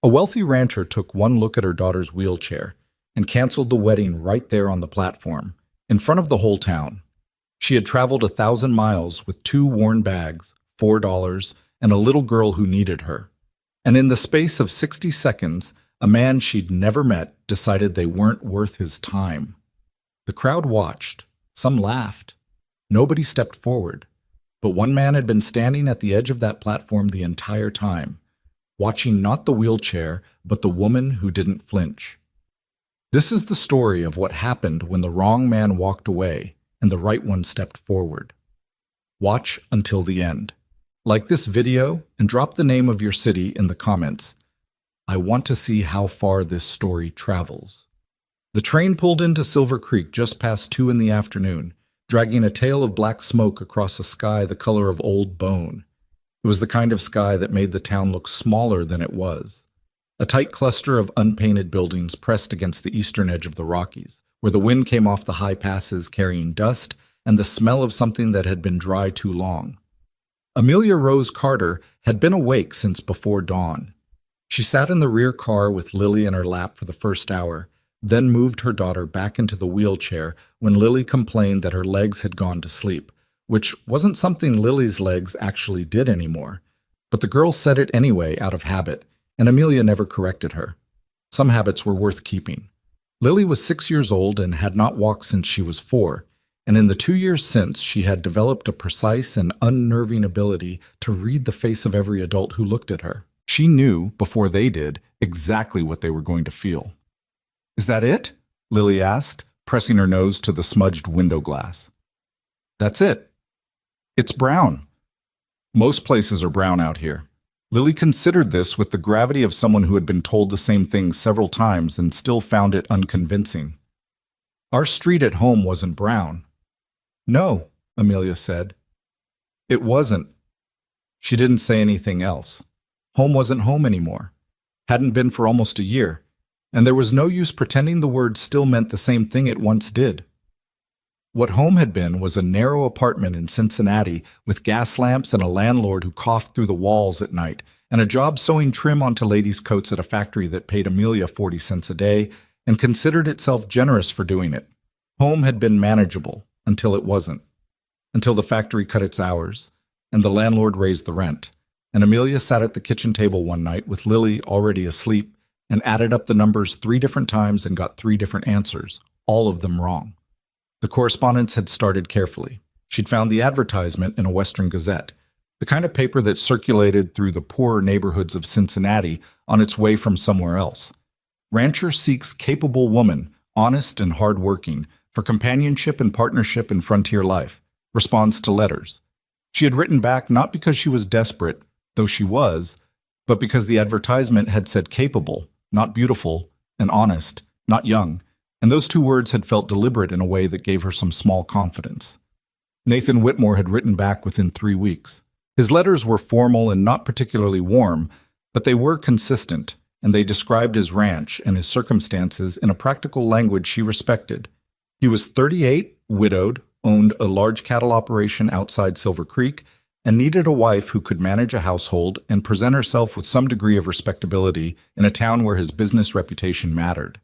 A wealthy rancher took one look at her daughter's wheelchair and canceled the wedding right there on the platform, in front of the whole town. She had traveled 1,000 miles with 2 worn bags, $4, and a little girl who needed her. And in the space of 60 seconds, a man she'd never met decided they weren't worth his time. The crowd watched. Some laughed. Nobody stepped forward. But one man had been standing at the edge of that platform the entire time, watching not the wheelchair, but the woman who didn't flinch. This is the story of what happened when the wrong man walked away and the right one stepped forward. Watch until the end. Like this video and drop the name of your city in the comments. I want to see how far this story travels. The train pulled into Silver Creek just past 2 in the afternoon, dragging a tail of black smoke across a sky the color of old bone. It was the kind of sky that made the town look smaller than it was. A tight cluster of unpainted buildings pressed against the eastern edge of the Rockies, where the wind came off the high passes carrying dust and the smell of something that had been dry too long. Amelia Rose Carter had been awake since before dawn. She sat in the rear car with Lily in her lap for the first hour, then moved her daughter back into the wheelchair when Lily complained that her legs had gone to sleep, which wasn't something Lily's legs actually did anymore. But the girl said it anyway out of habit, and Amelia never corrected her. Some habits were worth keeping. Lily was 6 years old and had not walked since she was 4, and in the 2 years since she had developed a precise and unnerving ability to read the face of every adult who looked at her. She knew, before they did, exactly what they were going to feel. "Is that it?" Lily asked, pressing her nose to the smudged window glass. "That's it. It's brown." Most places are brown out here. Lily considered this with the gravity of someone who had been told the same thing several times and still found it unconvincing. "Our street at home wasn't brown." "No," Amelia said. "It wasn't." She didn't say anything else. Home wasn't home anymore. Hadn't been for almost a year. And there was no use pretending the word still meant the same thing it once did. What home had been was a narrow apartment in Cincinnati with gas lamps and a landlord who coughed through the walls at night, and a job sewing trim onto ladies' coats at a factory that paid Amelia 40 cents a day and considered itself generous for doing it. Home had been manageable until it wasn't, until the factory cut its hours, and the landlord raised the rent, and Amelia sat at the kitchen table one night with Lily already asleep and added up the numbers 3 different times and got 3 different answers, all of them wrong. The correspondence had started carefully. She'd found the advertisement in a Western Gazette, the kind of paper that circulated through the poorer neighborhoods of Cincinnati on its way from somewhere else. Rancher seeks capable woman, honest and hard-working, for companionship and partnership in frontier life, responds to letters. She had written back not because she was desperate, though she was, but because the advertisement had said capable, not beautiful, and honest, not young, and those 2 words had felt deliberate in a way that gave her some small confidence. Nathan Whitmore had written back within 3 weeks. His letters were formal and not particularly warm, but they were consistent, and they described his ranch and his circumstances in a practical language she respected. He was 38, widowed, owned a large cattle operation outside Silver Creek, and needed a wife who could manage a household and present herself with some degree of respectability in a town where his business reputation mattered.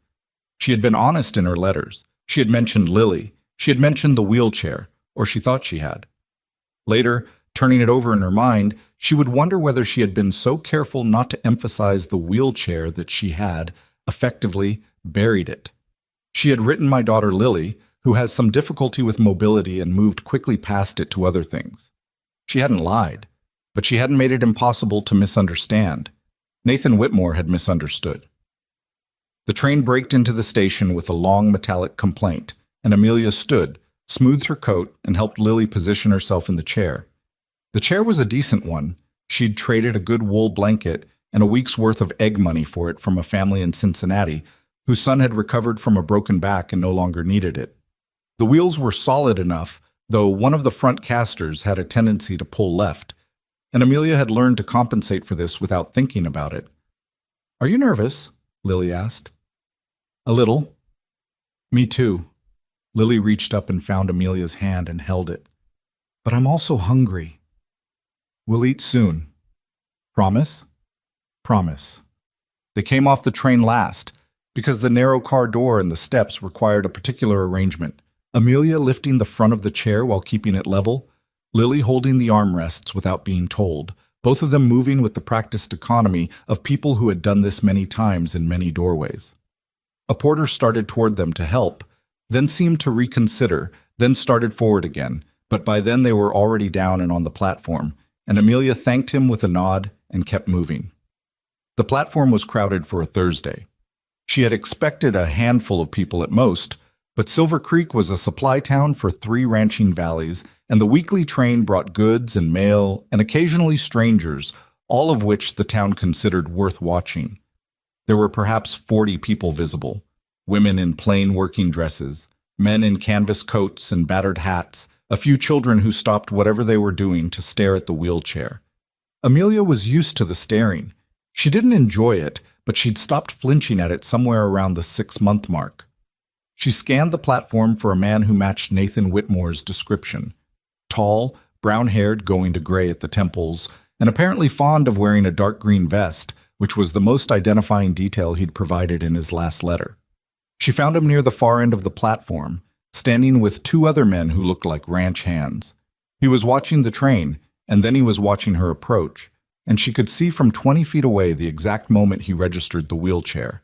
She had been honest in her letters. She had mentioned Lily. She had mentioned the wheelchair, or she thought she had. Later, turning it over in her mind, she would wonder whether she had been so careful not to emphasize the wheelchair that she had, effectively, buried it. She had written my daughter Lily, who has some difficulty with mobility and moved quickly past it to other things. She hadn't lied, but she hadn't made it impossible to misunderstand. Nathan Whitmore had misunderstood. The train braked into the station with a long metallic complaint, and Amelia stood, smoothed her coat, and helped Lily position herself in the chair. The chair was a decent one. She'd traded a good wool blanket and a week's worth of egg money for it from a family in Cincinnati, whose son had recovered from a broken back and no longer needed it. The wheels were solid enough, though one of the front casters had a tendency to pull left, and Amelia had learned to compensate for this without thinking about it. "Are you nervous?" Lily asked. "A little." "Me too." Lily reached up and found Amelia's hand and held it. "But I'm also hungry." "We'll eat soon." "Promise?" "Promise." They came off the train last, because the narrow car door and the steps required a particular arrangement. Amelia lifting the front of the chair while keeping it level, Lily holding the armrests without being told, both of them moving with the practiced economy of people who had done this many times in many doorways. A porter started toward them to help, then seemed to reconsider, then started forward again, but by then they were already down and on the platform, and Amelia thanked him with a nod and kept moving. The platform was crowded for a Thursday. She had expected a handful of people at most, but Silver Creek was a supply town for 3 ranching valleys, and the weekly train brought goods and mail and occasionally strangers, all of which the town considered worth watching. There were perhaps 40 people visible, women in plain working dresses, men in canvas coats and battered hats, a few children who stopped whatever they were doing to stare at the wheelchair. Amelia was used to the staring. She didn't enjoy it, but she'd stopped flinching at it somewhere around the 6-month mark. She scanned the platform for a man who matched Nathan Whitmore's description. Tall, brown-haired, going to gray at the temples, and apparently fond of wearing a dark green vest, which was the most identifying detail he'd provided in his last letter. She found him near the far end of the platform, standing with 2 other men who looked like ranch hands. He was watching the train, and then he was watching her approach, and she could see from 20 feet away the exact moment he registered the wheelchair.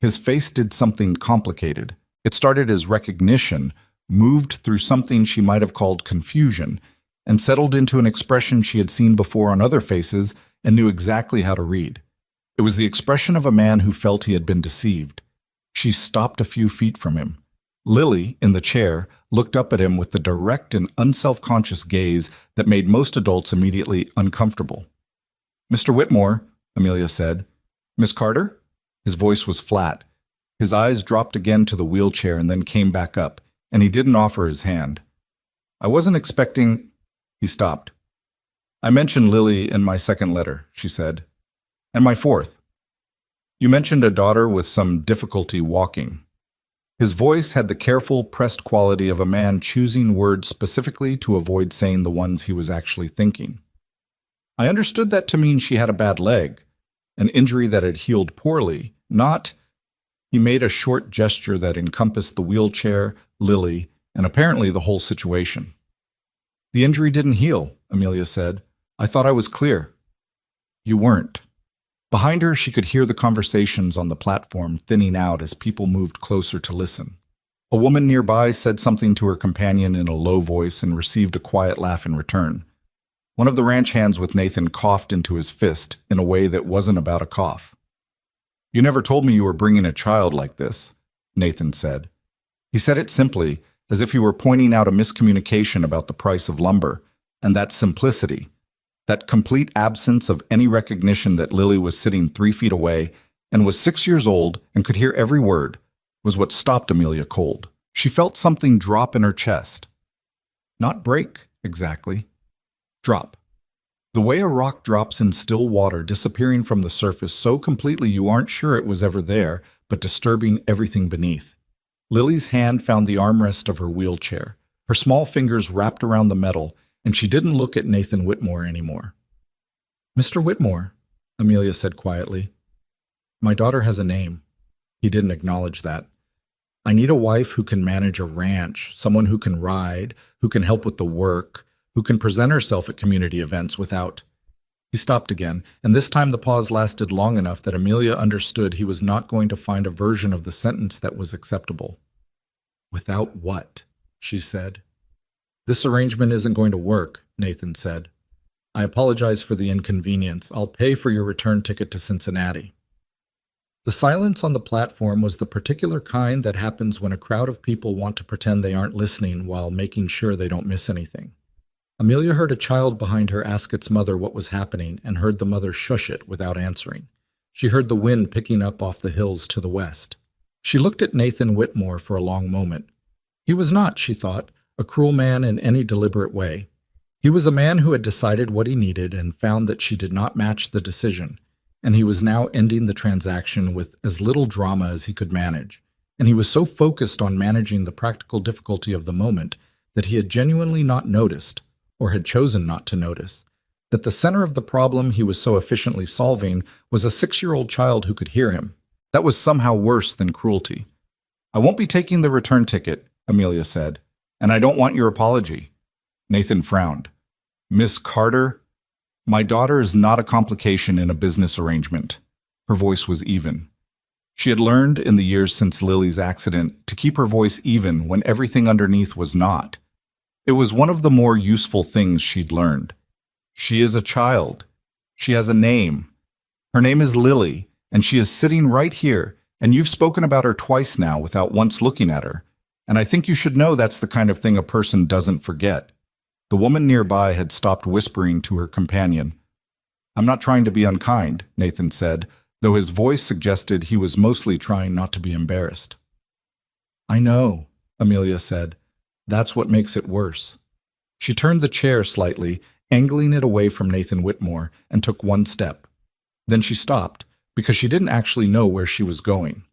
His face did something complicated. It started as recognition, moved through something she might have called confusion, and settled into an expression she had seen before on other faces and knew exactly how to read. It was the expression of a man who felt he had been deceived. She stopped a few feet from him. Lily, in the chair, looked up at him with the direct and unself-conscious gaze that made most adults immediately uncomfortable. "Mr. Whitmore," Amelia said. "Miss Carter?" His voice was flat. His eyes dropped again to the wheelchair and then came back up, and he didn't offer his hand. "I wasn't expecting—" He stopped. "I mentioned Lily in my 2nd letter," she said. "And my 4th. You mentioned a daughter with some difficulty walking." His voice had the careful, pressed quality of a man choosing words specifically to avoid saying the ones he was actually thinking. "I understood that to mean she had a bad leg, an injury that had healed poorly, not—" He made a short gesture that encompassed the wheelchair, Lily, and apparently the whole situation. "The injury didn't heal," Amelia said. "I thought I was clear." "You weren't." Behind her, she could hear the conversations on the platform thinning out as people moved closer to listen. A woman nearby said something to her companion in a low voice and received a quiet laugh in return. One of the ranch hands with Nathan coughed into his fist in a way that wasn't about a cough. "You never told me you were bringing a child like this," Nathan said. He said it simply, as if he were pointing out a miscommunication about the price of lumber, and that simplicity, that complete absence of any recognition that Lily was sitting 3 feet away and was 6 years old and could hear every word, was what stopped Amelia cold. She felt something drop in her chest. Not break, exactly. Drop. The way a rock drops in still water, disappearing from the surface so completely you aren't sure it was ever there, but disturbing everything beneath. Lily's hand found the armrest of her wheelchair. Her small fingers wrapped around the metal, and she didn't look at Nathan Whitmore anymore. "Mr. Whitmore," Amelia said quietly, "my daughter has a name." He didn't acknowledge that. "I need a wife who can manage a ranch, someone who can ride, who can help with the work, who can present herself at community events without—" He stopped again, and this time the pause lasted long enough that Amelia understood he was not going to find a version of the sentence that was acceptable. "Without what?" she said. "This arrangement isn't going to work," Nathan said. "I apologize for the inconvenience. I'll pay for your return ticket to Cincinnati." The silence on the platform was the particular kind that happens when a crowd of people want to pretend they aren't listening while making sure they don't miss anything. Amelia heard a child behind her ask its mother what was happening and heard the mother shush it without answering. She heard the wind picking up off the hills to the west. She looked at Nathan Whitmore for a long moment. He was not, she thought, a cruel man in any deliberate way. He was a man who had decided what he needed and found that she did not match the decision, and he was now ending the transaction with as little drama as he could manage. And he was so focused on managing the practical difficulty of the moment that he had genuinely not noticed, or had chosen not to notice, that the center of the problem he was so efficiently solving was a 6-year-old child who could hear him. That was somehow worse than cruelty. "I won't be taking the return ticket," Amelia said, "and I don't want your apology." Nathan frowned. "Miss Carter, my daughter is not a complication in a business arrangement." Her voice was even. She had learned in the years since Lily's accident to keep her voice even when everything underneath was not. It was one of the more useful things she'd learned. She is a child. She has a name. Her name is Lily, and she is sitting right here, and you've spoken about her twice now without once looking at her. And I think you should know that's the kind of thing a person doesn't forget. The woman nearby had stopped whispering to her companion. "I'm not trying to be unkind," Nathan said, though his voice suggested he was mostly trying not to be embarrassed. "I know," Amelia said. "That's what makes it worse." She turned the chair slightly, angling it away from Nathan Whitmore, and took one step. Then she stopped, because she didn't actually know where she was going.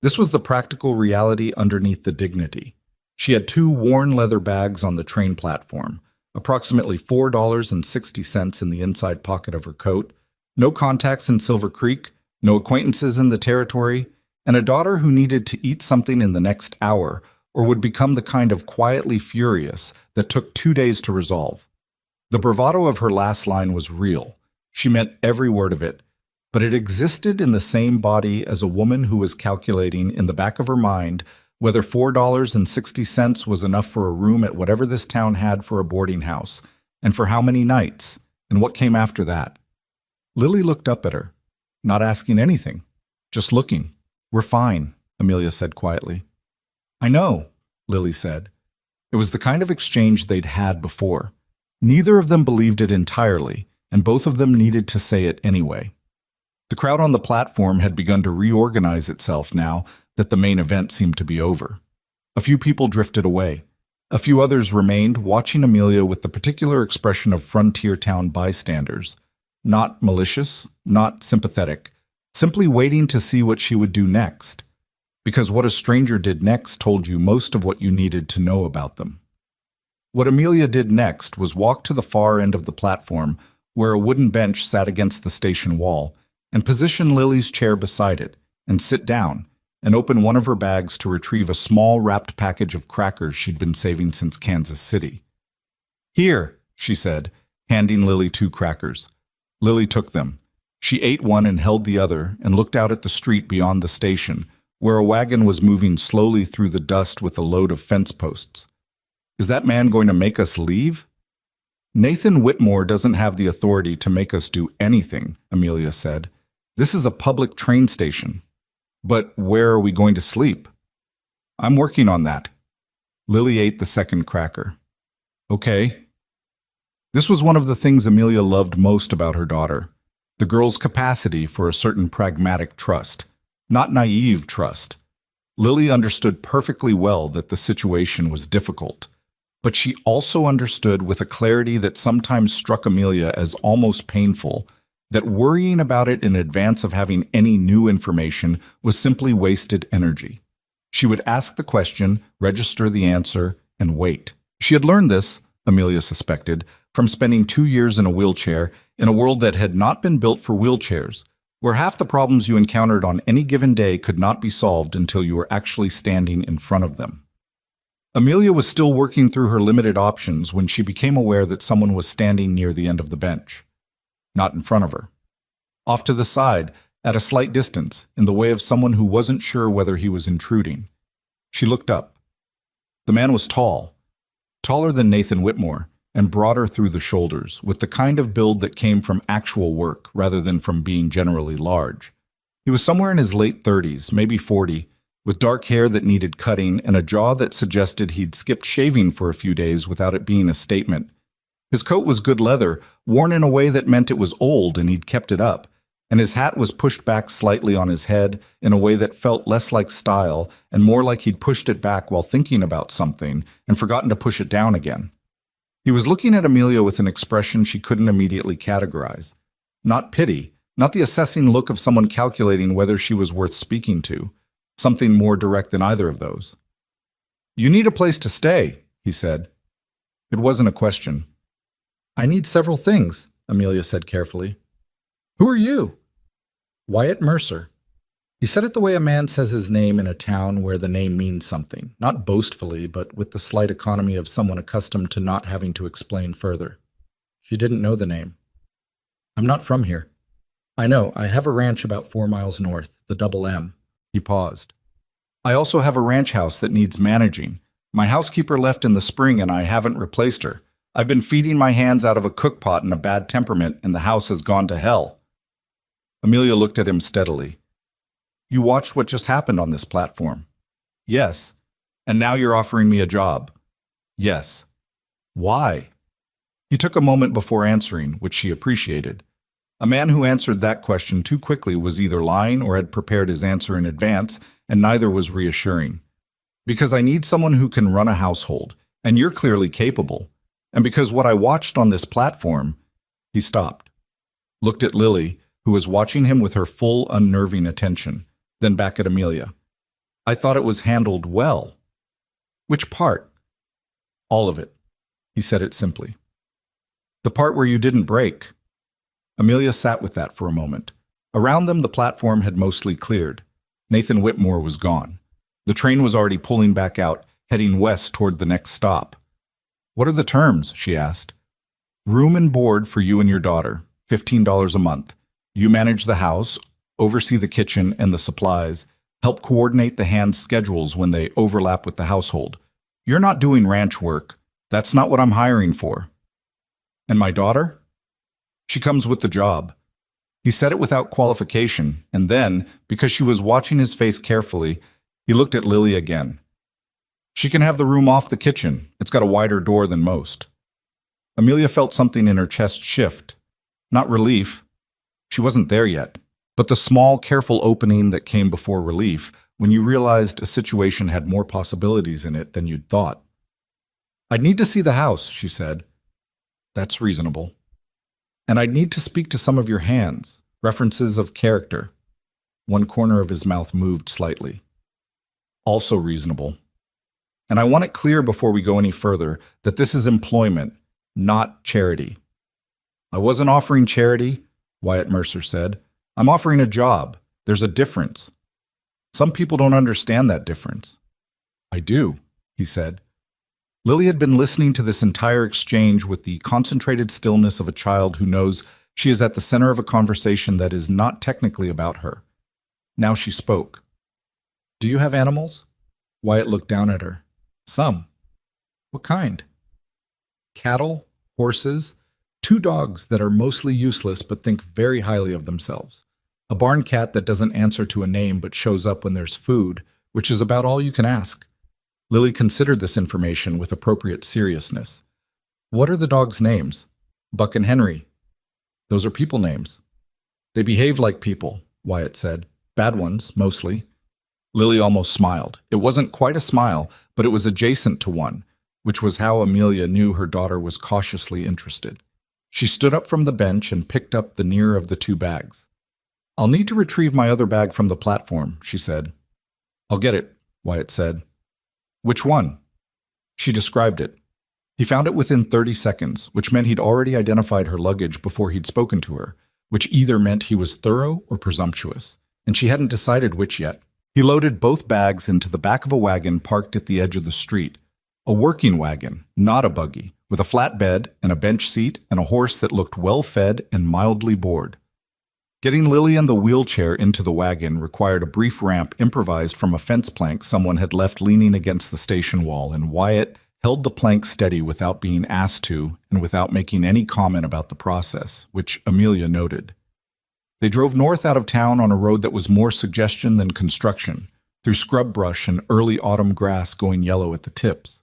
This was the practical reality underneath the dignity. She had 2 worn leather bags on the train platform, approximately $4.60 in the inside pocket of her coat, no contacts in Silver Creek, no acquaintances in the territory, and a daughter who needed to eat something in the next hour or would become the kind of quietly furious that took 2 days to resolve. The bravado of her last line was real. She meant every word of it, but it existed in the same body as a woman who was calculating in the back of her mind whether $4.60 was enough for a room at whatever this town had for a boarding house, and for how many nights, and what came after that. Lily looked up at her, not asking anything, just looking. "We're fine," Amelia said quietly. "I know," Lily said. It was the kind of exchange they'd had before. Neither of them believed it entirely, and both of them needed to say it anyway. The crowd on the platform had begun to reorganize itself now that the main event seemed to be over. A few people drifted away. A few others remained, watching Amelia with the particular expression of frontier town bystanders. Not malicious, not sympathetic, simply waiting to see what she would do next. Because what a stranger did next told you most of what you needed to know about them. What Amelia did next was walk to the far end of the platform, where a wooden bench sat against the station wall, and position Lily's chair beside it, and sit down, and open one of her bags to retrieve a small wrapped package of crackers she'd been saving since Kansas City. "Here," she said, handing Lily 2 crackers. Lily took them. She ate one and held the other, and looked out at the street beyond the station, where a wagon was moving slowly through the dust with a load of fence posts. "Is that man going to make us leave?" "Nathan Whitmore doesn't have the authority to make us do anything," Amelia said. "This is a public train station." "But where are we going to sleep?" "I'm working on that." Lily ate the second cracker. "Okay." This was one of the things Amelia loved most about her daughter, the girl's capacity for a certain pragmatic trust, not naive trust. Lily understood perfectly well that the situation was difficult, but she also understood with a clarity that sometimes struck Amelia as almost painful that worrying about it in advance of having any new information was simply wasted energy. She would ask the question, register the answer, and wait. She had learned this, Amelia suspected, from spending 2 years in a wheelchair in a world that had not been built for wheelchairs, where half the problems you encountered on any given day could not be solved until you were actually standing in front of them. Amelia was still working through her limited options when she became aware that someone was standing near the end of the bench. Not in front of her. Off to the side, at a slight distance, in the way of someone who wasn't sure whether he was intruding. She looked up. The man was tall, taller than Nathan Whitmore, and broader through the shoulders, with the kind of build that came from actual work rather than from being generally large. He was somewhere in his late 30s, maybe 40, with dark hair that needed cutting and a jaw that suggested he'd skipped shaving for a few days without it being a statement. His coat was good leather, worn in a way that meant it was old and he'd kept it up, and his hat was pushed back slightly on his head in a way that felt less like style and more like he'd pushed it back while thinking about something and forgotten to push it down again. He was looking at Amelia with an expression she couldn't immediately categorize. Not pity, not the assessing look of someone calculating whether she was worth speaking to, something more direct than either of those. "You need a place to stay," he said. It wasn't a question. "I need several things," Amelia said carefully. Who are you? Wyatt Mercer. He said it the way a man says his name in a town where the name means something, not boastfully, but with the slight economy of someone accustomed to not having to explain further. She didn't know the name. I'm not from here. I know, I have a ranch about 4 miles north, the Double M. He paused. I also have a ranch house that needs managing. My housekeeper left in the spring and I haven't replaced her. I've been feeding my hands out of a cookpot in a bad temperament and the house has gone to hell. Amelia looked at him steadily. You watched what just happened on this platform? Yes. And now you're offering me a job? Yes. Why? He took a moment before answering, which she appreciated. A man who answered that question too quickly was either lying or had prepared his answer in advance, and neither was reassuring. Because I need someone who can run a household, and you're clearly capable. And because what I watched on this platform... He stopped, looked at Lily, who was watching him with her full, unnerving attention, then back at Amelia. I thought it was handled well. Which part? All of it. He said it simply. The part where you didn't break. Amelia sat with that for a moment. Around them, the platform had mostly cleared. Nathan Whitmore was gone. The train was already pulling back out, heading west toward the next stop. What are the terms? She asked. Room and board for you and your daughter, $15 a month. You manage the house, oversee the kitchen and the supplies, help coordinate the hands' schedules when they overlap with the household. You're not doing ranch work. That's not what I'm hiring for. And my daughter? She comes with the job. He said it without qualification, and then, because she was watching his face carefully, he looked at Lily again. She can have the room off the kitchen. It's got a wider door than most. Amelia felt something in her chest shift. Not relief. She wasn't there yet. But the small, careful opening that came before relief when you realized a situation had more possibilities in it than you'd thought. I'd need to see the house, she said. That's reasonable. And I'd need to speak to some of your hands, references of character. One corner of his mouth moved slightly. Also reasonable. And I want it clear before we go any further that this is employment, not charity. I wasn't offering charity, Wyatt Mercer said. I'm offering a job. There's a difference. Some people don't understand that difference. I do, he said. Lily had been listening to this entire exchange with the concentrated stillness of a child who knows she is at the center of a conversation that is not technically about her. Now she spoke. Do you have animals? Wyatt looked down at her. Some. What kind? Cattle, horses, 2 dogs that are mostly useless but think very highly of themselves. A barn cat that doesn't answer to a name but shows up when there's food, which is about all you can ask. Lily considered this information with appropriate seriousness. What are the dogs' names? Buck and Henry. Those are people names. They behave like people, Wyatt said. Bad ones, mostly. Lily almost smiled. It wasn't quite a smile, but it was adjacent to one, which was how Amelia knew her daughter was cautiously interested. She stood up from the bench and picked up the nearer of the 2 bags. I'll need to retrieve my other bag from the platform, she said. I'll get it, Wyatt said. Which one? She described it. He found it within 30 seconds, which meant he'd already identified her luggage before he'd spoken to her, which either meant he was thorough or presumptuous, and she hadn't decided which yet. He loaded both bags into the back of a wagon parked at the edge of the street. A working wagon, not a buggy, with a flat bed and a bench seat and a horse that looked well-fed and mildly bored. Getting Lily and the wheelchair into the wagon required a brief ramp improvised from a fence plank someone had left leaning against the station wall, and Wyatt held the plank steady without being asked to and without making any comment about the process, which Amelia noted. They drove north out of town on a road that was more suggestion than construction, through scrub brush and early autumn grass going yellow at the tips.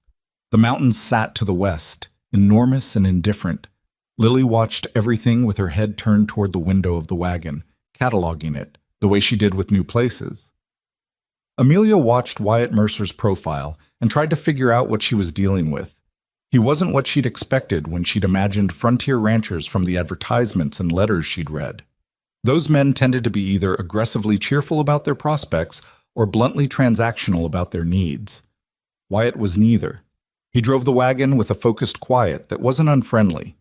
The mountains sat to the west, enormous and indifferent. Lily watched everything with her head turned toward the window of the wagon, cataloging it, the way she did with new places. Amelia watched Wyatt Mercer's profile and tried to figure out what she was dealing with. He wasn't what she'd expected when she'd imagined frontier ranchers from the advertisements and letters she'd read. Those men tended to be either aggressively cheerful about their prospects or bluntly transactional about their needs. Wyatt was neither. He drove the wagon with a focused quiet that wasn't unfriendly.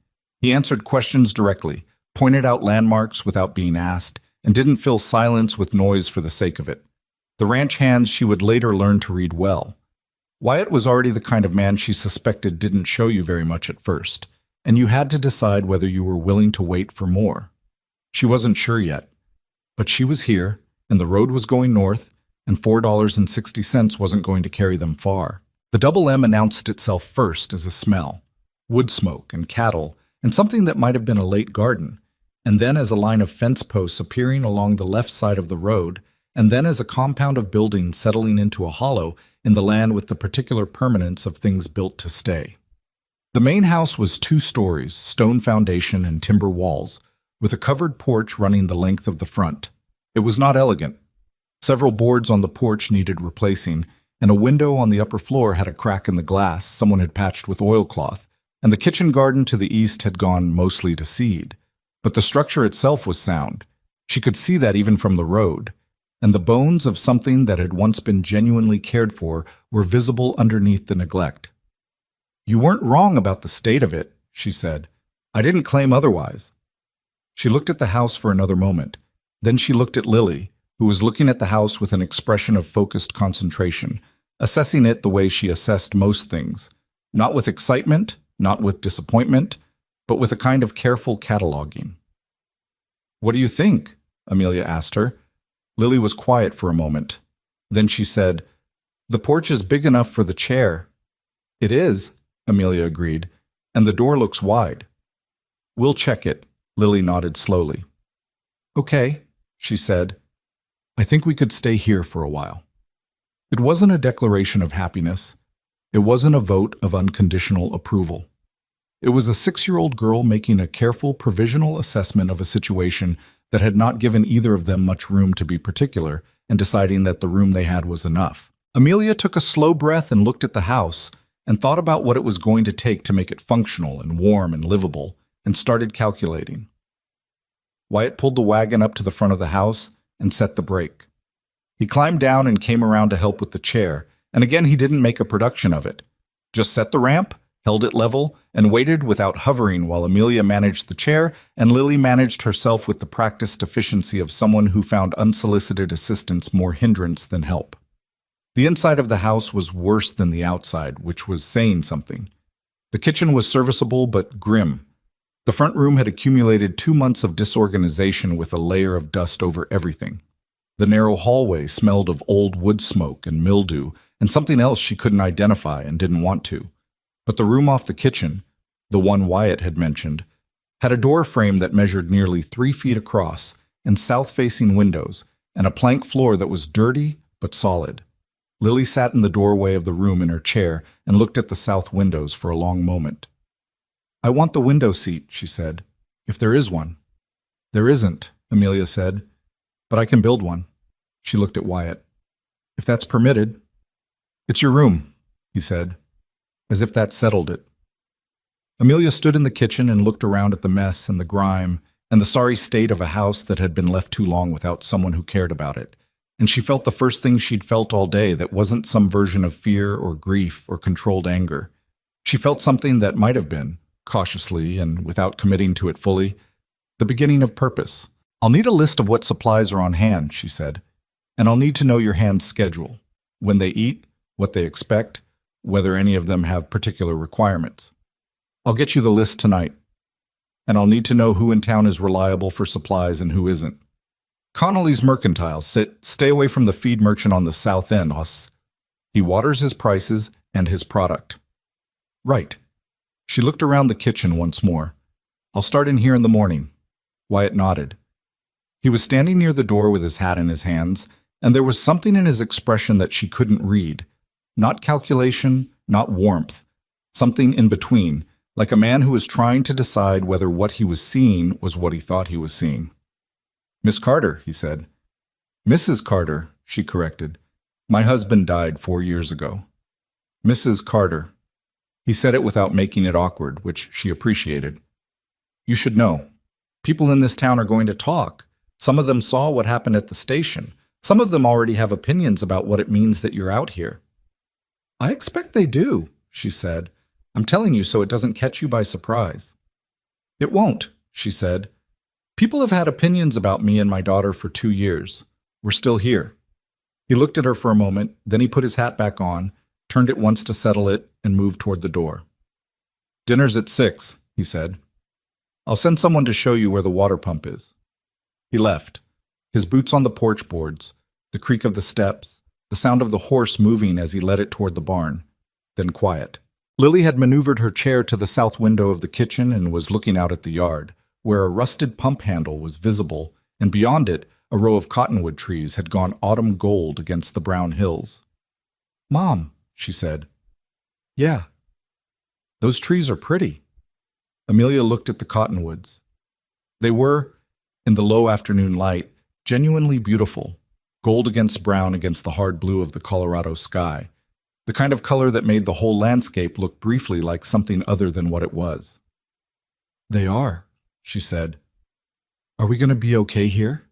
He answered questions directly, pointed out landmarks without being asked, and didn't fill silence with noise for the sake of it. The ranch hands she would later learn to read well. Wyatt was already the kind of man she suspected didn't show you very much at first, and you had to decide whether you were willing to wait for more. She wasn't sure yet, but she was here, and the road was going north, and $4.60 wasn't going to carry them far. The double M announced itself first as a smell, wood smoke and cattle, and something that might have been a late garden, and then as a line of fence posts appearing along the left side of the road, and then as a compound of buildings settling into a hollow in the land with the particular permanence of things built to stay. The main house was 2 stories, stone foundation and timber walls, with a covered porch running the length of the front. It was not elegant. Several boards on the porch needed replacing, and a window on the upper floor had a crack in the glass someone had patched with oilcloth, and the kitchen garden to the east had gone mostly to seed. But the structure itself was sound. She could see that even from the road, and the bones of something that had once been genuinely cared for were visible underneath the neglect. "You weren't wrong about the state of it," she said. "I didn't claim otherwise." She looked at the house for another moment. Then she looked at Lily, who was looking at the house with an expression of focused concentration, assessing it the way she assessed most things, not with excitement, not with disappointment, but with a kind of careful cataloging. "What do you think?" Amelia asked her. Lily was quiet for a moment. Then she said, "The porch is big enough for the chair." "It is," Amelia agreed, "and the door looks wide." "We'll check it," Lily nodded slowly. "Okay," she said. "I think we could stay here for a while." It wasn't a declaration of happiness. It wasn't a vote of unconditional approval. It was a 6-year-old girl making a careful, provisional assessment of a situation that had not given either of them much room to be particular, and deciding that the room they had was enough. Amelia took a slow breath and looked at the house, and thought about what it was going to take to make it functional and warm and livable, and started calculating. Wyatt pulled the wagon up to the front of the house and set the brake. He climbed down and came around to help with the chair, and again he didn't make a production of it. Just set the ramp, held it level, and waited without hovering while Amelia managed the chair and Lily managed herself with the practiced efficiency of someone who found unsolicited assistance more hindrance than help. The inside of the house was worse than the outside, which was saying something. The kitchen was serviceable but grim. The front room had accumulated 2 months of disorganization with a layer of dust over everything. The narrow hallway smelled of old wood smoke and mildew and something else she couldn't identify and didn't want to. But the room off the kitchen, the one Wyatt had mentioned, had a door frame that measured nearly 3 feet across and south-facing windows and a plank floor that was dirty but solid. Lily sat in the doorway of the room in her chair and looked at the south windows for a long moment. "I want the window seat," she said, "if there is one." "There isn't," Amelia said, "but I can build one." She looked at Wyatt. "If that's permitted." "It's your room," he said, as if that settled it. Amelia stood in the kitchen and looked around at the mess and the grime and the sorry state of a house that had been left too long without someone who cared about it, and she felt the first thing she'd felt all day that wasn't some version of fear or grief or controlled anger. She felt something that might have been, cautiously and without committing to it fully, the beginning of purpose. "I'll need a list of what supplies are on hand," she said, "and I'll need to know your hand's schedule, when they eat, what they expect, whether any of them have particular requirements. I'll get you the list tonight, and I'll need to know who in town is reliable for supplies and who isn't. Connolly's Mercantile, stay away from the feed merchant on the south end, Hoss. He waters his prices and his product." "Right." She looked around the kitchen once more. "I'll start in here in the morning." Wyatt nodded. He was standing near the door with his hat in his hands, and there was something in his expression that she couldn't read. Not calculation, not warmth. Something in between, like a man who was trying to decide whether what he was seeing was what he thought he was seeing. "Miss Carter," he said. "Mrs. Carter," she corrected. "My husband died 4 years ago." "Mrs. Carter." He said it without making it awkward, which she appreciated. "You should know. People in this town are going to talk. Some of them saw what happened at the station. Some of them already have opinions about what it means that you're out here." "I expect they do," she said. "I'm telling you so it doesn't catch you by surprise." It won't, she said. People have had opinions about me and my daughter for 2 years. We're still here. He looked at her for a moment, then he put his hat back on, turned it once to settle it, and moved toward the door. Dinner's at 6, he said. I'll send someone to show you where the water pump is. He left, his boots on the porch boards, the creak of the steps, the sound of the horse moving as he led it toward the barn, then quiet. Lily had maneuvered her chair to the south window of the kitchen and was looking out at the yard, where a rusted pump handle was visible, and beyond it, a row of cottonwood trees had gone autumn gold against the brown hills. Mom, she said. Yeah. Those trees are pretty. Amelia looked at the cottonwoods. They were, in the low afternoon light, genuinely beautiful, gold against brown against the hard blue of the Colorado sky, the kind of color that made the whole landscape look briefly like something other than what it was. They are, she said. Are we going to be okay here?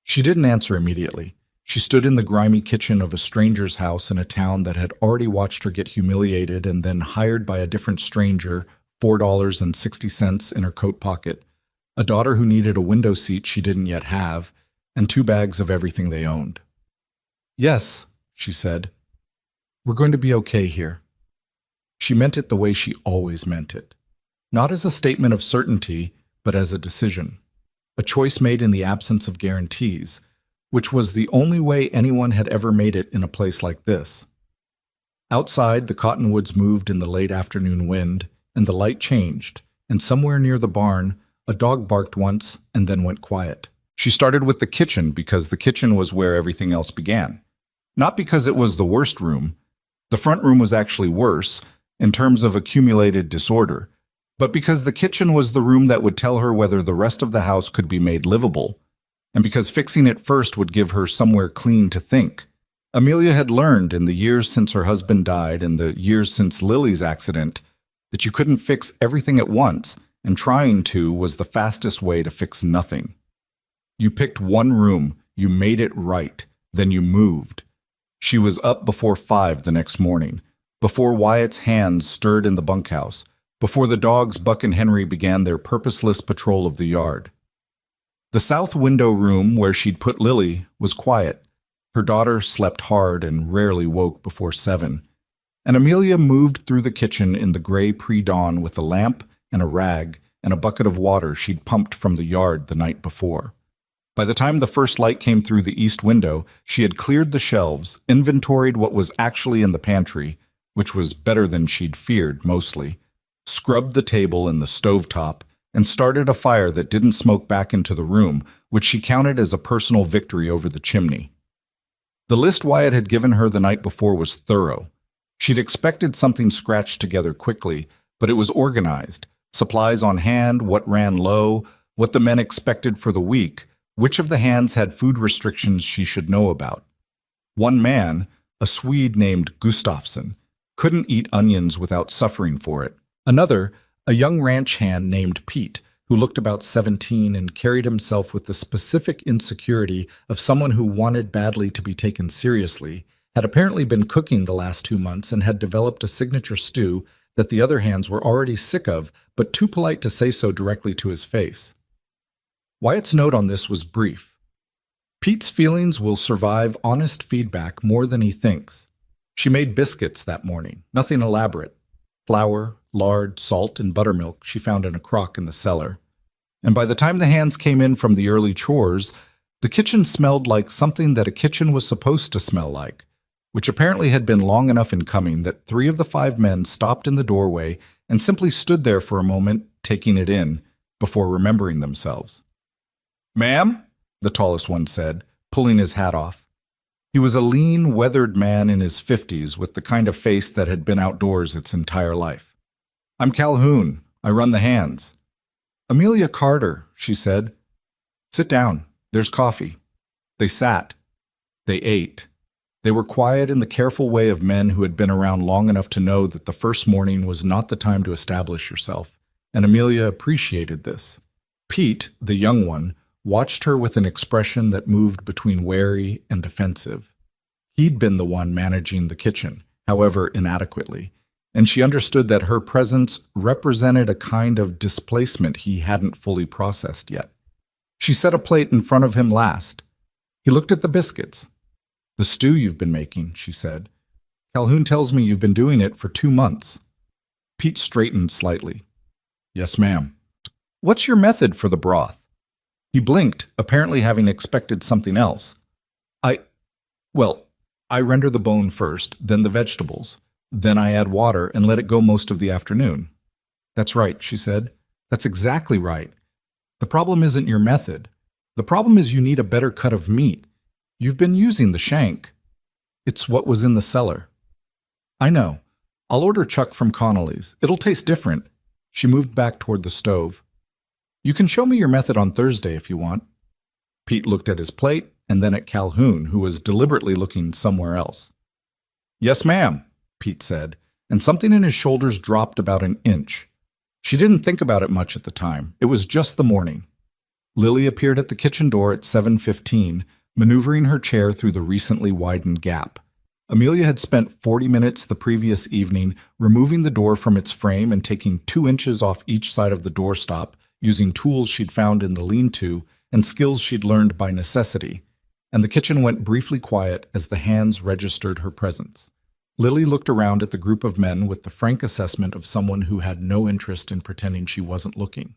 She didn't answer immediately. She stood in the grimy kitchen of a stranger's house in a town that had already watched her get humiliated and then hired by a different stranger $4.60 in her coat pocket, a daughter who needed a window seat she didn't yet have, and 2 bags of everything they owned. Yes, she said. We're going to be okay here. She meant it the way she always meant it. Not as a statement of certainty, but as a decision. A choice made in the absence of guarantees, which was the only way anyone had ever made it in a place like this. Outside, the cottonwoods moved in the late afternoon wind, and the light changed, and somewhere near the barn, a dog barked once and then went quiet. She started with the kitchen because the kitchen was where everything else began. Not because it was the worst room. The front room was actually worse, in terms of accumulated disorder, but because the kitchen was the room that would tell her whether the rest of the house could be made livable, and because fixing it first would give her somewhere clean to think. Amelia had learned in the years since her husband died and the years since Lily's accident that you couldn't fix everything at once, and trying to was the fastest way to fix nothing. You picked one room, you made it right, then you moved. She was up before 5 the next morning, before Wyatt's hands stirred in the bunkhouse, before the dogs Buck and Henry began their purposeless patrol of the yard. The south window room where she'd put Lily was quiet. Her daughter slept hard and rarely woke before 7. And Amelia moved through the kitchen in the gray pre-dawn with a lamp and a rag and a bucket of water she'd pumped from the yard the night before. By the time the first light came through the east window, she had cleared the shelves, inventoried what was actually in the pantry, which was better than she'd feared mostly, scrubbed the table and the stovetop, and started a fire that didn't smoke back into the room, which she counted as a personal victory over the chimney. The list Wyatt had given her the night before was thorough. She'd expected something scratched together quickly, but it was organized. Supplies on hand, what ran low, what the men expected for the week, which of the hands had food restrictions she should know about. One man, a Swede named Gustafsson, couldn't eat onions without suffering for it. Another, a young ranch hand named Pete, who looked about 17 and carried himself with the specific insecurity of someone who wanted badly to be taken seriously, had apparently been cooking the last 2 months and had developed a signature stew that the other hands were already sick of, but too polite to say so directly to his face. Wyatt's note on this was brief. Pete's feelings will survive honest feedback more than he thinks. She made biscuits that morning, nothing elaborate. Flour, lard, salt, and buttermilk she found in a crock in the cellar. And by the time the hands came in from the early chores, the kitchen smelled like something that a kitchen was supposed to smell like, which apparently had been long enough in coming that 3 of the 5 men stopped in the doorway and simply stood there for a moment, taking it in, before remembering themselves. "Ma'am?" the tallest one said, pulling his hat off. He was a lean, weathered man in his 50s with the kind of face that had been outdoors its entire life. "I'm Calhoun. I run the hands." "Amelia Carter," she said. "Sit down. There's coffee." They sat. They ate. They were quiet in the careful way of men who had been around long enough to know that the first morning was not the time to establish yourself, and Amelia appreciated this. Pete, the young one, watched her with an expression that moved between wary and defensive. He'd been the one managing the kitchen, however inadequately, and she understood that her presence represented a kind of displacement he hadn't fully processed yet. She set a plate in front of him last. He looked at the biscuits. "The stew you've been making," she said. "Calhoun tells me you've been doing it for 2 months." Pete straightened slightly. "Yes, ma'am." "What's your method for the broth?" He blinked, apparently having expected something else. I render the bone first, then the vegetables. Then I add water and let it go most of the afternoon." "That's right," she said. "That's exactly right. The problem isn't your method. The problem is you need a better cut of meat. You've been using the shank." "It's what was in the cellar." "I know. I'll order chuck from Connolly's. It'll taste different." She moved back toward the stove. "You can show me your method on Thursday if you want." Pete looked at his plate and then at Calhoun, who was deliberately looking somewhere else. "Yes, ma'am," Pete said, and something in his shoulders dropped about an inch. She didn't think about it much at the time. It was just the morning. Lily appeared at the kitchen door at 7:15, maneuvering her chair through the recently widened gap. Amelia had spent 40 minutes the previous evening removing the door from its frame and taking 2 inches off each side of the doorstop, using tools she'd found in the lean-to and skills she'd learned by necessity, and the kitchen went briefly quiet as the hands registered her presence. Lily looked around at the group of men with the frank assessment of someone who had no interest in pretending she wasn't looking.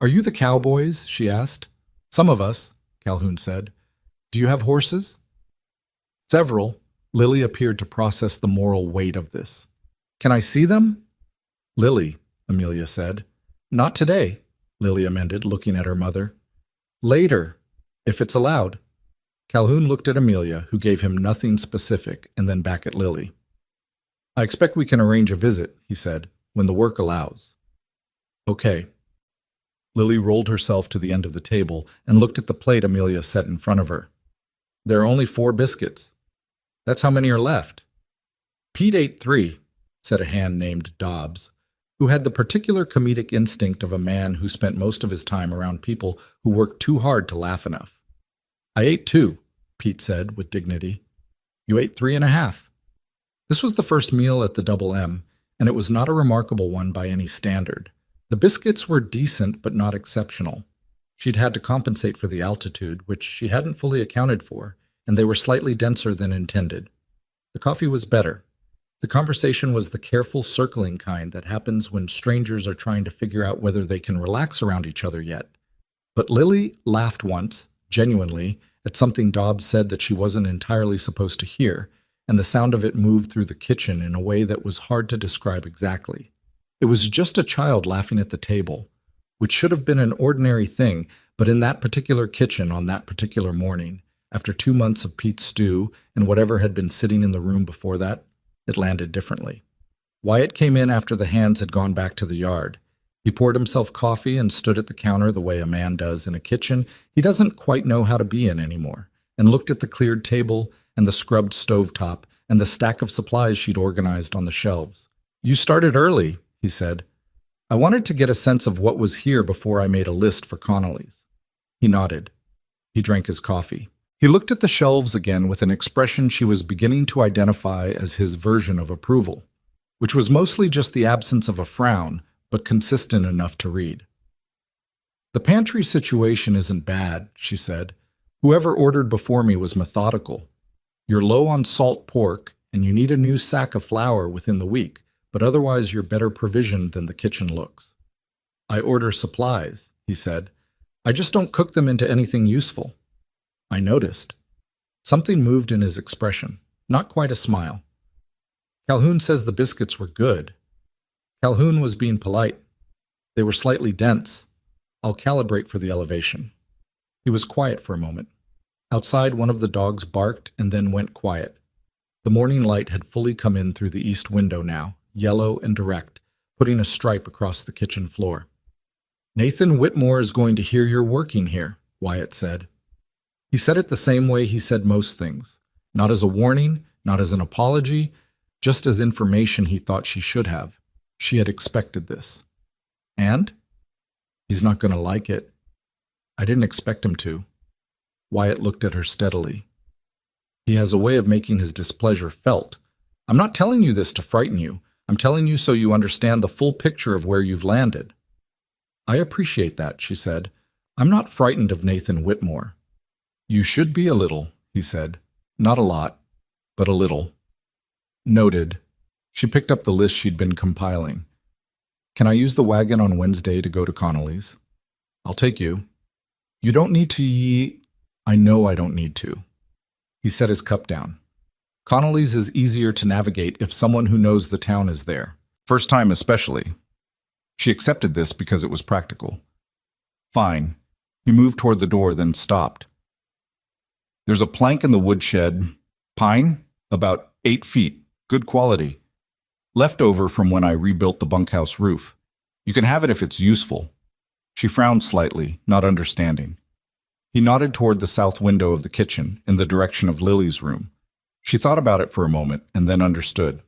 "Are you the Cowboys?" she asked. "Some of us," Calhoun said. "Do you have horses?" "Several." Lily appeared to process the moral weight of this. "Can I see them?" "Lily," Amelia said. "Not today," Lily amended, looking at her mother. "Later, if it's allowed." Calhoun looked at Amelia, who gave him nothing specific, and then back at Lily. "I expect we can arrange a visit," he said, "when the work allows." "Okay." Lily rolled herself to the end of the table and looked at the plate Amelia set in front of her. "There are only 4 biscuits. That's how many are left." "Pete ate 3, said a hand named Dobbs, who had the particular comedic instinct of a man who spent most of his time around people who worked too hard to laugh enough. "I ate 2, Pete said with dignity. "You ate 3.5. This was the first meal at the Double M, and it was not a remarkable one by any standard. The biscuits were decent but not exceptional. She'd had to compensate for the altitude, which she hadn't fully accounted for, and they were slightly denser than intended. The coffee was better. The conversation was the careful circling kind that happens when strangers are trying to figure out whether they can relax around each other yet. But Lily laughed once, genuinely, at something Dobbs said that she wasn't entirely supposed to hear, and the sound of it moved through the kitchen in a way that was hard to describe exactly. It was just a child laughing at the table, which should have been an ordinary thing, but in that particular kitchen on that particular morning, after 2 months of Pete's stew and whatever had been sitting in the room before that, it landed differently. Wyatt came in after the hands had gone back to the yard. He poured himself coffee and stood at the counter the way a man does in a kitchen he doesn't quite know how to be in anymore, and looked at the cleared table and the scrubbed stovetop and the stack of supplies she'd organized on the shelves. "You started early," he said. "I wanted to get a sense of what was here before I made a list for Connolly's." He nodded. He drank his coffee. He looked at the shelves again with an expression she was beginning to identify as his version of approval, which was mostly just the absence of a frown, but consistent enough to read. "The pantry situation isn't bad," she said. "Whoever ordered before me was methodical. You're low on salt pork, and you need a new sack of flour within the week, but otherwise you're better provisioned than the kitchen looks." "I order supplies," he said. "I just don't cook them into anything useful." I noticed. Something moved in his expression, not quite a smile. "Calhoun says the biscuits were good." Calhoun was being polite. "They were slightly dense. I'll calibrate for the elevation." He was quiet for a moment. Outside, one of the dogs barked and then went quiet. The morning light had fully come in through the east window now, yellow and direct, putting a stripe across the kitchen floor. "Nathan Whitmore is going to hear you're working here," Wyatt said. He said it the same way he said most things, not as a warning, not as an apology, just as information he thought she should have. She had expected this. "And? He's not going to like it." "I didn't expect him to." Wyatt looked at her steadily. "He has a way of making his displeasure felt. I'm not telling you this to frighten you. I'm telling you so you understand the full picture of where you've landed. I appreciate that, she said. I'm not frightened of Nathan Whitmore. You should be a little, he said. Not a lot, but a little. Noted. She picked up the list she'd been compiling. Can I use the wagon on Wednesday to go to Connolly's? I'll take you. You don't need to I know I don't need to. He set his cup down. Connolly's is easier to navigate if someone who knows the town is there. First time especially. She accepted this because it was practical. Fine. He moved toward the door, then stopped. There's a plank in the woodshed. Pine? About 8 feet. Good quality. Leftover from when I rebuilt the bunkhouse roof. You can have it if it's useful. She frowned slightly, not understanding. He nodded toward the south window of the kitchen, in the direction of Lily's room. She thought about it for a moment and then understood.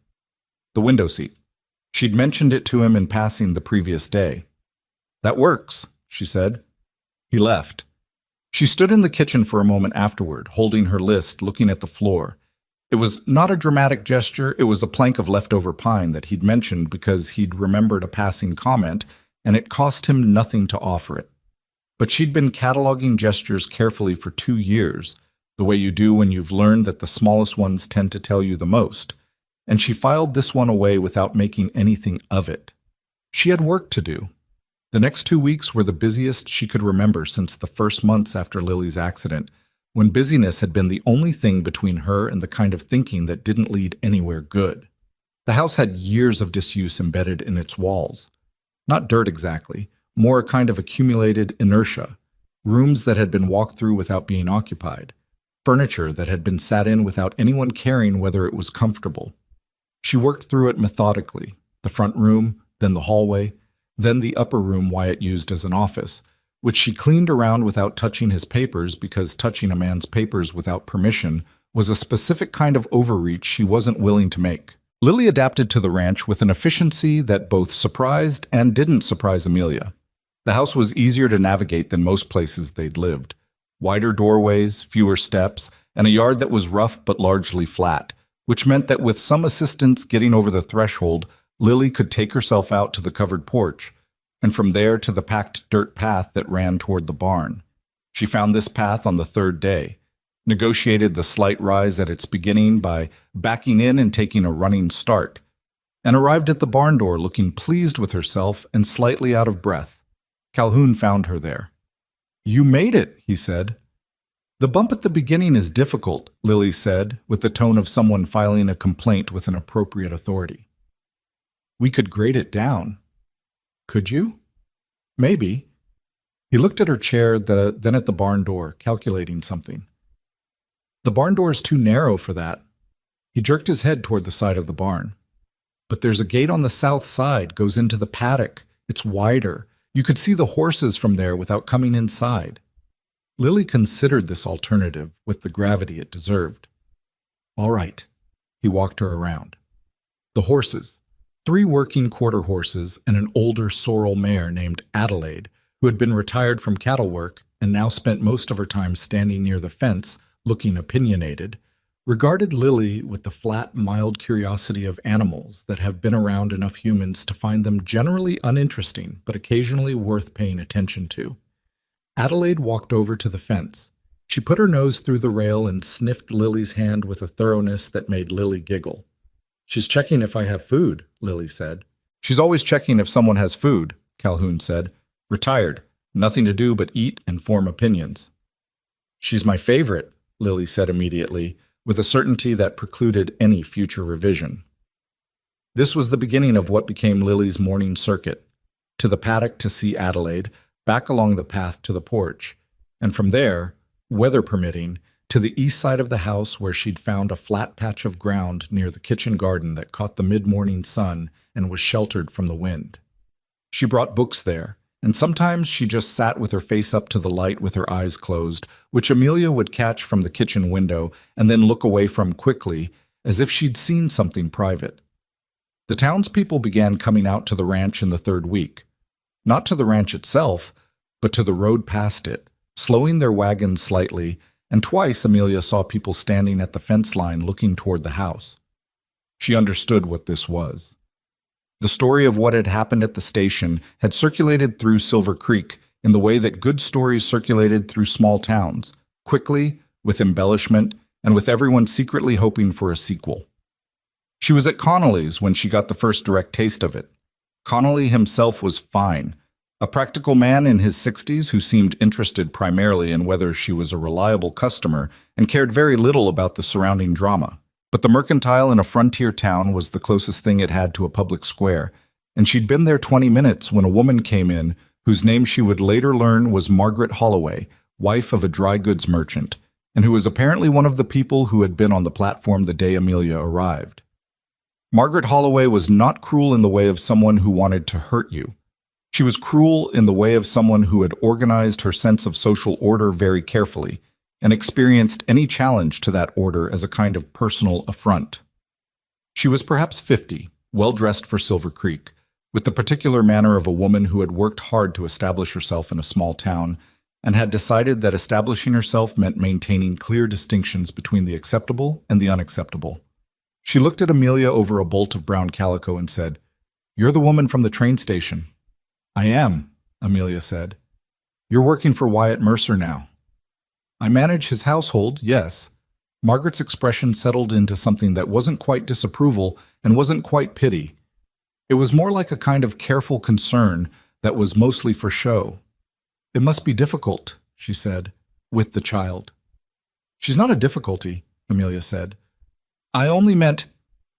The window seat. She'd mentioned it to him in passing the previous day. That works, she said. He left. She stood in the kitchen for a moment afterward, holding her list, looking at the floor. It was not a dramatic gesture, it was a plank of leftover pine that he'd mentioned because he'd remembered a passing comment, and it cost him nothing to offer it. But she'd been cataloging gestures carefully for 2 years, the way you do when you've learned that the smallest ones tend to tell you the most, and she filed this one away without making anything of it. She had work to do. The next 2 weeks were the busiest she could remember since the first months after Lily's accident, when busyness had been the only thing between her and the kind of thinking that didn't lead anywhere good. The house had years of disuse embedded in its walls. Not dirt exactly, more a kind of accumulated inertia, rooms that had been walked through without being occupied, furniture that had been sat in without anyone caring whether it was comfortable. She worked through it methodically, the front room, then the hallway, then the upper room Wyatt used as an office, which she cleaned around without touching his papers because touching a man's papers without permission was a specific kind of overreach she wasn't willing to make. Lily adapted to the ranch with an efficiency that both surprised and didn't surprise Amelia. The house was easier to navigate than most places they'd lived. Wider doorways, fewer steps, and a yard that was rough but largely flat, which meant that with some assistance getting over the threshold, Lily could take herself out to the covered porch, and from there to the packed dirt path that ran toward the barn. She found this path on the 3rd day, negotiated the slight rise at its beginning by backing in and taking a running start, and arrived at the barn door looking pleased with herself and slightly out of breath. Calhoun found her there. You made it, he said. The bump at the beginning is difficult, Lily said, with the tone of someone filing a complaint with an appropriate authority. We could grade it down. Could you? Maybe. He looked at her chair, then at the barn door, calculating something. The barn door is too narrow for that. He jerked his head toward the side of the barn. But there's a gate on the south side, goes into the paddock. It's wider. You could see the horses from there without coming inside. Lily considered this alternative with the gravity it deserved. All right. He walked her around. The horses. 3 working quarter horses and an older sorrel mare named Adelaide, who had been retired from cattle work and now spent most of her time standing near the fence, looking opinionated, regarded Lily with the flat, mild curiosity of animals that have been around enough humans to find them generally uninteresting but occasionally worth paying attention to. Adelaide walked over to the fence. She put her nose through the rail and sniffed Lily's hand with a thoroughness that made Lily giggle. She's checking if I have food, Lily said. She's always checking if someone has food, Calhoun said. Retired. Nothing to do but eat and form opinions. She's my favorite, Lily said immediately, with a certainty that precluded any future revision. This was the beginning of what became Lily's morning circuit. To the paddock to see Adelaide, back along the path to the porch, and from there, weather permitting, to the east side of the house where she'd found a flat patch of ground near the kitchen garden that caught the mid-morning sun and was sheltered from the wind. She brought books there, and sometimes she just sat with her face up to the light with her eyes closed, which Amelia would catch from the kitchen window and then look away from quickly, as if she'd seen something private. The townspeople began coming out to the ranch in the 3rd week. Not to the ranch itself, but to the road past it, slowing their wagons slightly, and twice Amelia saw people standing at the fence line looking toward the house. She understood what this was. The story of what had happened at the station had circulated through Silver Creek in the way that good stories circulated through small towns, quickly, with embellishment, and with everyone secretly hoping for a sequel. She was at Connolly's when she got the first direct taste of it. Connolly himself was fine, a practical man in his 60s who seemed interested primarily in whether she was a reliable customer and cared very little about the surrounding drama. But the Mercantile in a frontier town was the closest thing it had to a public square, and she'd been there 20 minutes when a woman came in whose name she would later learn was Margaret Holloway, wife of a dry goods merchant, and who was apparently one of the people who had been on the platform the day Amelia arrived. Margaret Holloway was not cruel in the way of someone who wanted to hurt you. She was cruel in the way of someone who had organized her sense of social order very carefully and experienced any challenge to that order as a kind of personal affront. She was perhaps 50, well-dressed for Silver Creek, with the particular manner of a woman who had worked hard to establish herself in a small town and had decided that establishing herself meant maintaining clear distinctions between the acceptable and the unacceptable. She looked at Amelia over a bolt of brown calico and said, "You're the woman from the train station." "I am," Amelia said. "You're working for Wyatt Mercer now." "I manage his household, yes." Margaret's expression settled into something that wasn't quite disapproval and wasn't quite pity. It was more like a kind of careful concern that was mostly for show. "It must be difficult," she said, "with the child." "She's not a difficulty," Amelia said. "I only meant—"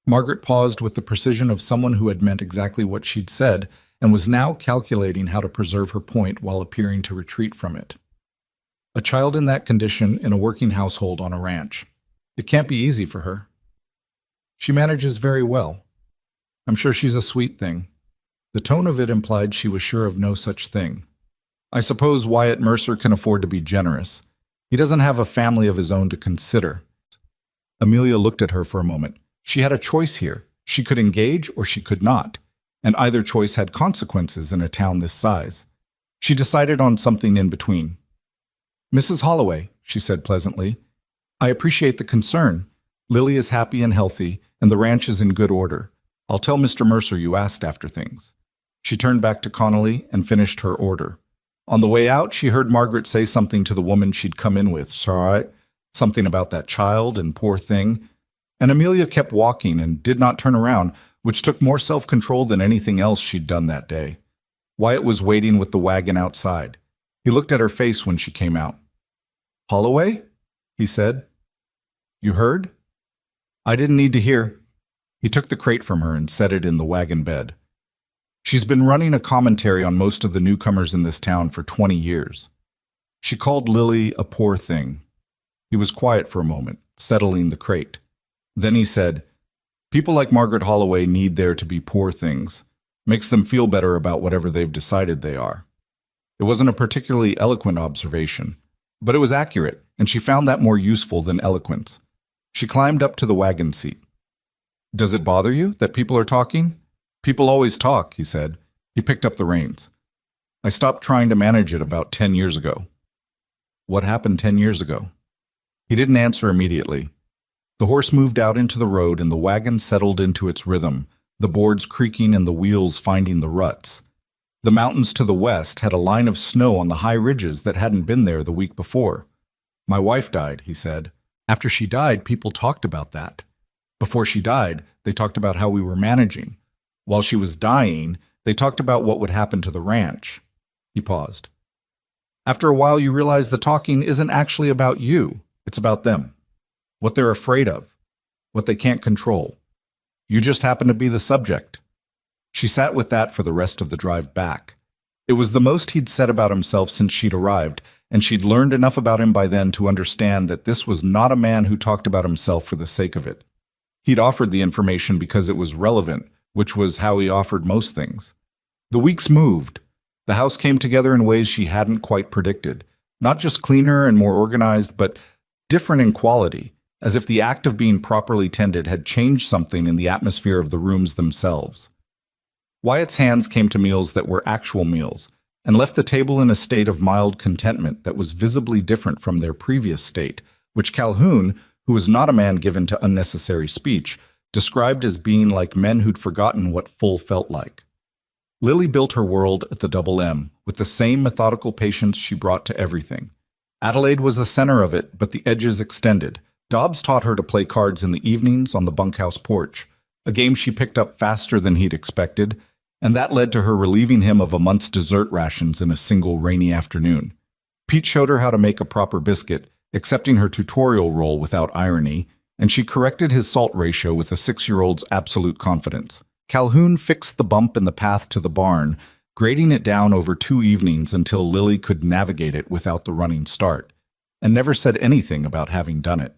Margaret paused with the precision of someone who had meant exactly what she'd said and was now calculating how to preserve her point while appearing to retreat from it. A child in that condition in a working household on a ranch. It can't be easy for her. She manages very well. I'm sure she's a sweet thing. The tone of it implied she was sure of no such thing. I suppose Wyatt Mercer can afford to be generous. He doesn't have a family of his own to consider. Amelia looked at her for a moment. She had a choice here. She could engage or she could not, and either choice had consequences in a town this size. She decided on something in between. "Mrs. Holloway," she said pleasantly, "I appreciate the concern. Lily is happy and healthy, and the ranch is in good order. I'll tell Mr. Mercer you asked after things." She turned back to Connolly and finished her order. On the way out, she heard Margaret say something to the woman she'd come in with, something about that child and poor thing, and Amelia kept walking and did not turn around, which took more self-control than anything else she'd done that day. Wyatt was waiting with the wagon outside. He looked at her face when she came out. "Holloway?" he said. "You heard?" "I didn't need to hear." He took the crate from her and set it in the wagon bed. "She's been running a commentary on most of the newcomers in this town for 20 years. She called Lily a poor thing." He was quiet for a moment, settling the crate. Then he said, "People like Margaret Holloway need there to be poor things. Makes them feel better about whatever they've decided they are." It wasn't a particularly eloquent observation, but it was accurate, and she found that more useful than eloquence. She climbed up to the wagon seat. "Does it bother you that people are talking?" "People always talk," he said. He picked up the reins. "I stopped trying to manage it about 10 years ago." "What happened 10 years ago?" He didn't answer immediately. The horse moved out into the road and the wagon settled into its rhythm, the boards creaking and the wheels finding the ruts. The mountains to the west had a line of snow on the high ridges that hadn't been there the week before. "My wife died," he said. "After she died, people talked about that. Before she died, they talked about how we were managing. While she was dying, they talked about what would happen to the ranch." He paused. "After a while, you realize the talking isn't actually about you. It's about them. What they're afraid of. What they can't control. You just happen to be the subject." She sat with that for the rest of the drive back. It was the most he'd said about himself since she'd arrived, and she'd learned enough about him by then to understand that this was not a man who talked about himself for the sake of it. He'd offered the information because it was relevant, which was how he offered most things. The weeks moved. The house came together in ways she hadn't quite predicted. Not just cleaner and more organized, but different in quality, as if the act of being properly tended had changed something in the atmosphere of the rooms themselves. Wyatt's hands came to meals that were actual meals, and left the table in a state of mild contentment that was visibly different from their previous state, which Calhoun, who was not a man given to unnecessary speech, described as being like men who'd forgotten what full felt like. Lily built her world at the Double M with the same methodical patience she brought to everything. Adelaide was the center of it, but the edges extended. Dobbs taught her to play cards in the evenings on the bunkhouse porch, a game she picked up faster than he'd expected, and that led to her relieving him of a month's dessert rations in a single rainy afternoon. Pete showed her how to make a proper biscuit, accepting her tutorial role without irony, and she corrected his salt ratio with a 6-year-old's absolute confidence. Calhoun fixed the bump in the path to the barn, grading it down over 2 evenings until Lily could navigate it without the running start, and never said anything about having done it.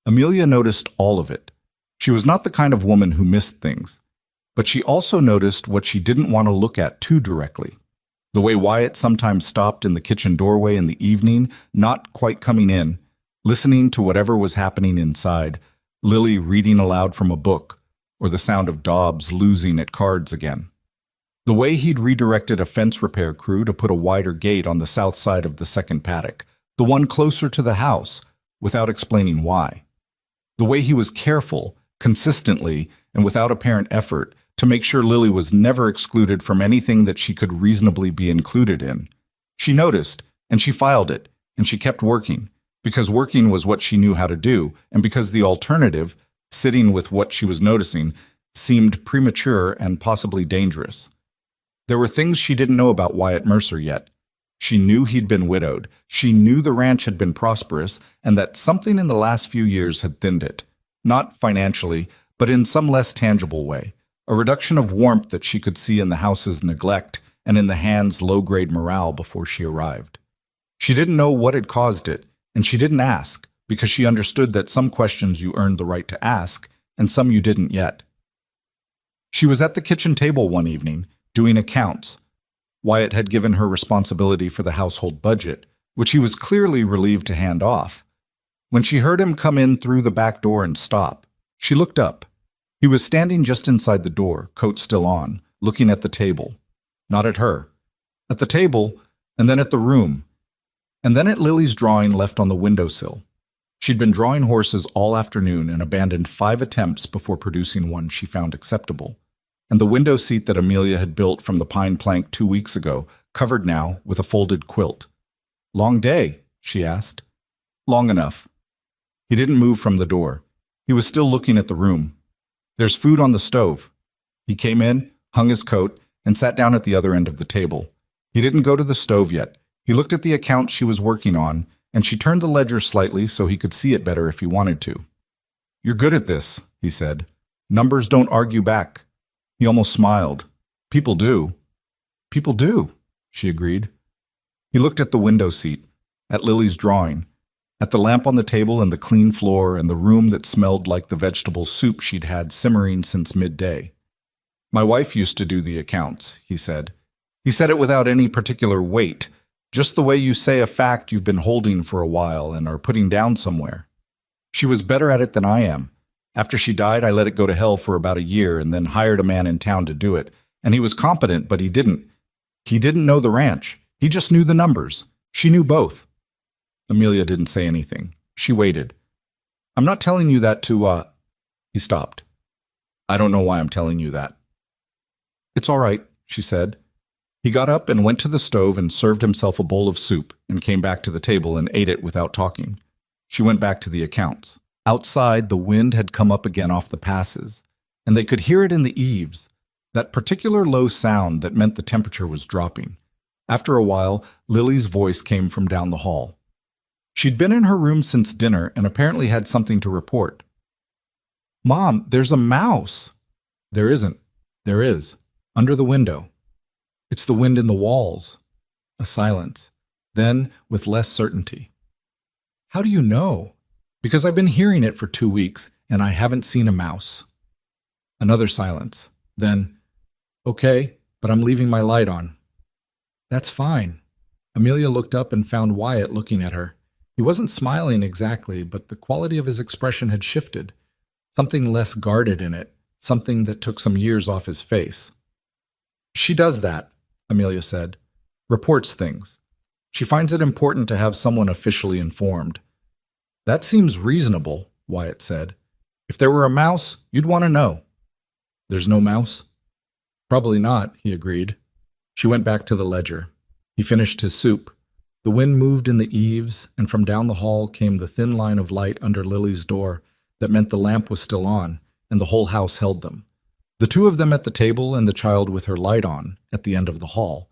Amelia noticed all of it. She was not the kind of woman who missed things, but she also noticed what she didn't want to look at too directly. The way Wyatt sometimes stopped in the kitchen doorway in the evening, not quite coming in, listening to whatever was happening inside, Lily reading aloud from a book, or the sound of Dobbs losing at cards again. The way he'd redirected a fence repair crew to put a wider gate on the south side of the second paddock, the one closer to the house, without explaining why. The way he was careful, consistently, and without apparent effort, to make sure Lily was never excluded from anything that she could reasonably be included in. She noticed, and she filed it, and she kept working, because working was what she knew how to do, and because the alternative, sitting with what she was noticing, seemed premature and possibly dangerous. There were things she didn't know about Wyatt Mercer yet. She knew he'd been widowed. She knew the ranch had been prosperous, and that something in the last few years had thinned it. Not financially, but in some less tangible way. A reduction of warmth that she could see in the house's neglect and in the hand's low-grade morale before she arrived. She didn't know what had caused it, and she didn't ask, because she understood that some questions you earned the right to ask, and some you didn't yet. She was at the kitchen table one evening, doing accounts. Wyatt had given her responsibility for the household budget, which he was clearly relieved to hand off. When she heard him come in through the back door and stop, she looked up. He was standing just inside the door, coat still on, looking at the table. Not at her. At the table, and then at the room, and then at Lily's drawing left on the windowsill. She'd been drawing horses all afternoon and abandoned 5 attempts before producing one she found acceptable. And the window seat that Amelia had built from the pine plank 2 weeks ago, covered now with a folded quilt. "Long day?" she asked. "Long enough." He didn't move from the door. He was still looking at the room. "There's food on the stove." He came in, hung his coat, and sat down at the other end of the table. He didn't go to the stove yet. He looked at the account she was working on, and she turned the ledger slightly so he could see it better if he wanted to. "You're good at this," he said. "Numbers don't argue back." He almost smiled. "People do." "People do," she agreed. He looked at the window seat, at Lily's drawing, at the lamp on the table and the clean floor and the room that smelled like the vegetable soup she'd had simmering since midday. "My wife used to do the accounts," he said. He said it without any particular weight, just the way you say a fact you've been holding for a while and are putting down somewhere. "She was better at it than I am. After she died, I let it go to hell for about a year and then hired a man in town to do it. And he was competent, but he didn't know the ranch. He just knew the numbers. She knew both." Amelia didn't say anything. She waited. "I'm not telling you that to, He stopped. "I don't know why I'm telling you that." "It's all right," she said. He got up and went to the stove and served himself a bowl of soup and came back to the table and ate it without talking. She went back to the accounts. Outside, the wind had come up again off the passes, and they could hear it in the eaves, that particular low sound that meant the temperature was dropping. After a while, Lily's voice came from down the hall. She'd been in her room since dinner and apparently had something to report. "Mom, there's a mouse." "There isn't." "There is. Under the window." "It's the wind in the walls." A silence. Then, with less certainty. "How do you know?" "Because I've been hearing it for 2 weeks, and I haven't seen a mouse." Another silence. Then, "Okay, but I'm leaving my light on." "That's fine." Amelia looked up and found Wyatt looking at her. He wasn't smiling exactly, but the quality of his expression had shifted. Something less guarded in it, something that took some years off his face. "She does that," Amelia said. "Reports things. She finds it important to have someone officially informed." "That seems reasonable," Wyatt said. If there were a mouse, you'd want to know. There's no mouse? Probably not, he agreed. She went back to the ledger. He finished his soup. The wind moved in the eaves, and from down the hall came the thin line of light under Lily's door that meant the lamp was still on, and the whole house held them. The two of them at the table and the child with her light on at the end of the hall,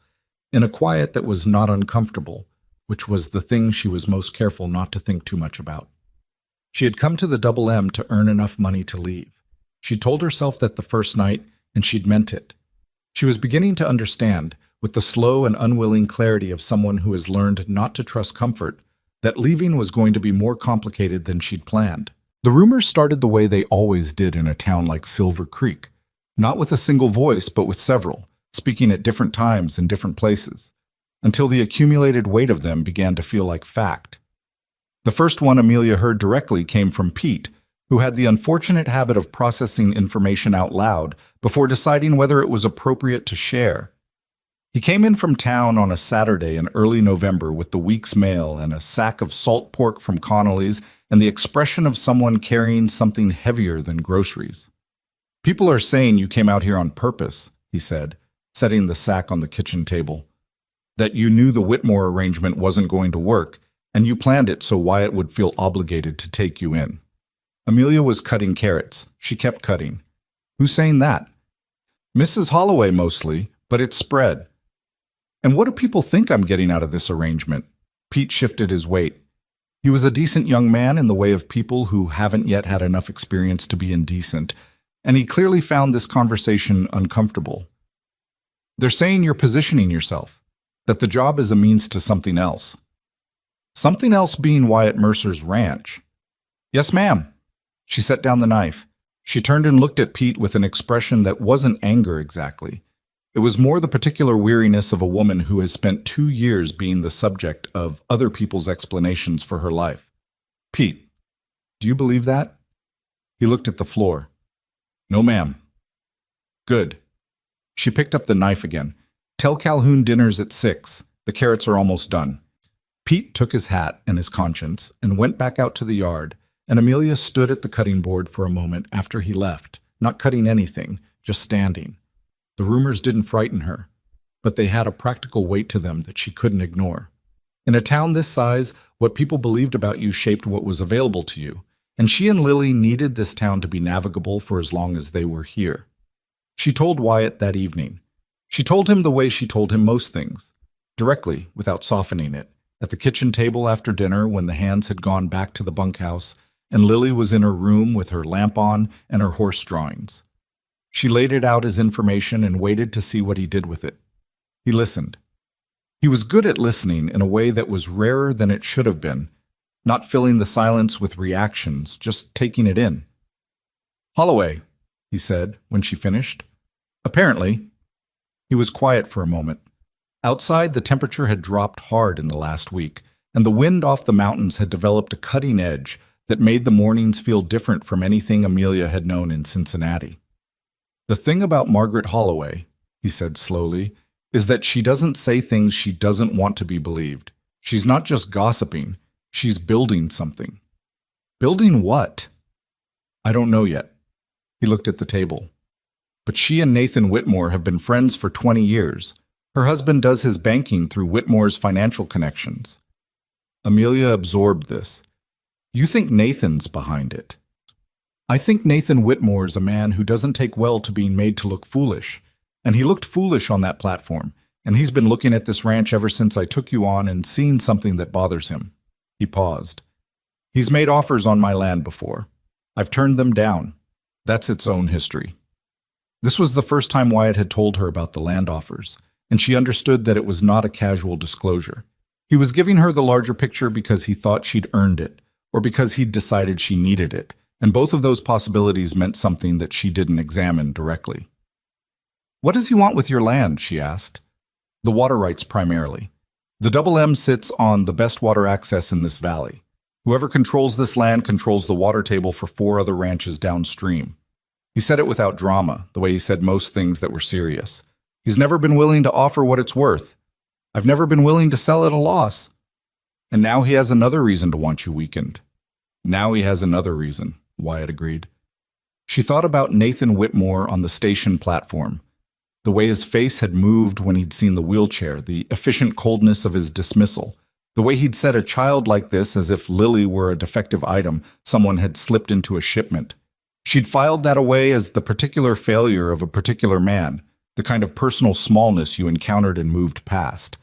in a quiet that was not uncomfortable, which was the thing she was most careful not to think too much about. She had come to the Double M to earn enough money to leave. She told herself that the first night, and she'd meant it. She was beginning to understand, with the slow and unwilling clarity of someone who has learned not to trust comfort, that leaving was going to be more complicated than she'd planned. The rumors started the way they always did in a town like Silver Creek, not with a single voice, but with several, speaking at different times in different places, until the accumulated weight of them began to feel like fact. The first one Amelia heard directly came from Pete, who had the unfortunate habit of processing information out loud before deciding whether it was appropriate to share. He came in from town on a Saturday in early November with the week's mail and a sack of salt pork from Connolly's and the expression of someone carrying something heavier than groceries. "People are saying you came out here on purpose," he said, setting the sack on the kitchen table. "That you knew the Whitmore arrangement wasn't going to work, and you planned it so Wyatt would feel obligated to take you in." Amelia was cutting carrots. She kept cutting. "Who's saying that?" "Mrs. Holloway mostly, but it's spread." "And what do people think I'm getting out of this arrangement?" Pete shifted his weight. He was a decent young man in the way of people who haven't yet had enough experience to be indecent, and he clearly found this conversation uncomfortable. "They're saying you're positioning yourself, that the job is a means to something else." "Something else being Wyatt Mercer's ranch." "Yes, ma'am." She set down the knife. She turned and looked at Pete with an expression that wasn't anger exactly. It was more the particular weariness of a woman who has spent 2 years being the subject of other people's explanations for her life. "Pete, do you believe that?" He looked at the floor. "No, ma'am." "Good." She picked up the knife again. "Tell Calhoun dinner's at 6. The carrots are almost done." Pete took his hat and his conscience and went back out to the yard, and Amelia stood at the cutting board for a moment after he left, not cutting anything, just standing. The rumors didn't frighten her, but they had a practical weight to them that she couldn't ignore. In a town this size, what people believed about you shaped what was available to you, and she and Lily needed this town to be navigable for as long as they were here. She told Wyatt that evening. She told him the way she told him most things, directly, without softening it, at the kitchen table after dinner when the hands had gone back to the bunkhouse, and Lily was in her room with her lamp on and her horse drawings. She laid it out as information and waited to see what he did with it. He listened. He was good at listening in a way that was rarer than it should have been, not filling the silence with reactions, just taking it in. "Holloway," he said when she finished. "Apparently." He was quiet for a moment. Outside, the temperature had dropped hard in the last week, and the wind off the mountains had developed a cutting edge that made the mornings feel different from anything Amelia had known in Cincinnati. "The thing about Margaret Holloway," he said slowly, "is that she doesn't say things she doesn't want to be believed. She's not just gossiping, she's building something." "Building what?" "I don't know yet." He looked at the table. "But she and Nathan Whitmore have been friends for 20 years. Her husband does his banking through Whitmore's financial connections." Amelia absorbed this. "You think Nathan's behind it?" "I think Nathan Whitmore's a man who doesn't take well to being made to look foolish, and he looked foolish on that platform, and he's been looking at this ranch ever since I took you on and seen something that bothers him." He paused. "He's made offers on my land before. I've turned them down. That's its own history." This was the first time Wyatt had told her about the land offers, and she understood that it was not a casual disclosure. He was giving her the larger picture because he thought she'd earned it, or because he'd decided she needed it, and both of those possibilities meant something that she didn't examine directly. "What does he want with your land?" she asked. "The water rights primarily. The Double M sits on the best water access in this valley. Whoever controls this land controls the water table for 4 other ranches downstream." He said it without drama, the way he said most things that were serious. "He's never been willing to offer what it's worth. I've never been willing to sell at a loss. And now he has another reason to want you weakened." "Now he has another reason," Wyatt agreed. She thought about Nathan Whitmore on the station platform, the way his face had moved when he'd seen the wheelchair, the efficient coldness of his dismissal, the way he'd said a child like this as if Lily were a defective item someone had slipped into a shipment. She'd filed that away as the particular failure of a particular man, the kind of personal smallness you encountered and moved past.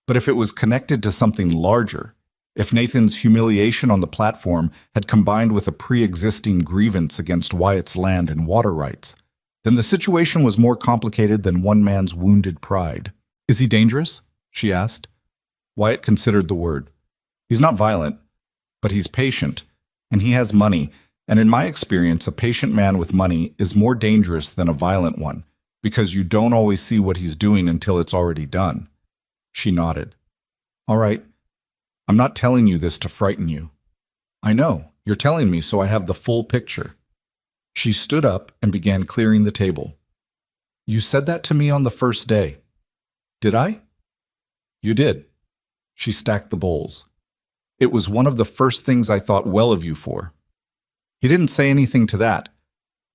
But if it was connected to something larger, if Nathan's humiliation on the platform had combined with a pre-existing grievance against Wyatt's land and water rights, then the situation was more complicated than one man's wounded pride. "Is he dangerous?" she asked. Wyatt considered the word. "He's not violent, but he's patient, and he has money, and in my experience, a patient man with money is more dangerous than a violent one, because you don't always see what he's doing until it's already done." She nodded. "All right. I'm not telling you this to frighten you. I know, you're telling me so I have the full picture." She stood up and began clearing the table. "You said that to me on the first day." "Did I?" "You did." She stacked the bowls. "It was one of the first things I thought well of you for." He didn't say anything to that,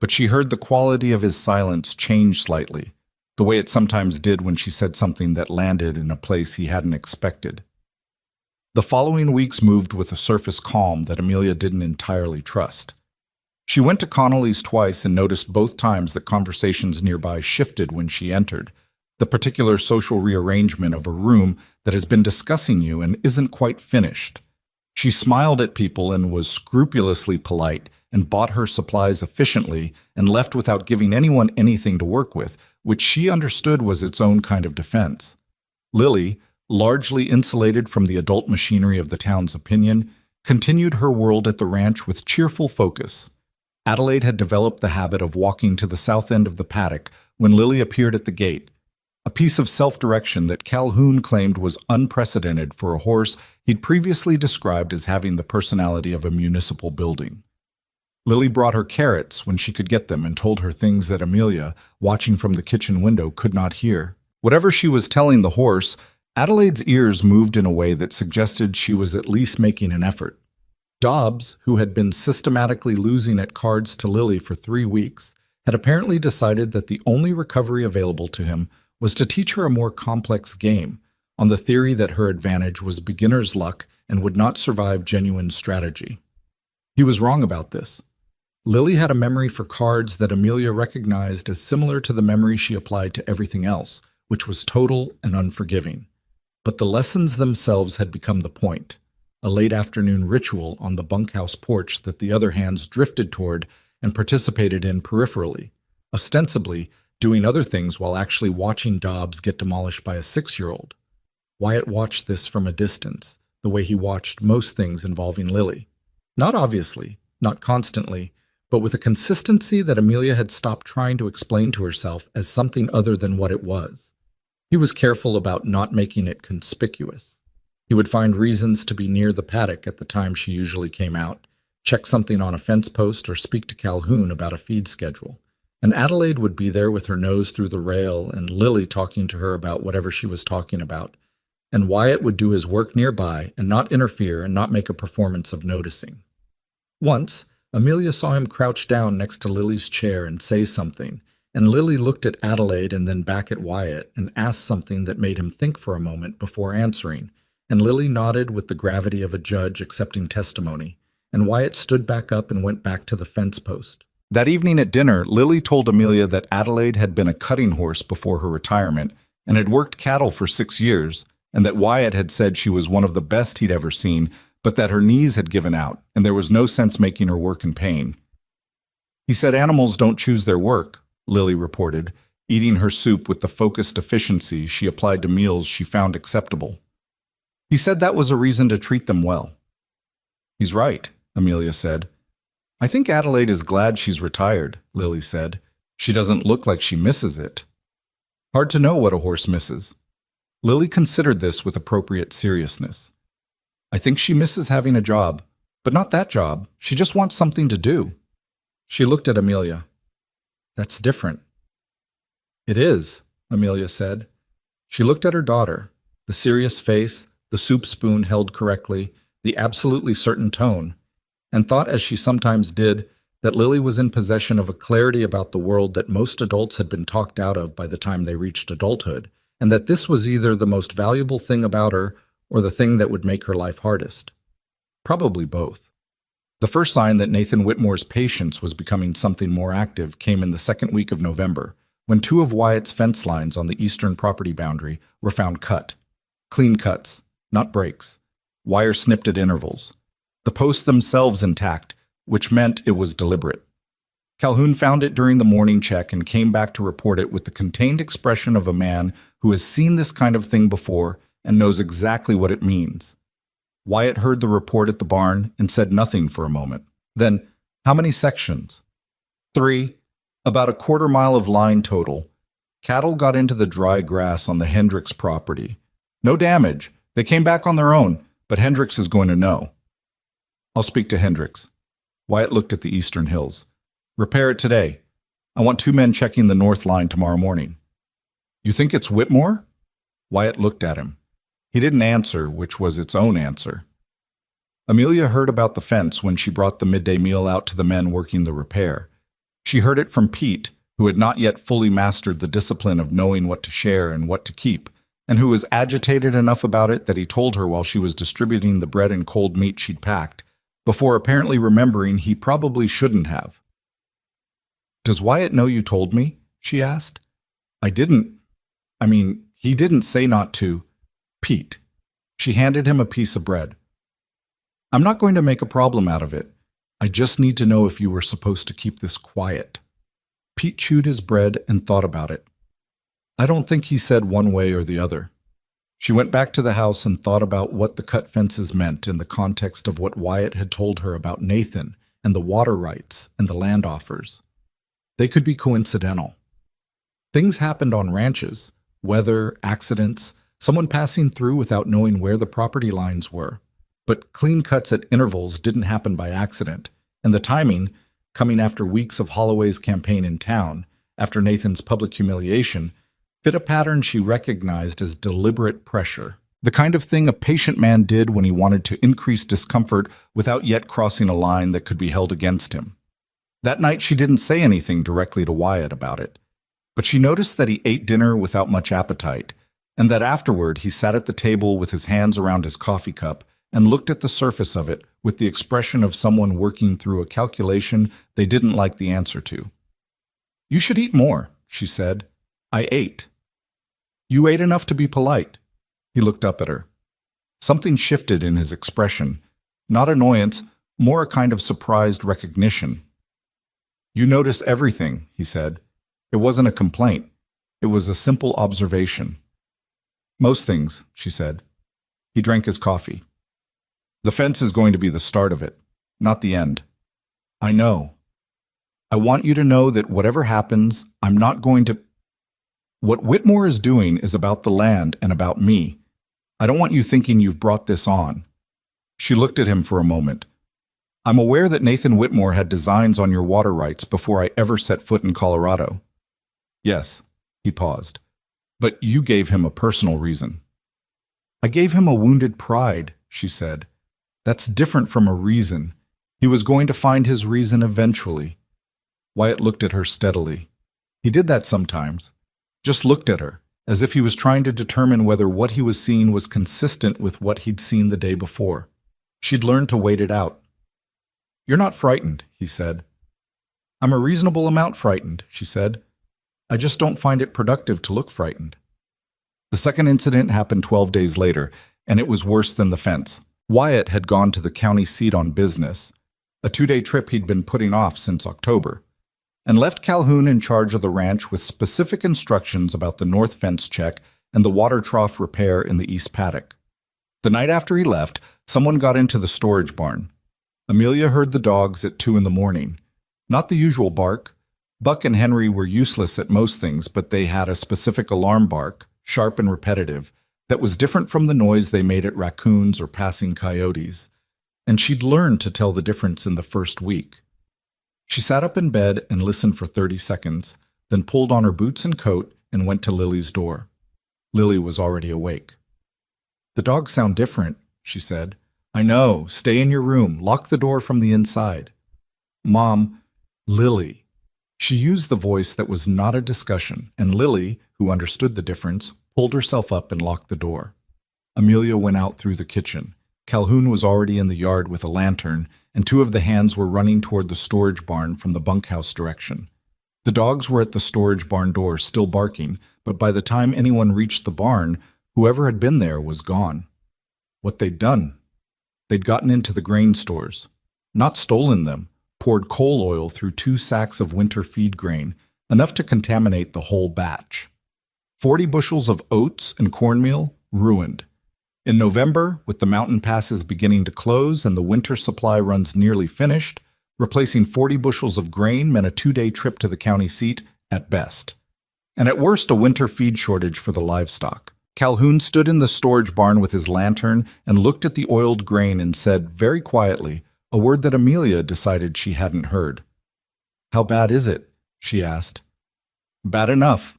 but she heard the quality of his silence change slightly, the way it sometimes did when she said something that landed in a place he hadn't expected. The following weeks moved with a surface calm that Amelia didn't entirely trust. She went to Connolly's twice and noticed both times that conversations nearby shifted when she entered, the particular social rearrangement of a room that has been discussing you and isn't quite finished. She smiled at people and was scrupulously polite and bought her supplies efficiently and left without giving anyone anything to work with, which she understood was its own kind of defense. Lily, largely insulated from the adult machinery of the town's opinion, continued her world at the ranch with cheerful focus. Adelaide had developed the habit of walking to the south end of the paddock when Lily appeared at the gate, a piece of self-direction that Calhoun claimed was unprecedented for a horse he'd previously described as having the personality of a municipal building. Lily brought her carrots when she could get them and told her things that Amelia, watching from the kitchen window, could not hear. Whatever she was telling the horse, Adelaide's ears moved in a way that suggested she was at least making an effort. Dobbs, who had been systematically losing at cards to Lily for 3 weeks, had apparently decided that the only recovery available to him was to teach her a more complex game, on the theory that her advantage was beginner's luck and would not survive genuine strategy. He was wrong about this. Lily had a memory for cards that Amelia recognized as similar to the memory she applied to everything else, which was total and unforgiving. But the lessons themselves had become the point, a late afternoon ritual on the bunkhouse porch that the other hands drifted toward and participated in peripherally, ostensibly doing other things while actually watching Dobbs get demolished by a 6-year-old. Wyatt watched this from a distance, the way he watched most things involving Lily. Not obviously, not constantly, but with a consistency that Amelia had stopped trying to explain to herself as something other than what it was. He was careful about not making it conspicuous. He would find reasons to be near the paddock at the time she usually came out, check something on a fence post or speak to Calhoun about a feed schedule. And Adelaide would be there with her nose through the rail and Lily talking to her about whatever she was talking about. And Wyatt would do his work nearby and not interfere and not make a performance of noticing. Once, Amelia saw him crouch down next to Lily's chair and say something, and Lily looked at Adelaide and then back at Wyatt and asked something that made him think for a moment before answering, and Lily nodded with the gravity of a judge accepting testimony, and Wyatt stood back up and went back to the fence post. That evening at dinner, Lily told Amelia that Adelaide had been a cutting horse before her retirement and had worked cattle for 6 years, and that Wyatt had said she was one of the best he'd ever seen, but that her knees had given out, and there was no sense making her work in pain. "He said animals don't choose their work," Lily reported, eating her soup with the focused efficiency she applied to meals she found acceptable. "He said that was a reason to treat them well." "He's right," Amelia said. "I think Adelaide is glad she's retired," Lily said. "She doesn't look like she misses it." Hard to know what a horse misses. Lily considered this with appropriate seriousness. "I think she misses having a job, but not that job. She just wants something to do." She looked at Amelia. "That's different." "It is," Amelia said. She looked at her daughter, the serious face, the soup spoon held correctly, the absolutely certain tone, and thought, as she sometimes did, that Lily was in possession of a clarity about the world that most adults had been talked out of by the time they reached adulthood, and that this was either the most valuable thing about her or the thing that would make her life hardest. Probably both. The first sign that Nathan Whitmore's patience was becoming something more active came in the second week of November, when two of Wyatt's fence lines on the eastern property boundary were found cut. Clean cuts, not breaks. Wire snipped at intervals. The posts themselves intact, which meant it was deliberate. Calhoun found it during the morning check and came back to report it with the contained expression of a man who has seen this kind of thing before and knows exactly what it means. Wyatt heard the report at the barn and said nothing for a moment. Then, how many sections? 3. About a quarter mile of line total. Cattle got into the dry grass on the Hendricks property. No damage. They came back on their own, but Hendricks is going to know. I'll speak to Hendricks. Wyatt looked at the eastern hills. Repair it today. I want 2 men checking the north line tomorrow morning. You think it's Whitmore? Wyatt looked at him. He didn't answer, which was its own answer. Amelia heard about the fence when she brought the midday meal out to the men working the repair. She heard it from Pete, who had not yet fully mastered the discipline of knowing what to share and what to keep, and who was agitated enough about it that he told her while she was distributing the bread and cold meat she'd packed, before apparently remembering he probably shouldn't have. Does Wyatt know you told me? She asked. He didn't say not to. Pete. She handed him a piece of bread. I'm not going to make a problem out of it. I just need to know if you were supposed to keep this quiet. Pete chewed his bread and thought about it. I don't think he said one way or the other. She went back to the house and thought about what the cut fences meant in the context of what Wyatt had told her about Nathan and the water rights and the land offers. They could be coincidental. Things happened on ranches, weather, accidents, someone passing through without knowing where the property lines were. But clean cuts at intervals didn't happen by accident, and the timing, coming after weeks of Holloway's campaign in town, after Nathan's public humiliation, fit a pattern she recognized as deliberate pressure, the kind of thing a patient man did when he wanted to increase discomfort without yet crossing a line that could be held against him. That night she didn't say anything directly to Wyatt about it, but she noticed that he ate dinner without much appetite, and that afterward he sat at the table with his hands around his coffee cup and looked at the surface of it with the expression of someone working through a calculation they didn't like the answer to. You should eat more, she said. I ate. You ate enough to be polite. He looked up at her. Something shifted in his expression, not annoyance, more a kind of surprised recognition. You notice everything, he said. It wasn't a complaint. It was a simple observation. Most things, she said. He drank his coffee. The fence is going to be the start of it, not the end. I know. I want you to know that whatever happens, I'm not going to... What Whitmore is doing is about the land and about me. I don't want you thinking you've brought this on. She looked at him for a moment. I'm aware that Nathan Whitmore had designs on your water rights before I ever set foot in Colorado. Yes, he paused. But you gave him a personal reason. I gave him a wounded pride, she said. That's different from a reason. He was going to find his reason eventually. Wyatt looked at her steadily. He did that sometimes. Just looked at her, as if he was trying to determine whether what he was seeing was consistent with what he'd seen the day before. She'd learned to wait it out. You're not frightened, he said. I'm a reasonable amount frightened, she said. I just don't find it productive to look frightened. The second incident happened 12 days later, and it was worse than the fence. Wyatt had gone to the county seat on business, a 2-day trip he'd been putting off since October, and left Calhoun in charge of the ranch with specific instructions about the north fence check and the water trough repair in the east paddock. The night after he left, someone got into the storage barn. Amelia heard the dogs at 2 a.m. Not the usual bark. Buck and Henry were useless at most things, but they had a specific alarm bark, sharp and repetitive, that was different from the noise they made at raccoons or passing coyotes, and she'd learned to tell the difference in the first week. She sat up in bed and listened for 30 seconds, then pulled on her boots and coat and went to Lily's door. Lily was already awake. The dogs sound different, she said. I know. Stay in your room. Lock the door from the inside. Mom, Lily. She used the voice that was not a discussion, and Lily, who understood the difference, pulled herself up and locked the door. Amelia went out through the kitchen. Calhoun was already in the yard with a lantern, and two of the hands were running toward the storage barn from the bunkhouse direction. The dogs were at the storage barn door, still barking, but by the time anyone reached the barn, whoever had been there was gone. What they'd done? They'd gotten into the grain stores. Not stolen them, poured coal oil through 2 sacks of winter feed grain, enough to contaminate the whole batch. 40 bushels of oats and cornmeal ruined. In November, with the mountain passes beginning to close and the winter supply runs nearly finished, replacing 40 bushels of grain meant a 2-day trip to the county seat at best. And at worst, a winter feed shortage for the livestock. Calhoun stood in the storage barn with his lantern and looked at the oiled grain and said very quietly, a word that Amelia decided she hadn't heard. "How bad is it?" she asked. "Bad enough."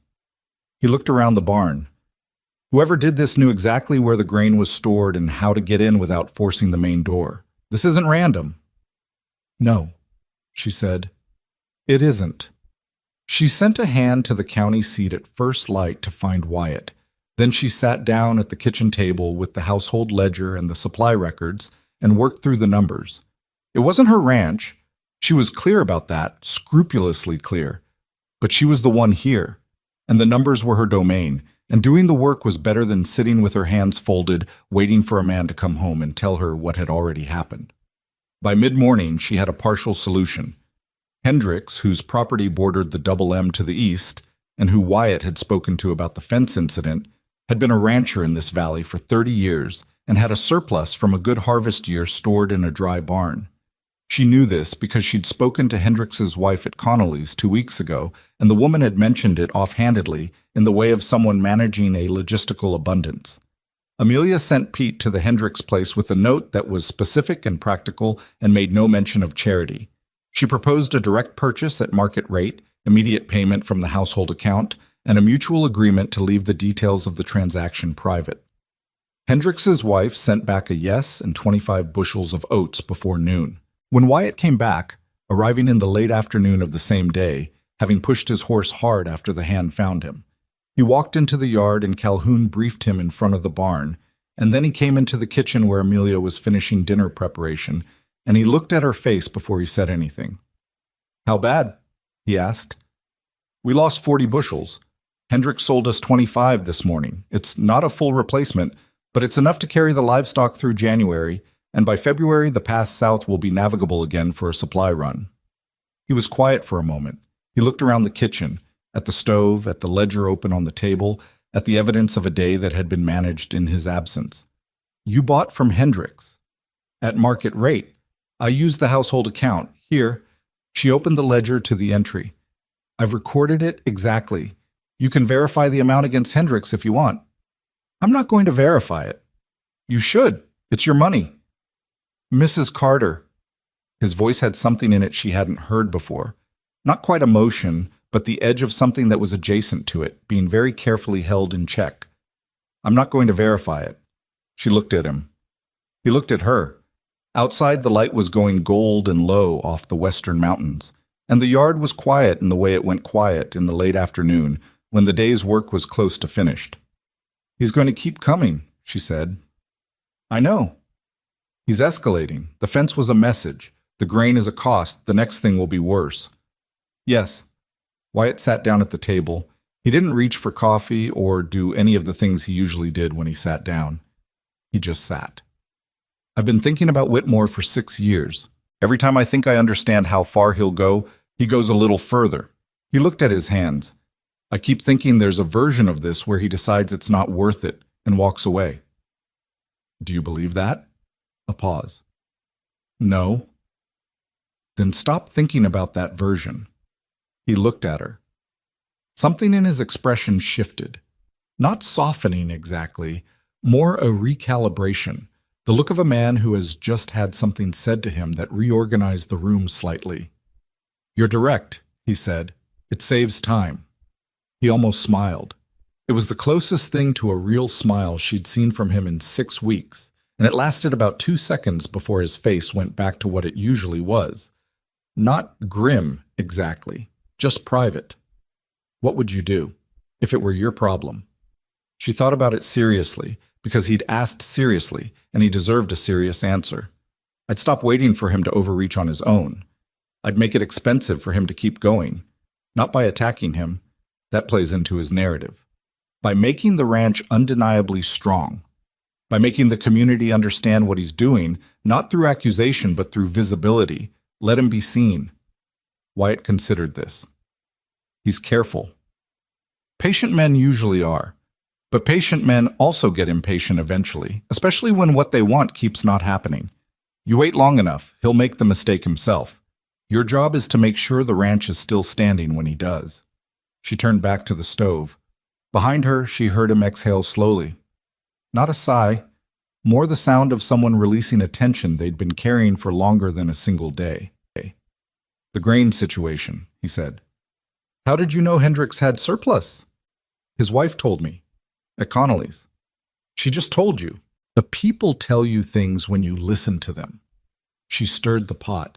He looked around the barn. Whoever did this knew exactly where the grain was stored and how to get in without forcing the main door. This isn't random. "No," she said. "It isn't." She sent a hand to the county seat at first light to find Wyatt. Then she sat down at the kitchen table with the household ledger and the supply records and worked through the numbers. It wasn't her ranch. She was clear about that, scrupulously clear. But she was the one here, and the numbers were her domain, and doing the work was better than sitting with her hands folded, waiting for a man to come home and tell her what had already happened. By mid-morning, she had a partial solution. Hendricks, whose property bordered the Double M to the east, and who Wyatt had spoken to about the fence incident, had been a rancher in this valley for 30 years and had a surplus from a good harvest year stored in a dry barn. She knew this because she'd spoken to Hendricks's wife at Connolly's 2 weeks ago, and the woman had mentioned it offhandedly in the way of someone managing a logistical abundance. Amelia sent Pete to the Hendricks place with a note that was specific and practical and made no mention of charity. She proposed a direct purchase at market rate, immediate payment from the household account, and a mutual agreement to leave the details of the transaction private. Hendricks's wife sent back a yes and 25 bushels of oats before noon. When Wyatt came back, arriving in the late afternoon of the same day, having pushed his horse hard after the hand found him, he walked into the yard and Calhoun briefed him in front of the barn, and then he came into the kitchen where Amelia was finishing dinner preparation, and he looked at her face before he said anything. "How bad?" he asked. "We lost 40 bushels. Hendricks sold us 25 this morning. It's not a full replacement, but it's enough to carry the livestock through January, and by February the pass south will be navigable again for a supply run." He was quiet for a moment. He looked around the kitchen, at the stove, at the ledger open on the table, at the evidence of a day that had been managed in his absence. "You bought from Hendricks." "At market rate. I used the household account. Here." She opened the ledger to the entry. "I've recorded it exactly. You can verify the amount against Hendricks if you want." "I'm not going to verify it." "You should. It's your money." "Mrs. Carter." His voice had something in it she hadn't heard before. Not quite emotion, but the edge of something that was adjacent to it, being very carefully held in check. "I'm not going to verify it." She looked at him. He looked at her. Outside, the light was going gold and low off the western mountains, and the yard was quiet in the way it went quiet in the late afternoon, when the day's work was close to finished. "He's going to keep coming," she said. "I know." "He's escalating. The fence was a message. The grain is a cost. The next thing will be worse." "Yes." Wyatt sat down at the table. He didn't reach for coffee or do any of the things he usually did when he sat down. He just sat. "I've been thinking about Whitmore for 6 years. Every time I think I understand how far he'll go, he goes a little further." He looked at his hands. "I keep thinking there's a version of this where he decides it's not worth it and walks away." "Do you believe that?" A pause. "No." "Then stop thinking about that version." He looked at her. Something in his expression shifted. Not softening exactly, more a recalibration. The look of a man who has just had something said to him that reorganized the room slightly. "You're direct," he said. "It saves time." He almost smiled. It was the closest thing to a real smile she'd seen from him in 6 weeks, and it lasted about 2 seconds before his face went back to what it usually was. Not grim, Exactly. Just private. What would you do if it were your problem? She thought about it seriously because he'd asked seriously and he deserved a serious answer. I'd stop waiting for him to overreach on his own. I'd make it expensive for him to keep going, not by attacking him. That plays into his narrative. By making the ranch undeniably strong. By making the community understand what he's doing, not through accusation but through visibility. Let him be seen. Wyatt considered this. He's careful. Patient men usually are. But patient men also get impatient eventually, especially when what they want keeps not happening. You wait long enough, he'll make the mistake himself. Your job is to make sure the ranch is still standing when he does. She turned back to the stove. Behind her, she heard him exhale slowly. Not a sigh, more the sound of someone releasing a tension they'd been carrying for longer than a single day. The grain situation, he said. How did you know Hendricks had surplus? His wife told me. At Connolly's. She just told you. The people tell you things when you listen to them. She stirred the pot.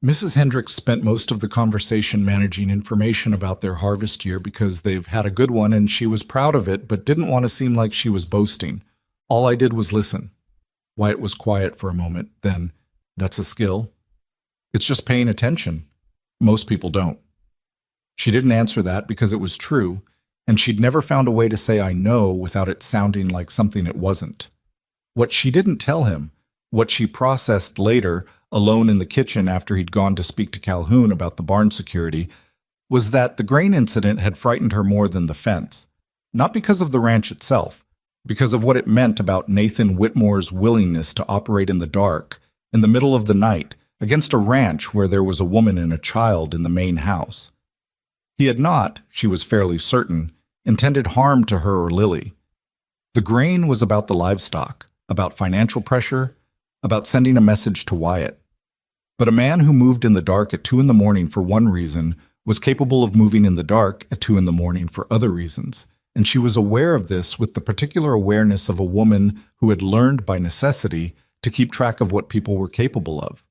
Mrs. Hendricks spent most of the conversation managing information about their harvest year because they've had a good one and she was proud of it but didn't want to seem like she was boasting. All I did was listen. Wyatt was quiet for a moment. Then, that's a skill. It's just paying attention. Most people don't. She didn't answer that because it was true, and she'd never found a way to say I know without it sounding like something it wasn't. What she didn't tell him, what she processed later, alone in the kitchen after he'd gone to speak to Calhoun about the barn security, was that the grain incident had frightened her more than the fence. Not because of the ranch itself, because of what it meant about Nathan Whitmore's willingness to operate in the dark, in the middle of the night, against a ranch where there was a woman and a child in the main house. He had not, she was fairly certain, intended harm to her or Lily. The grain was about the livestock, about financial pressure, about sending a message to Wyatt. But a man who moved in the dark at 2 a.m. for one reason was capable of moving in the dark at 2 a.m. for other reasons, and she was aware of this with the particular awareness of a woman who had learned by necessity to keep track of what people were capable of.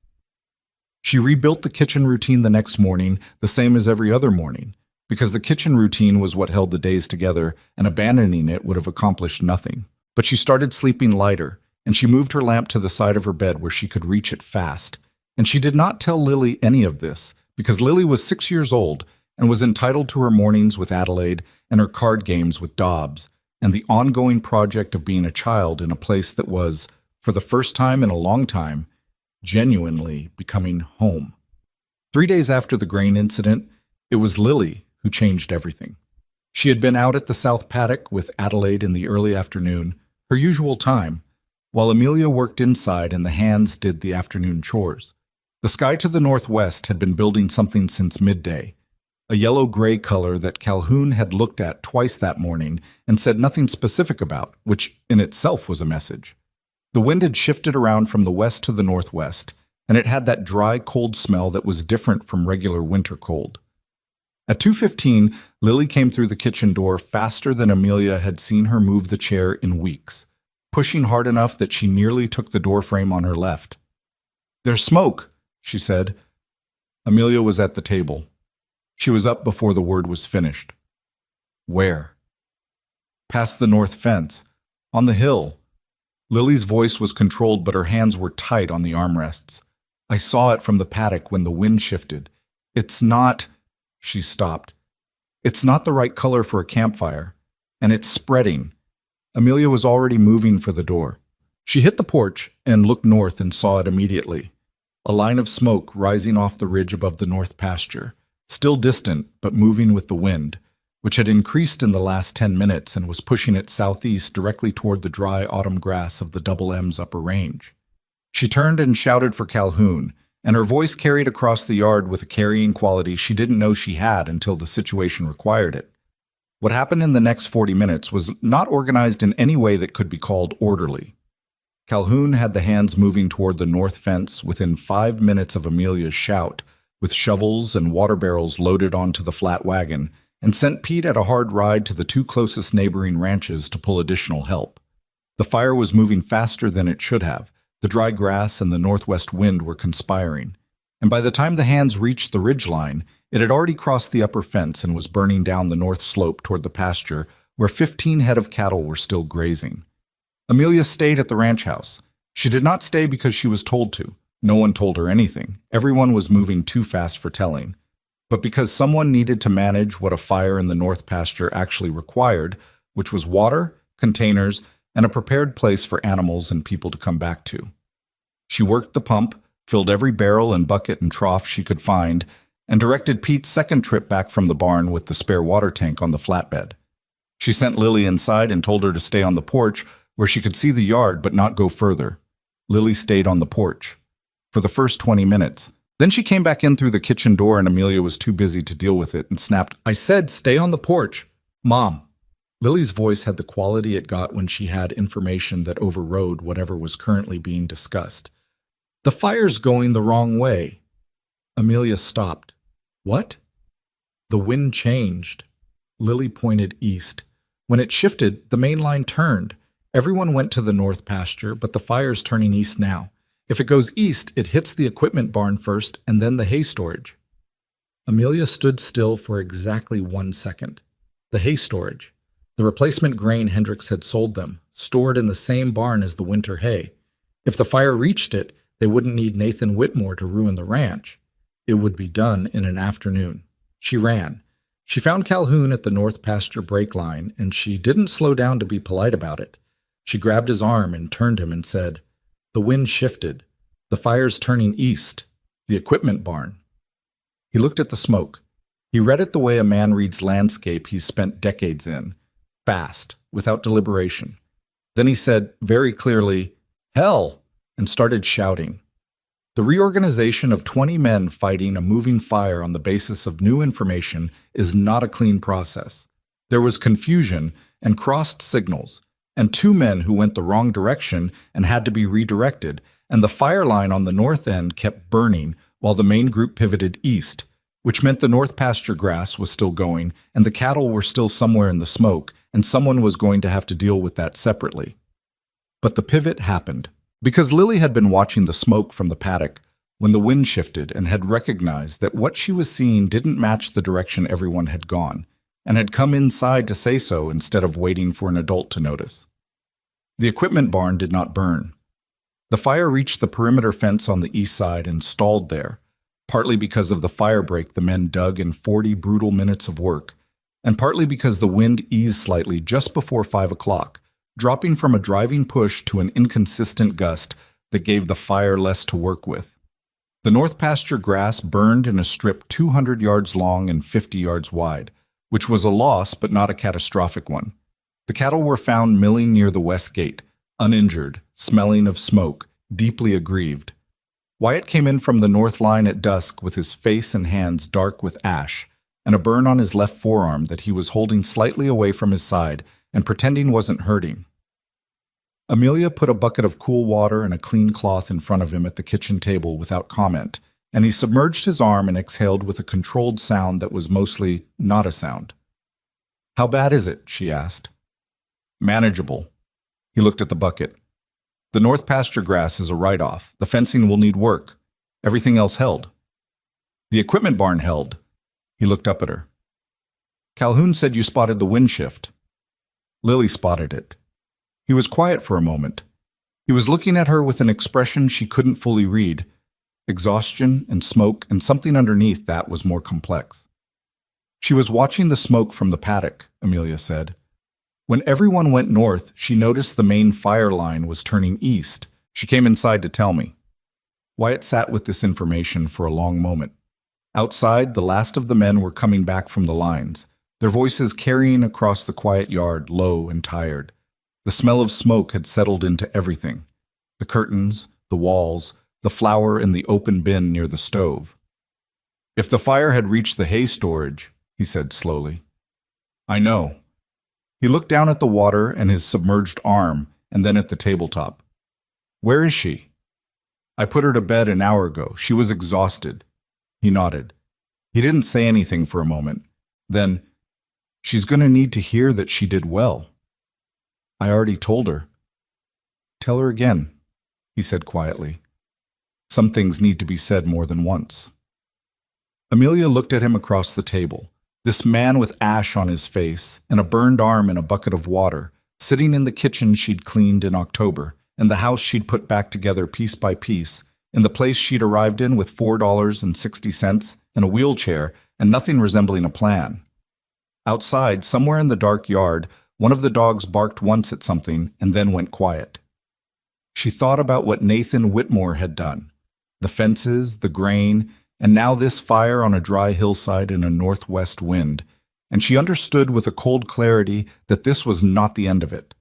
She rebuilt the kitchen routine the next morning, the same as every other morning, because the kitchen routine was what held the days together, and abandoning it would have accomplished nothing. But she started sleeping lighter, and she moved her lamp to the side of her bed where she could reach it fast. And she did not tell Lily any of this, because Lily was 6 years old and was entitled to her mornings with Adelaide and her card games with Dobbs, and the ongoing project of being a child in a place that was, for the first time in a long time, genuinely becoming home. 3 days after the grain incident, it was Lily who changed everything. She had been out at the South Paddock with Adelaide in the early afternoon, her usual time, while Amelia worked inside and the hands did the afternoon chores. The sky to the northwest had been building something since midday, a yellow-gray color that Calhoun had looked at twice that morning and said nothing specific about, which in itself was a message. The wind had shifted around from the west to the northwest, and it had that dry, cold smell that was different from regular winter cold. At 2:15, Lily came through the kitchen door faster than Amelia had seen her move the chair in weeks, pushing hard enough that she nearly took the doorframe on her left. "There's smoke," she said. Amelia was at the table. She was up before the word was finished. "Where?" "Past the north fence. On the hill." Lily's voice was controlled, but her hands were tight on the armrests. "I saw it from the paddock when the wind shifted. It's not—" She stopped. "It's not the right color for a campfire. And it's spreading." Amelia was already moving for the door. She hit the porch and looked north and saw it immediately. A line of smoke rising off the ridge above the north pasture, still distant but moving with the wind, which had increased in the last 10 minutes and was pushing it southeast directly toward the dry autumn grass of the Double M's upper range. She turned and shouted for Calhoun, and her voice carried across the yard with a carrying quality she didn't know she had until the situation required it. What happened in the next 40 minutes was not organized in any way that could be called orderly. Calhoun had the hands moving toward the north fence within 5 minutes of Amelia's shout, with shovels and water barrels loaded onto the flat wagon, and sent Pete at a hard ride to the 2 closest neighboring ranches to pull additional help. The fire was moving faster than it should have. The dry grass and the northwest wind were conspiring. and by the time the hands reached the ridgeline, it had already crossed the upper fence and was burning down the north slope toward the pasture where 15 head of cattle were still grazing. Amelia stayed at the ranch house. She did not stay because she was told to. No one told her anything. Everyone was moving too fast for telling. But because someone needed to manage what a fire in the north pasture actually required, which was water, containers, and a prepared place for animals and people to come back to. She worked the pump, filled every barrel and bucket and trough she could find, and directed Pete's second trip back from the barn with the spare water tank on the flatbed. She sent Lily inside and told her to stay on the porch where she could see the yard but not go further. Lily stayed on the porch for the first 20 minutes. Then she came back in through the kitchen door and Amelia was too busy to deal with it and snapped, "I said stay on the porch, Mom." Lily's voice had the quality it got when she had information that overrode whatever was currently being discussed. "The fire's going the wrong way." Amelia stopped. "What?" "The wind changed." Lily pointed east. "When it shifted, the main line turned. Everyone went to the north pasture, but the fire's turning east now. If it goes east, it hits the equipment barn first and then the hay storage." Amelia stood still for exactly 1 second. The hay storage. The replacement grain Hendricks had sold them, stored in the same barn as the winter hay. If the fire reached it, they wouldn't need Nathan Whitmore to ruin the ranch. It would be done in an afternoon. She ran. She found Calhoun at the north pasture brake line, and she didn't slow down to be polite about it. She grabbed his arm and turned him and said, "The wind shifted. The fire's turning east. The equipment barn." He looked at the smoke. He read it the way a man reads landscape he's spent decades in, fast, without deliberation. Then he said, very clearly, "Hell!" and started shouting. The reorganization of 20 men fighting a moving fire on the basis of new information is not a clean process. There was confusion and crossed signals, and 2 men who went the wrong direction and had to be redirected, and the fire line on the north end kept burning while the main group pivoted east, which meant the north pasture grass was still going and the cattle were still somewhere in the smoke, and someone was going to have to deal with that separately. But the pivot happened. Because Lily had been watching the smoke from the paddock when the wind shifted and had recognized that what she was seeing didn't match the direction everyone had gone, and had come inside to say so instead of waiting for an adult to notice. The equipment barn did not burn. The fire reached the perimeter fence on the east side and stalled there, partly because of the fire break the men dug in 40 brutal minutes of work, and partly because the wind eased slightly just before 5 o'clock, dropping from a driving push to an inconsistent gust that gave the fire less to work with. The north pasture grass burned in a strip 200 yards long and 50 yards wide, which was a loss but not a catastrophic one. The cattle were found milling near the west gate, uninjured, smelling of smoke, deeply aggrieved. Wyatt came in from the north line at dusk with his face and hands dark with ash, and a burn on his left forearm that he was holding slightly away from his side and pretending wasn't hurting. Amelia put a bucket of cool water and a clean cloth in front of him at the kitchen table without comment, and he submerged his arm and exhaled with a controlled sound that was mostly not a sound. "How bad is it?" she asked. "Manageable." He looked at the bucket. "The north pasture grass is a write-off. The fencing will need work. Everything else held." "The equipment barn held." He looked up at her. "Calhoun said you spotted the wind shift." Lily spotted it. He was quiet for a moment. He was looking at her with an expression she couldn't fully read. Exhaustion and smoke and something underneath that was more complex. "She was watching the smoke from the paddock," Amelia said. "When everyone went north, she noticed the main fire line was turning east. She came inside to tell me." Wyatt sat with this information for a long moment. Outside, the last of the men were coming back from the lines, their voices carrying across the quiet yard, low and tired. The smell of smoke had settled into everything: the curtains, the walls, the flour in the open bin near the stove. "If the fire had reached the hay storage," he said slowly. "I know." He looked down at the water and his submerged arm, and then at the tabletop. "Where is she?" "I put her to bed an hour ago. She was exhausted." He nodded. He didn't say anything for a moment. Then, "She's going to need to hear that she did well." "I already told her." "Tell her again," he said quietly. Some things need to be said more than once. Amelia looked at him across the table. This man with ash on his face and a burned arm in a bucket of water, sitting in the kitchen she'd cleaned in October, and the house she'd put back together piece by piece, in the place she'd arrived in with $4.60 and a wheelchair and nothing resembling a plan. Outside, somewhere in the dark yard, one of the dogs barked once at something and then went quiet. She thought about what Nathan Whitmore had done. The fences, the grain, and now this fire on a dry hillside in a northwest wind, and she understood with a cold clarity that this was not the end of it,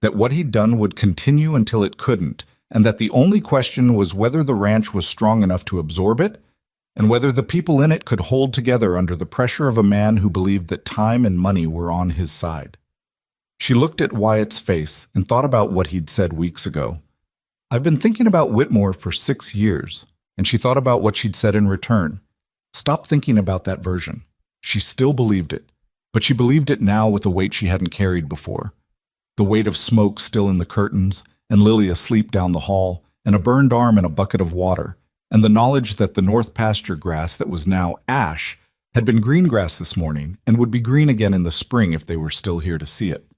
that what he'd done would continue until it couldn't, and that the only question was whether the ranch was strong enough to absorb it, and whether the people in it could hold together under the pressure of a man who believed that time and money were on his side. She looked at Wyatt's face and thought about what he'd said weeks ago. "I've been thinking about Whitmore for 6 years." And she thought about what she'd said in return. Stop thinking about that version. She still believed it, but she believed it now with a weight she hadn't carried before. The weight of smoke still in the curtains, and Lily asleep down the hall, and a burned arm in a bucket of water, and the knowledge that the north pasture grass that was now ash had been green grass this morning and would be green again in the spring if they were still here to see it.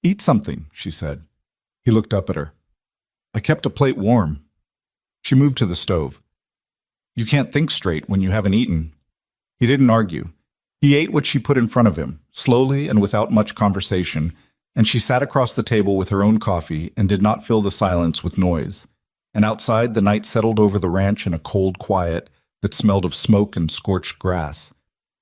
"Eat something," she said. He looked up at her. "I kept a plate warm." She moved to the stove. "You can't think straight when you haven't eaten." He didn't argue. He ate what she put in front of him, slowly and without much conversation, and she sat across the table with her own coffee and did not fill the silence with noise. And outside, the night settled over the ranch in a cold quiet that smelled of smoke and scorched grass.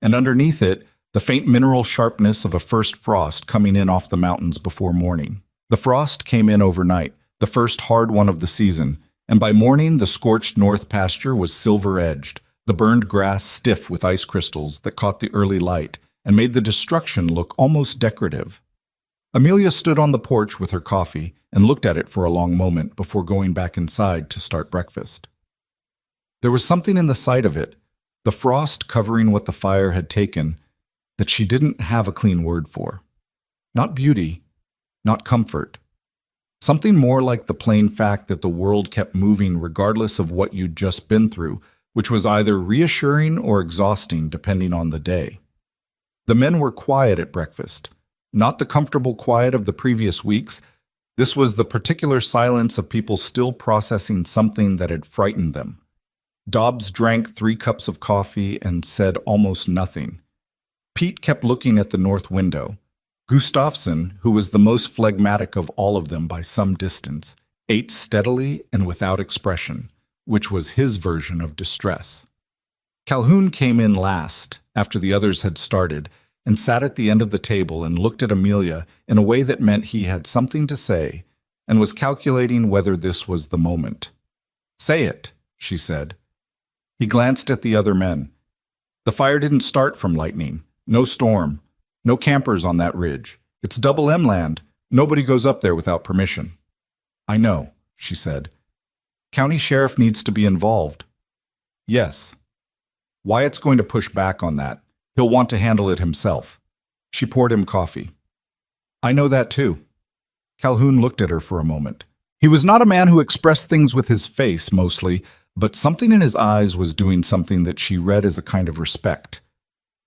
And underneath it, the faint mineral sharpness of a first frost coming in off the mountains before morning. The frost came in overnight, the first hard one of the season, and by morning the scorched north pasture was silver-edged, the burned grass stiff with ice crystals that caught the early light and made the destruction look almost decorative. Amelia stood on the porch with her coffee and looked at it for a long moment before going back inside to start breakfast. There was something in the sight of it, the frost covering what the fire had taken, that she didn't have a clean word for. Not beauty, not comfort. Something more like the plain fact that the world kept moving regardless of what you'd just been through, which was either reassuring or exhausting depending on the day. The men were quiet at breakfast, not the comfortable quiet of the previous weeks. This was the particular silence of people still processing something that had frightened them. Dobbs drank 3 cups of coffee and said almost nothing. Pete kept looking at the north window. Gustafsson, who was the most phlegmatic of all of them by some distance, ate steadily and without expression, which was his version of distress. Calhoun came in last, after the others had started, and sat at the end of the table and looked at Amelia in a way that meant he had something to say, and was calculating whether this was the moment. "Say it," she said. He glanced at the other men. "The fire didn't start from lightning. No storm. No campers on that ridge. It's Double M land. Nobody goes up there without permission." "I know," she said. "County sheriff needs to be involved." "Yes." "Wyatt's going to push back on that. He'll want to handle it himself." She poured him coffee. "I know that too." Calhoun looked at her for a moment. He was not a man who expressed things with his face, mostly, but something in his eyes was doing something that she read as a kind of respect.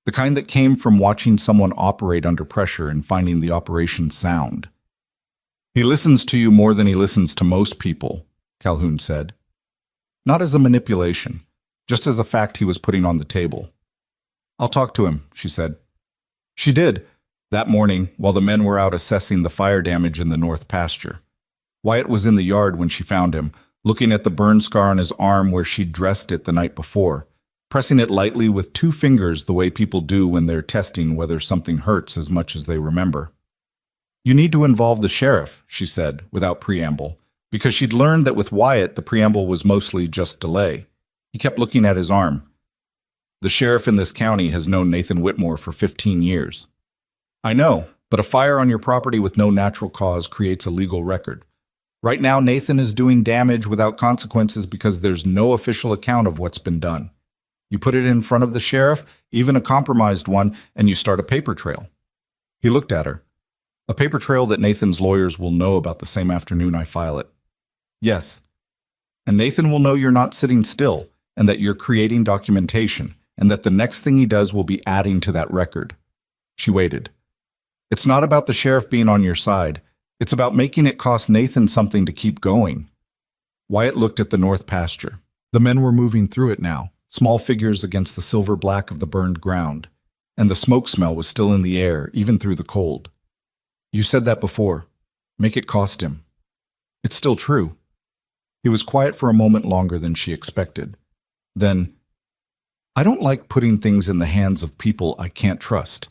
The kind that came from watching someone operate under pressure and finding the operation sound. "He listens to you more than he listens to most people," Calhoun said. Not as a manipulation, just as a fact he was putting on the table. "I'll talk to him," she said. She did, that morning while the men were out assessing the fire damage in the north pasture. Wyatt was in the yard when she found him, looking at the burn scar on his arm where she'd dressed it the night before, pressing it lightly with 2 fingers the way people do when they're testing whether something hurts as much as they remember. "You need to involve the sheriff," she said, without preamble, because she'd learned that with Wyatt the preamble was mostly just delay. He kept looking at his arm. "The sheriff in this county has known Nathan Whitmore for 15 years. "I know, but a fire on your property with no natural cause creates a legal record. Right now Nathan is doing damage without consequences because there's no official account of what's been done. You put it in front of the sheriff, even a compromised one, and you start a paper trail." He looked at her. "A paper trail that Nathan's lawyers will know about the same afternoon I file it." "Yes." and Nathan will know you're not sitting still, and that you're creating documentation, and that the next thing he does will be adding to that record. She waited. It's not about the sheriff being on your side. It's about making it cost Nathan something to keep going. Wyatt looked at the north pasture. The men were moving through it now, small figures against the silver black of the burned ground, and the smoke smell was still in the air, even through the cold. You said that before. Make it cost him. It's still true. He was quiet for a moment longer than she expected. Then, I don't like putting things in the hands of people I can't trust.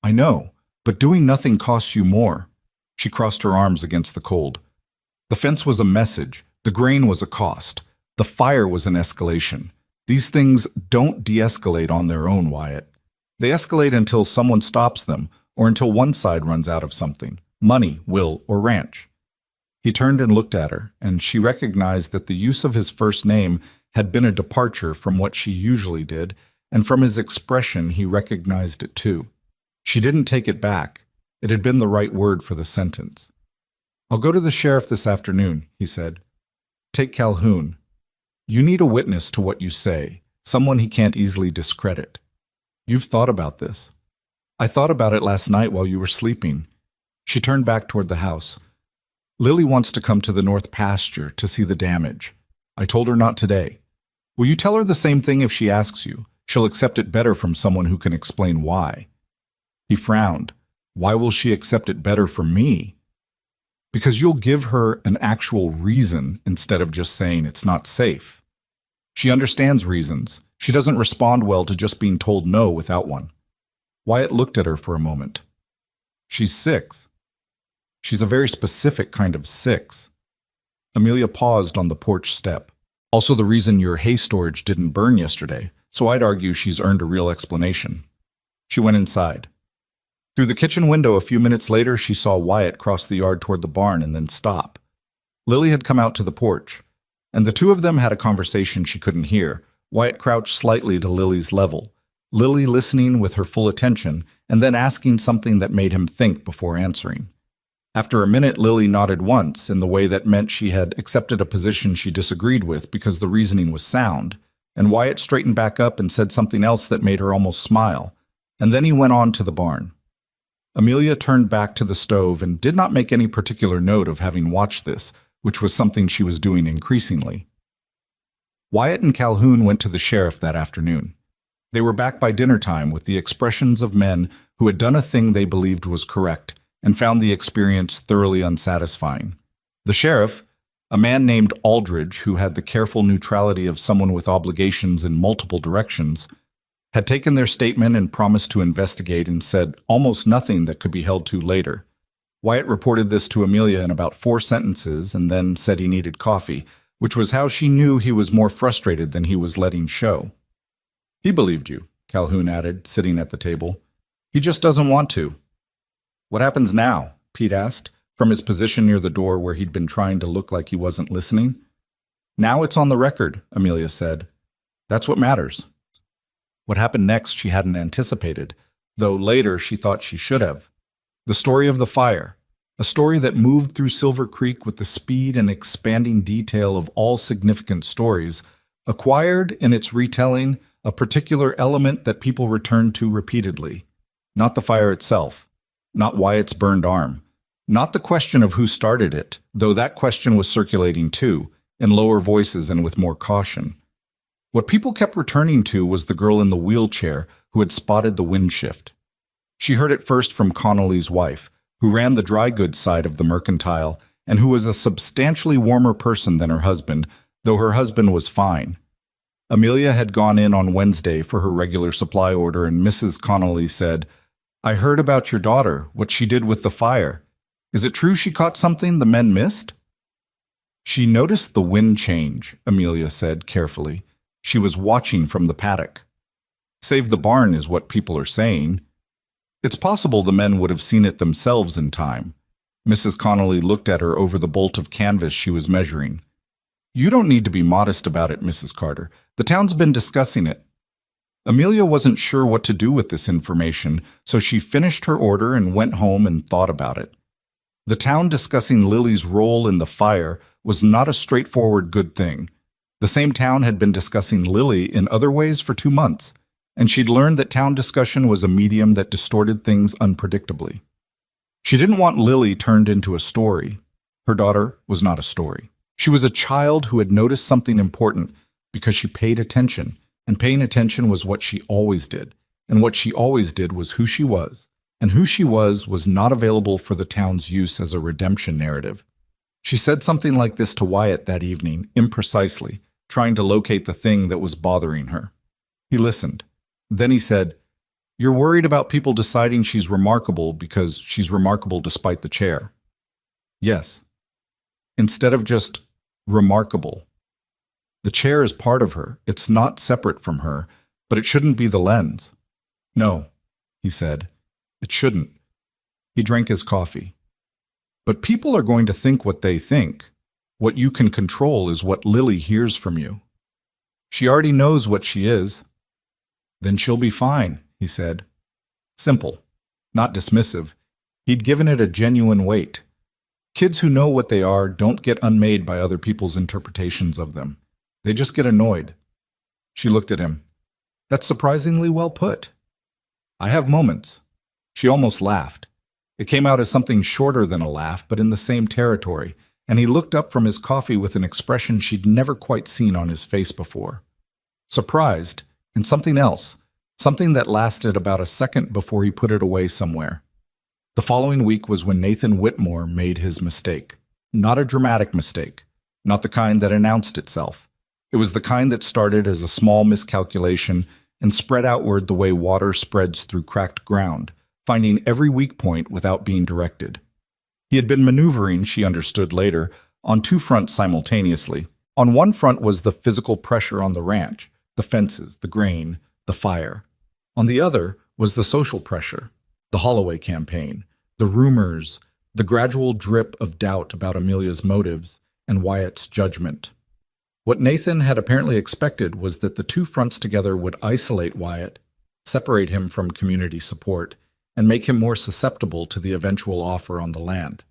I know, but doing nothing costs you more. She crossed her arms against the cold. The fence was a message. The grain was a cost. The fire was an escalation. These things don't de-escalate on their own, Wyatt. They escalate until someone stops them, or until one side runs out of something: money, will, or ranch. He turned and looked at her, and she recognized that the use of his first name had been a departure from what she usually did, and from his expression he recognized it too. She didn't take it back. It had been the right word for the sentence. I'll go to the sheriff this afternoon, he said. Take Calhoun. You need a witness to what you say, someone he can't easily discredit. You've thought about this. I thought about it last night while you were sleeping. She turned back toward the house. Lily wants to come to the north pasture to see the damage. I told her not today. Will you tell her the same thing if she asks you? She'll accept it better from someone who can explain why. He frowned. Why will she accept it better from me? Because you'll give her an actual reason instead of just saying it's not safe. She understands reasons. She doesn't respond well to just being told no without one. Wyatt looked at her for a moment. She's 6. She's a very specific kind of 6. Amelia paused on the porch step. Also the reason your hay storage didn't burn yesterday, so I'd argue she's earned a real explanation. She went inside. Through the kitchen window a few minutes later, she saw Wyatt cross the yard toward the barn and then stop. Lily had come out to the porch, and the two of them had a conversation she couldn't hear. Wyatt crouched slightly to Lily's level, Lily listening with her full attention, and then asking something that made him think before answering. After a minute, Lily nodded once in the way that meant she had accepted a position she disagreed with because the reasoning was sound, and Wyatt straightened back up and said something else that made her almost smile, and then he went on to the barn. Amelia turned back to the stove and did not make any particular note of having watched this, which was something she was doing increasingly. Wyatt and Calhoun went to the sheriff that afternoon. They were back by dinner time with the expressions of men who had done a thing they believed was correct and found the experience thoroughly unsatisfying. The sheriff, a man named Aldridge who had the careful neutrality of someone with obligations in multiple directions, had taken their statement and promised to investigate and said almost nothing that could be held to later. Wyatt reported this to Amelia in about 4 sentences and then said he needed coffee, which was how she knew he was more frustrated than he was letting show. He believed you, Calhoun added, sitting at the table. He just doesn't want to. What happens now? Pete asked, from his position near the door where he'd been trying to look like he wasn't listening. Now it's on the record, Amelia said. That's what matters. What happened next she hadn't anticipated, though later she thought she should have. The story of the fire, a story that moved through Silver Creek with the speed and expanding detail of all significant stories, acquired in its retelling a particular element that people returned to repeatedly. Not the fire itself, not Wyatt's burned arm, not the question of who started it, though that question was circulating too, in lower voices and with more caution. What people kept returning to was the girl in the wheelchair who had spotted the wind shift. She heard it first from Connolly's wife, who ran the dry goods side of the mercantile and who was a substantially warmer person than her husband, though her husband was fine. Amelia had gone in on Wednesday for her regular supply order, and Mrs. Connolly said, I heard about your daughter, what she did with the fire. Is it true she caught something the men missed? She noticed the wind change, Amelia said carefully. She was watching from the paddock. Save the barn is what people are saying. It's possible the men would have seen it themselves in time. Mrs. Connolly looked at her over the bolt of canvas she was measuring. You don't need to be modest about it, Mrs. Carter. The town's been discussing it. Amelia wasn't sure what to do with this information, so she finished her order and went home and thought about it. The town discussing Lily's role in the fire was not a straightforward good thing. The same town had been discussing Lily in other ways for 2 months, and she'd learned that town discussion was a medium that distorted things unpredictably. She didn't want Lily turned into a story. Her daughter was not a story. She was a child who had noticed something important because she paid attention, and paying attention was what she always did, and what she always did was who she was, and who she was not available for the town's use as a redemption narrative. She said something like this to Wyatt that evening, imprecisely, trying to locate the thing that was bothering her. He listened. Then he said, "You're worried about people deciding she's remarkable because she's remarkable despite the chair." Yes. Instead of just remarkable. The chair is part of her. It's not separate from her, but it shouldn't be the lens. No, he said. It shouldn't. He drank his coffee. But people are going to think what they think. What you can control is what Lily hears from you. She already knows what she is. Then she'll be fine, he said. Simple, not dismissive. He'd given it a genuine weight. Kids who know what they are don't get unmade by other people's interpretations of them. They just get annoyed. She looked at him. That's surprisingly well put. I have moments. She almost laughed. It came out as something shorter than a laugh, but in the same territory, and he looked up from his coffee with an expression she'd never quite seen on his face before. Surprised, and something else, something that lasted about a second before he put it away somewhere. The following week was when Nathan Whitmore made his mistake. Not a dramatic mistake, not the kind that announced itself. It was the kind that started as a small miscalculation and spread outward the way water spreads through cracked ground, finding every weak point without being directed. He had been maneuvering, she understood later, on two fronts simultaneously. On one front was the physical pressure on the ranch, the fences, the grain, the fire. On the other was the social pressure, the Holloway campaign, the rumors, the gradual drip of doubt about Amelia's motives and Wyatt's judgment. What Nathan had apparently expected was that the two fronts together would isolate Wyatt, separate him from community support, and make him more susceptible to the eventual offer on the land.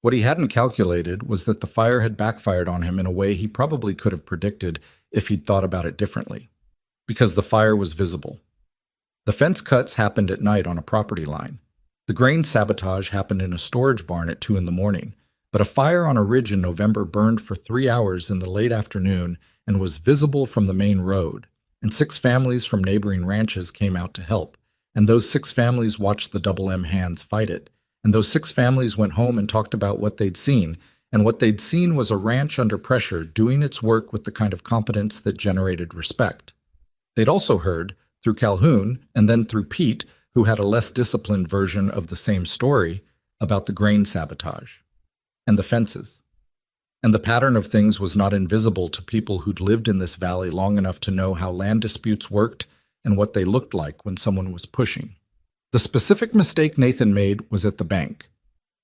What he hadn't calculated was that the fire had backfired on him in a way he probably could have predicted if he'd thought about it differently, because the fire was visible. The fence cuts happened at night on a property line. The grain sabotage happened in a storage barn at 2 a.m, but a fire on a ridge in November burned for 3 hours in the late afternoon and was visible from the main road, and 6 families from neighboring ranches came out to help, and those 6 families watched the Double M hands fight it, and those 6 families went home and talked about what they'd seen, and what they'd seen was a ranch under pressure doing its work with the kind of competence that generated respect. They'd also heard, through Calhoun, and then through Pete, who had a less disciplined version of the same story, about the grain sabotage, and the fences. And the pattern of things was not invisible to people who'd lived in this valley long enough to know how land disputes worked and what they looked like when someone was pushing. The specific mistake Nathan made was at the bank.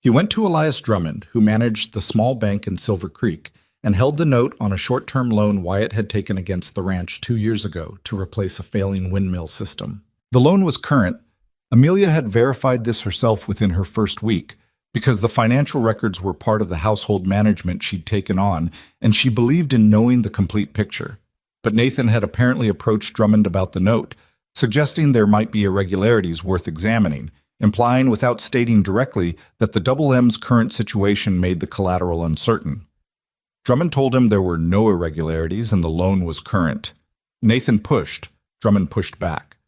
He went to Elias Drummond, who managed the small bank in Silver Creek, and held the note on a short-term loan Wyatt had taken against the ranch 2 years ago to replace a failing windmill system. The loan was current. Amelia had verified this herself within her first week, because the financial records were part of the household management she'd taken on, and she believed in knowing the complete picture. But Nathan had apparently approached Drummond about the note, suggesting there might be irregularities worth examining, implying without stating directly that the Double M's current situation made the collateral uncertain. Drummond told him there were no irregularities and the loan was current. Nathan pushed. Drummond pushed back.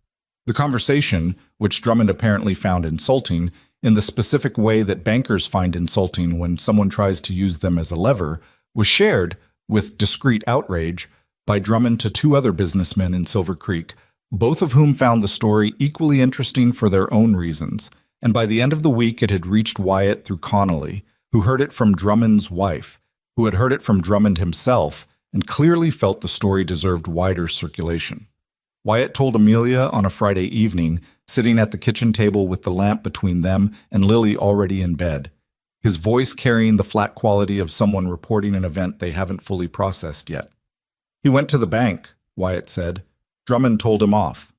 The conversation, which Drummond apparently found insulting, in the specific way that bankers find insulting when someone tries to use them as a lever, was shared, with discreet outrage, by Drummond to 2 other businessmen in Silver Creek, both of whom found the story equally interesting for their own reasons, and by the end of the week it had reached Wyatt through Connolly, who heard it from Drummond's wife, who had heard it from Drummond himself, and clearly felt the story deserved wider circulation. Wyatt told Amelia on a Friday evening, sitting at the kitchen table with the lamp between them and Lily already in bed, his voice carrying the flat quality of someone reporting an event they haven't fully processed yet. He went to the bank, Wyatt said. Drummond told him off.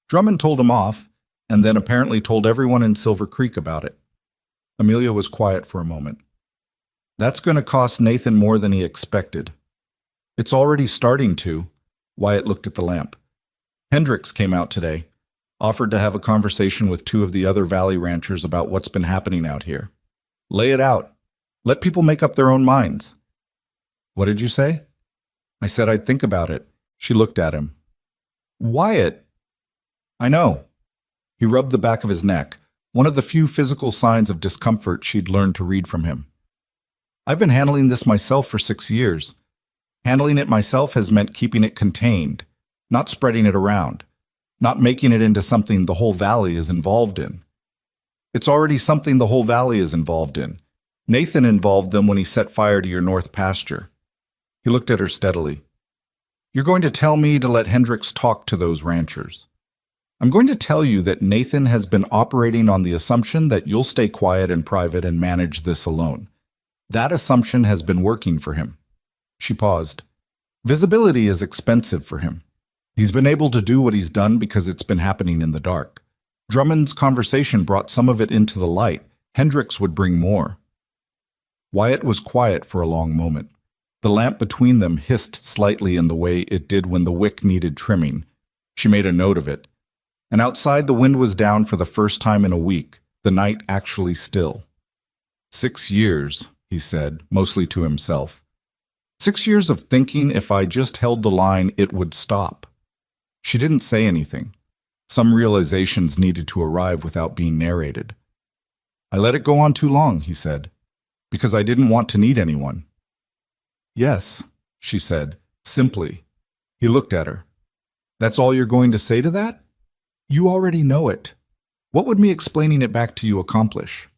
Drummond told him off, and then apparently told everyone in Silver Creek about it. Amelia was quiet for a moment. That's going to cost Nathan more than he expected. It's already starting to. Wyatt looked at the lamp. Hendricks came out today, offered to have a conversation with two of the other Valley ranchers about what's been happening out here. Lay it out. Let people make up their own minds. What did you say? I said I'd think about it. She looked at him. Wyatt! I know. He rubbed the back of his neck, one of the few physical signs of discomfort she'd learned to read from him. I've been handling this myself for 6 years. Handling it myself has meant keeping it contained, not spreading it around, not making it into something the whole valley is involved in. It's already something the whole valley is involved in. Nathan involved them when he set fire to your north pasture. He looked at her steadily. You're going to tell me to let Hendricks talk to those ranchers. I'm going to tell you that Nathan has been operating on the assumption that you'll stay quiet and private and manage this alone. That assumption has been working for him. She paused. Visibility is expensive for him. He's been able to do what he's done because it's been happening in the dark. Drummond's conversation brought some of it into the light. Hendricks would bring more. Wyatt was quiet for a long moment. The lamp between them hissed slightly in the way it did when the wick needed trimming. She made a note of it. And outside the wind was down for the first time in a week, the night actually still. 6 years, he said, mostly to himself. 6 years of thinking if I just held the line, it would stop. She didn't say anything. Some realizations needed to arrive without being narrated. I let it go on too long, he said, because I didn't want to need anyone. Yes, she said, simply. He looked at her. That's all you're going to say to that? You already know it. What would me explaining it back to you accomplish?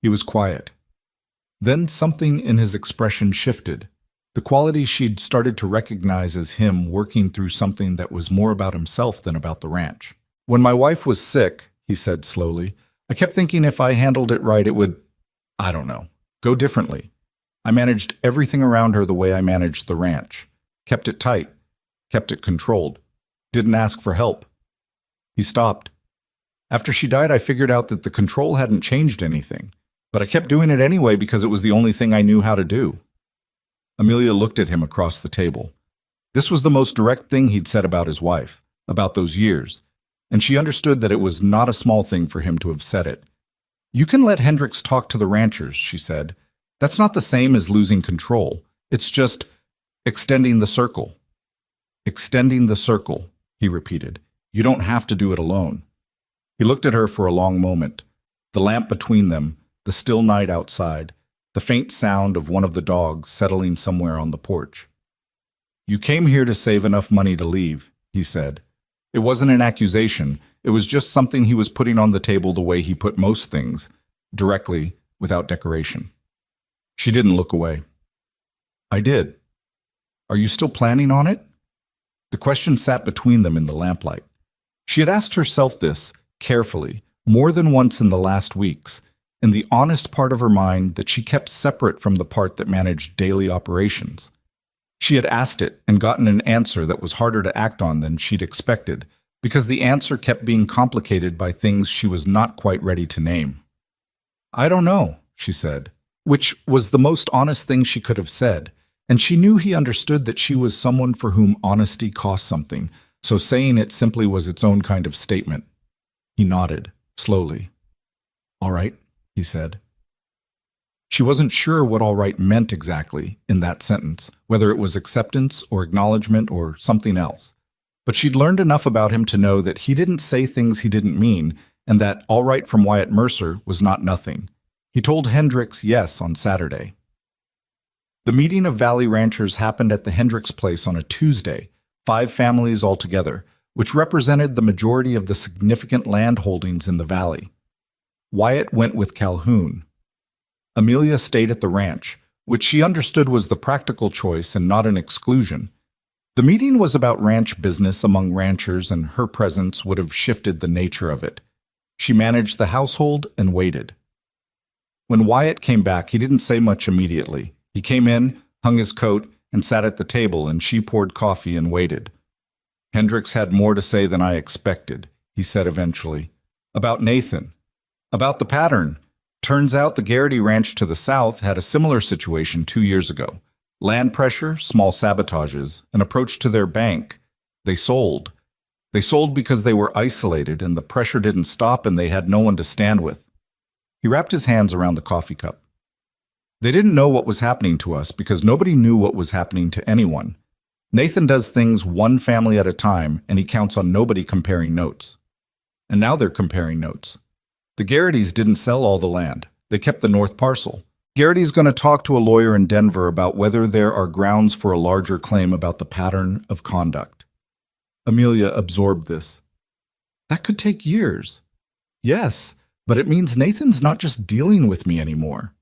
He was quiet. Then something in his expression shifted. The quality she'd started to recognize as him working through something that was more about himself than about the ranch. When my wife was sick, he said slowly, I kept thinking if I handled it right, it would, I don't know, go differently. I managed everything around her the way I managed the ranch. Kept it tight, kept it controlled, didn't ask for help. He stopped. After she died, I figured out that the control hadn't changed anything, but I kept doing it anyway because it was the only thing I knew how to do. Amelia looked at him across the table. This was the most direct thing he'd said about his wife, about those years, and she understood that it was not a small thing for him to have said it. You can let Hendricks talk to the ranchers, she said. That's not the same as losing control. It's just extending the circle. Extending the circle, he repeated. You don't have to do it alone. He looked at her for a long moment. The lamp between them, the still night outside, the faint sound of one of the dogs settling somewhere on the porch. You came here to save enough money to leave, he said. It wasn't an accusation. It was just something he was putting on the table the way he put most things, directly, without decoration. She didn't look away. I did. Are you still planning on it? The question sat between them in the lamplight. She had asked herself this, carefully, more than once in the last weeks, in the honest part of her mind that she kept separate from the part that managed daily operations. She had asked it and gotten an answer that was harder to act on than she'd expected, because the answer kept being complicated by things she was not quite ready to name. I don't know, she said, which was the most honest thing she could have said, and she knew he understood that she was someone for whom honesty cost something, so saying it simply was its own kind of statement. He nodded, slowly. All right, he said. She wasn't sure what all right meant exactly in that sentence, whether it was acceptance or acknowledgement or something else. But she'd learned enough about him to know that he didn't say things he didn't mean, and that all right from Wyatt Mercer was not nothing. He told Hendricks yes on Saturday. The meeting of Valley ranchers happened at the Hendricks place on a Tuesday, 5 families altogether, which represented the majority of the significant land holdings in the valley. Wyatt went with Calhoun. Amelia stayed at the ranch, which she understood was the practical choice and not an exclusion. The meeting was about ranch business among ranchers, and her presence would have shifted the nature of it. She managed the household and waited. When Wyatt came back, he didn't say much immediately. He came in, hung his coat, and sat at the table, and she poured coffee and waited. Hendricks had more to say than I expected, he said eventually. About Nathan. About the pattern. Turns out the Garrity Ranch to the south had a similar situation 2 years ago. Land pressure, small sabotages, an approach to their bank. They sold. They sold because they were isolated and the pressure didn't stop and they had no one to stand with. He wrapped his hands around the coffee cup. They didn't know what was happening to us because nobody knew what was happening to anyone. Nathan does things one family at a time and he counts on nobody comparing notes. And now they're comparing notes. The Garrity's didn't sell all the land. They kept the north parcel. Garrity's going to talk to a lawyer in Denver about whether there are grounds for a larger claim about the pattern of conduct. Amelia absorbed this. That could take years. Yes, but it means Nathan's not just dealing with me anymore.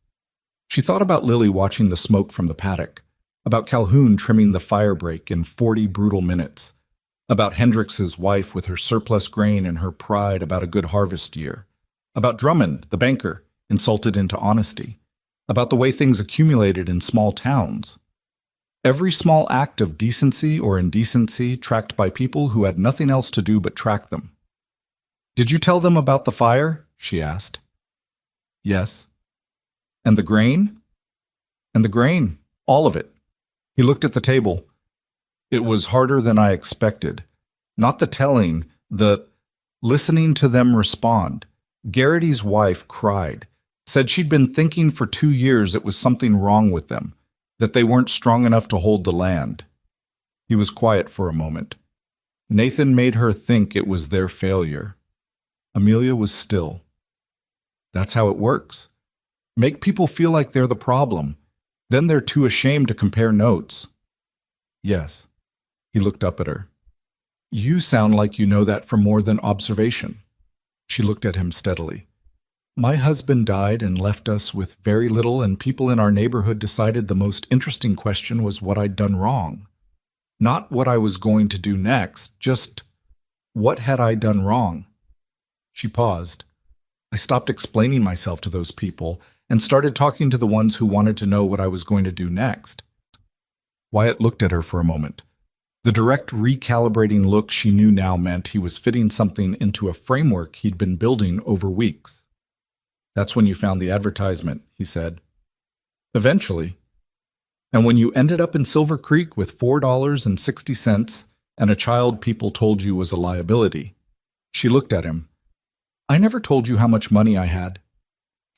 She thought about Lily watching the smoke from the paddock, about Calhoun trimming the fire break in 40 brutal minutes, about Hendrix's wife with her surplus grain and her pride about a good harvest year, about Drummond, the banker, insulted into honesty, about the way things accumulated in small towns. Every small act of decency or indecency tracked by people who had nothing else to do but track them. "Did you tell them about the fire?" she asked. "Yes." "And the grain?" "And the grain, all of it." He looked at the table. It was harder than I expected. Not the telling, the listening to them respond. Garrity's wife cried, said she'd been thinking for 2 years it was something wrong with them, that they weren't strong enough to hold the land. He was quiet for a moment. Nathan made her think it was their failure. Amelia was still. That's how it works. Make people feel like they're the problem. Then they're too ashamed to compare notes. Yes. He looked up at her. You sound like you know that from more than observation. She looked at him steadily. My husband died and left us with very little, and people in our neighborhood decided the most interesting question was what I'd done wrong. Not what I was going to do next, just what had I done wrong? She paused. I stopped explaining myself to those people and started talking to the ones who wanted to know what I was going to do next. Wyatt looked at her for a moment. The direct recalibrating look she knew now meant he was fitting something into a framework he'd been building over weeks. That's when you found the advertisement, he said. Eventually. And when you ended up in Silver Creek with $4.60 and a child people told you was a liability. She looked at him. I never told you how much money I had.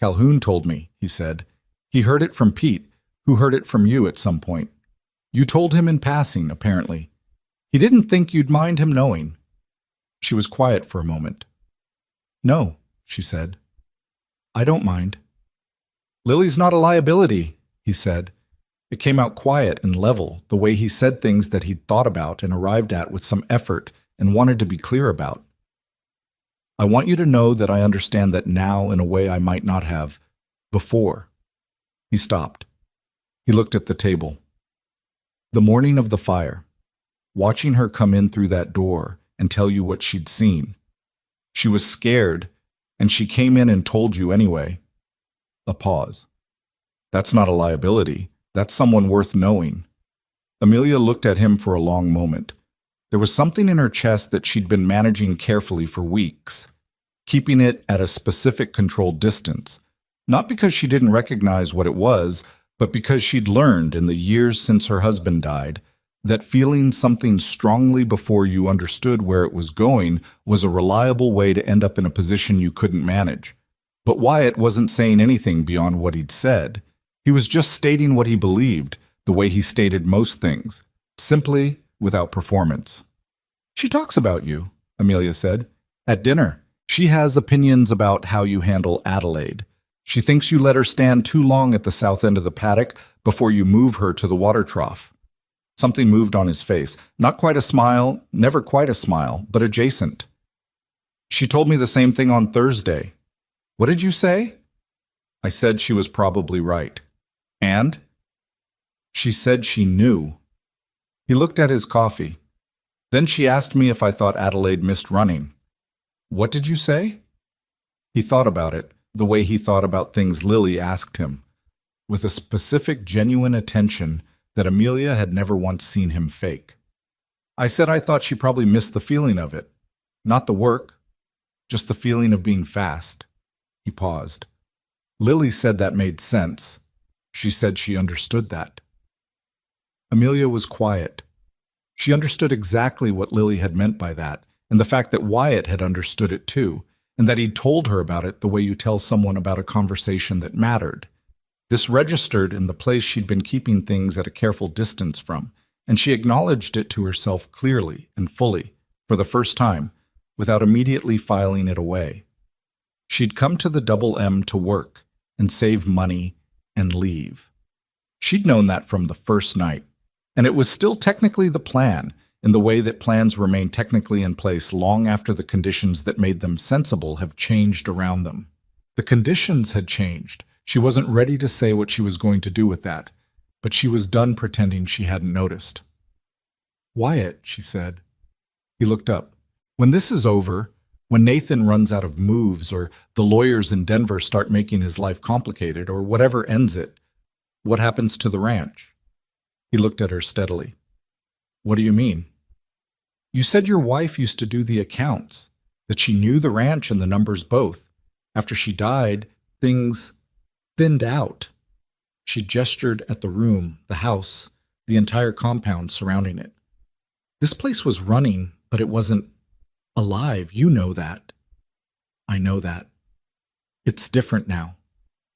Calhoun told me, he said. He heard it from Pete, who heard it from you at some point. You told him in passing, apparently. He didn't think you'd mind him knowing. She was quiet for a moment. No, she said. I don't mind. Lily's not a liability, he said. It came out quiet and level, the way he said things that he'd thought about and arrived at with some effort and wanted to be clear about. I want you to know that I understand that now in a way I might not have before. He stopped. He looked at the table. The morning of the fire, watching her come in through that door and tell you what she'd seen. She was scared, and she came in and told you anyway. A pause. That's not a liability. That's someone worth knowing. Amelia looked at him for a long moment. There was something in her chest that she'd been managing carefully for weeks, keeping it at a specific controlled distance, not because she didn't recognize what it was, but because she'd learned in the years since her husband died that feeling something strongly before you understood where it was going was a reliable way to end up in a position you couldn't manage. But Wyatt wasn't saying anything beyond what he'd said. He was just stating what he believed, the way he stated most things, simply without performance. She talks about you, Amelia said. At dinner, she has opinions about how you handle Adelaide. She thinks you let her stand too long at the south end of the paddock before you move her to the water trough. Something moved on his face. Not quite a smile, never quite a smile, but adjacent. She told me the same thing on Thursday. What did you say? I said she was probably right. And? She said she knew. He looked at his coffee. Then she asked me if I thought Adelaide missed running. What did you say? He thought about it, the way he thought about things Lily asked him, with a specific, genuine attention that Amelia had never once seen him fake. I said I thought she probably missed the feeling of it. Not the work, just the feeling of being fast. He paused. Lily said that made sense. She said she understood that. Amelia was quiet. She understood exactly what Lily had meant by that, and the fact that Wyatt had understood it too, and that he'd told her about it the way you tell someone about a conversation that mattered. This registered in the place she'd been keeping things at a careful distance from, and she acknowledged it to herself clearly and fully, for the first time, without immediately filing it away. She'd come to the Double M to work and save money and leave. She'd known that from the first night, and it was still technically the plan, in the way that plans remain technically in place long after the conditions that made them sensible have changed around them. The conditions had changed. She wasn't ready to say what she was going to do with that, but she was done pretending she hadn't noticed. "Wyatt," she said. He looked up. "When this is over, when Nathan runs out of moves or the lawyers in Denver start making his life complicated or whatever ends it, what happens to the ranch?" He looked at her steadily. "What do you mean?" "You said your wife used to do the accounts, that she knew the ranch and the numbers both. After she died, things thinned out." She gestured at the room, the house, the entire compound surrounding it. "This place was running, but it wasn't alive. You know that." "I know that. It's different now."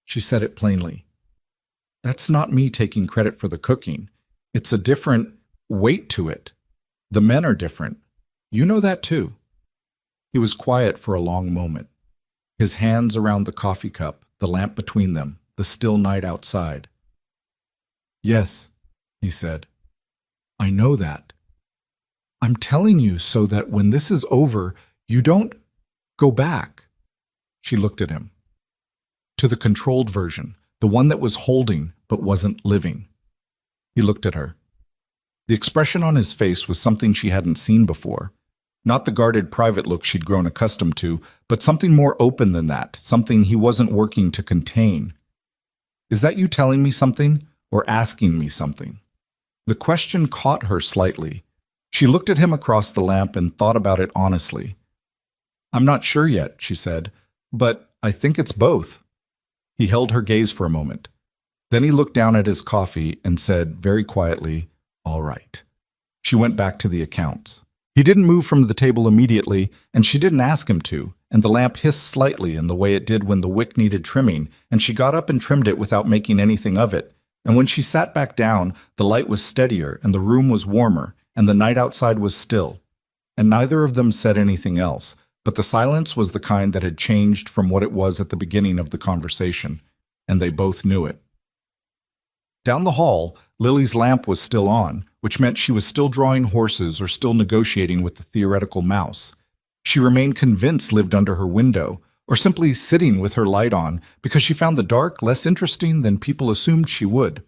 She said it plainly. "That's not me taking credit for the cooking. It's a different weight to it. The men are different. You know that too." He was quiet for a long moment, his hands around the coffee cup, the lamp between them, the still night outside. "Yes," he said. "I know that. I'm telling you so that when this is over, you don't go back." She looked at him. "To the controlled version, the one that was holding but wasn't living." He looked at her. The expression on his face was something she hadn't seen before. Not the guarded private look she'd grown accustomed to, but something more open than that, something he wasn't working to contain. "Is that you telling me something, or asking me something?" The question caught her slightly. She looked at him across the lamp and thought about it honestly. "I'm not sure yet," she said, "but I think it's both." He held her gaze for a moment. Then he looked down at his coffee and said very quietly, "All right." She went back to the accounts. He didn't move from the table immediately, and she didn't ask him to, and the lamp hissed slightly in the way it did when the wick needed trimming, and she got up and trimmed it without making anything of it. And when she sat back down, the light was steadier, and the room was warmer, and the night outside was still. And neither of them said anything else, but the silence was the kind that had changed from what it was at the beginning of the conversation, and they both knew it. Down the hall, Lily's lamp was still on, which meant she was still drawing horses or still negotiating with the theoretical mouse. She remained convinced lived under her window, or simply sitting with her light on, because she found the dark less interesting than people assumed she would.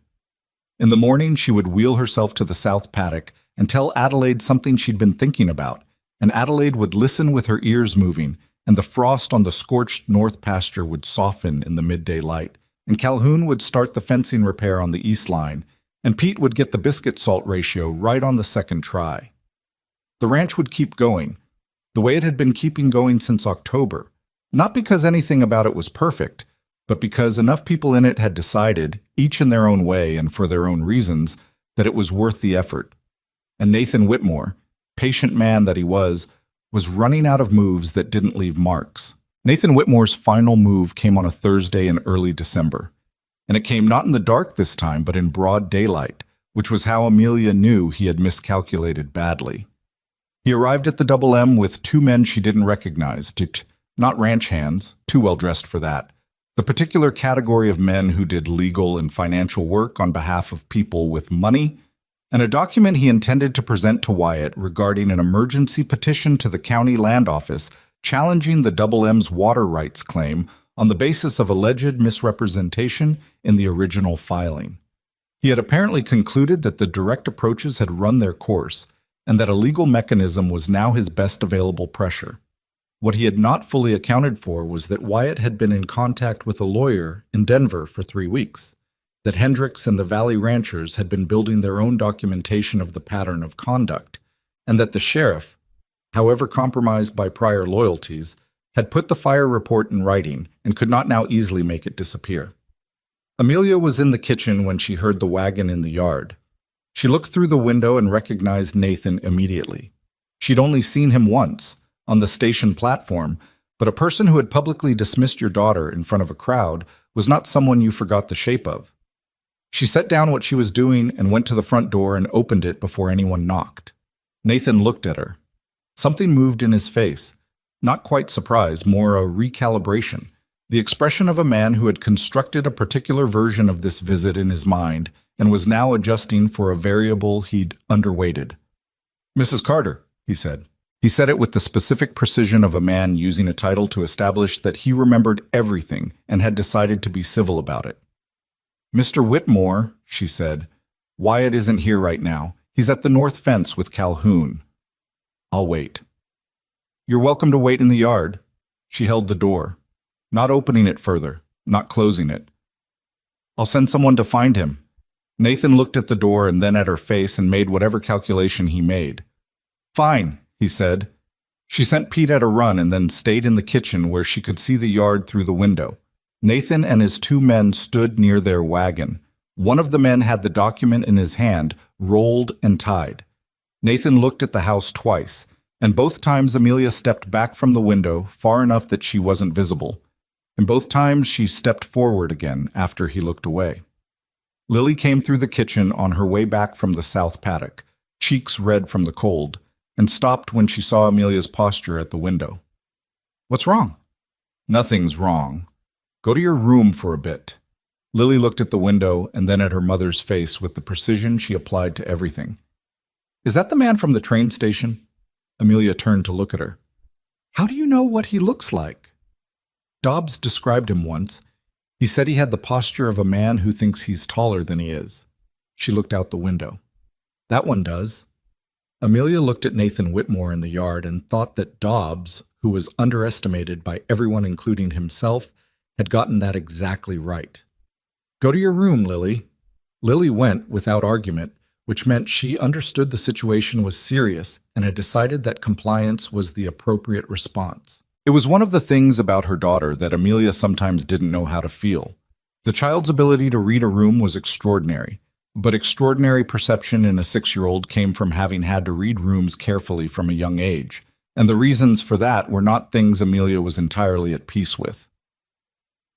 In the morning, she would wheel herself to the south paddock and tell Adelaide something she'd been thinking about, and Adelaide would listen with her ears moving, and the frost on the scorched north pasture would soften in the midday light, and Calhoun would start the fencing repair on the east line, and Pete would get the biscuit salt ratio right on the second try. The ranch would keep going, the way it had been keeping going since October, not because anything about it was perfect, but because enough people in it had decided, each in their own way and for their own reasons, that it was worth the effort. And Nathan Whitmore, patient man that he was running out of moves that didn't leave marks. Nathan Whitmore's final move came on a Thursday in early December, and it came not in the dark this time, but in broad daylight, which was how Amelia knew he had miscalculated badly. He arrived at the Double M with two men she didn't recognize, not ranch hands, too well dressed for that, the particular category of men who did legal and financial work on behalf of people with money, and a document he intended to present to Wyatt regarding an emergency petition to the county land office challenging the Double M's water rights claim on the basis of alleged misrepresentation in the original filing. He had apparently concluded that the direct approaches had run their course, and that a legal mechanism was now his best available pressure. What he had not fully accounted for was that Wyatt had been in contact with a lawyer in Denver for 3 weeks, that Hendricks and the Valley Ranchers had been building their own documentation of the pattern of conduct, and that the sheriff, however compromised by prior loyalties, had put the fire report in writing and could not now easily make it disappear. Amelia was in the kitchen when she heard the wagon in the yard. She looked through the window and recognized Nathan immediately. She'd only seen him once, on the station platform, but a person who had publicly dismissed your daughter in front of a crowd was not someone you forgot the shape of. She set down what she was doing and went to the front door and opened it before anyone knocked. Nathan looked at her. Something moved in his face. Not quite surprise, more a recalibration. The expression of a man who had constructed a particular version of this visit in his mind and was now adjusting for a variable he'd underweighted. "Mrs. Carter," he said. He said it with the specific precision of a man using a title to establish that he remembered everything and had decided to be civil about it. "Mr. Whitmore," she said, "Wyatt isn't here right now. He's at the north fence with Calhoun. I'll wait." "You're welcome to wait in the yard." She held the door, not opening it further, not closing it. "I'll send someone to find him." Nathan looked at the door and then at her face and made whatever calculation he made. "Fine," he said. She sent Pete at a run and then stayed in the kitchen where she could see the yard through the window. Nathan and his two men stood near their wagon. One of the men had the document in his hand, rolled and tied. Nathan looked at the house twice, and both times Amelia stepped back from the window far enough that she wasn't visible. And both times she stepped forward again after he looked away. Lily came through the kitchen on her way back from the south paddock, cheeks red from the cold, and stopped when she saw Amelia's posture at the window. "What's wrong?" "Nothing's wrong. Go to your room for a bit." Lily looked at the window and then at her mother's face with the precision she applied to everything. "Is that the man from the train station?" Amelia turned to look at her. "How do you know what he looks like?" "Dobbs described him once. He said he had the posture of a man who thinks he's taller than he is." She looked out the window. "That one does." Amelia looked at Nathan Whitmore in the yard and thought that Dobbs, who was underestimated by everyone including himself, had gotten that exactly right. "Go to your room, Lily." Lily went without argument, which meant she understood the situation was serious and had decided that compliance was the appropriate response. It was one of the things about her daughter that Amelia sometimes didn't know how to feel. The child's ability to read a room was extraordinary, but extraordinary perception in a 6-year-old came from having had to read rooms carefully from a young age, and the reasons for that were not things Amelia was entirely at peace with.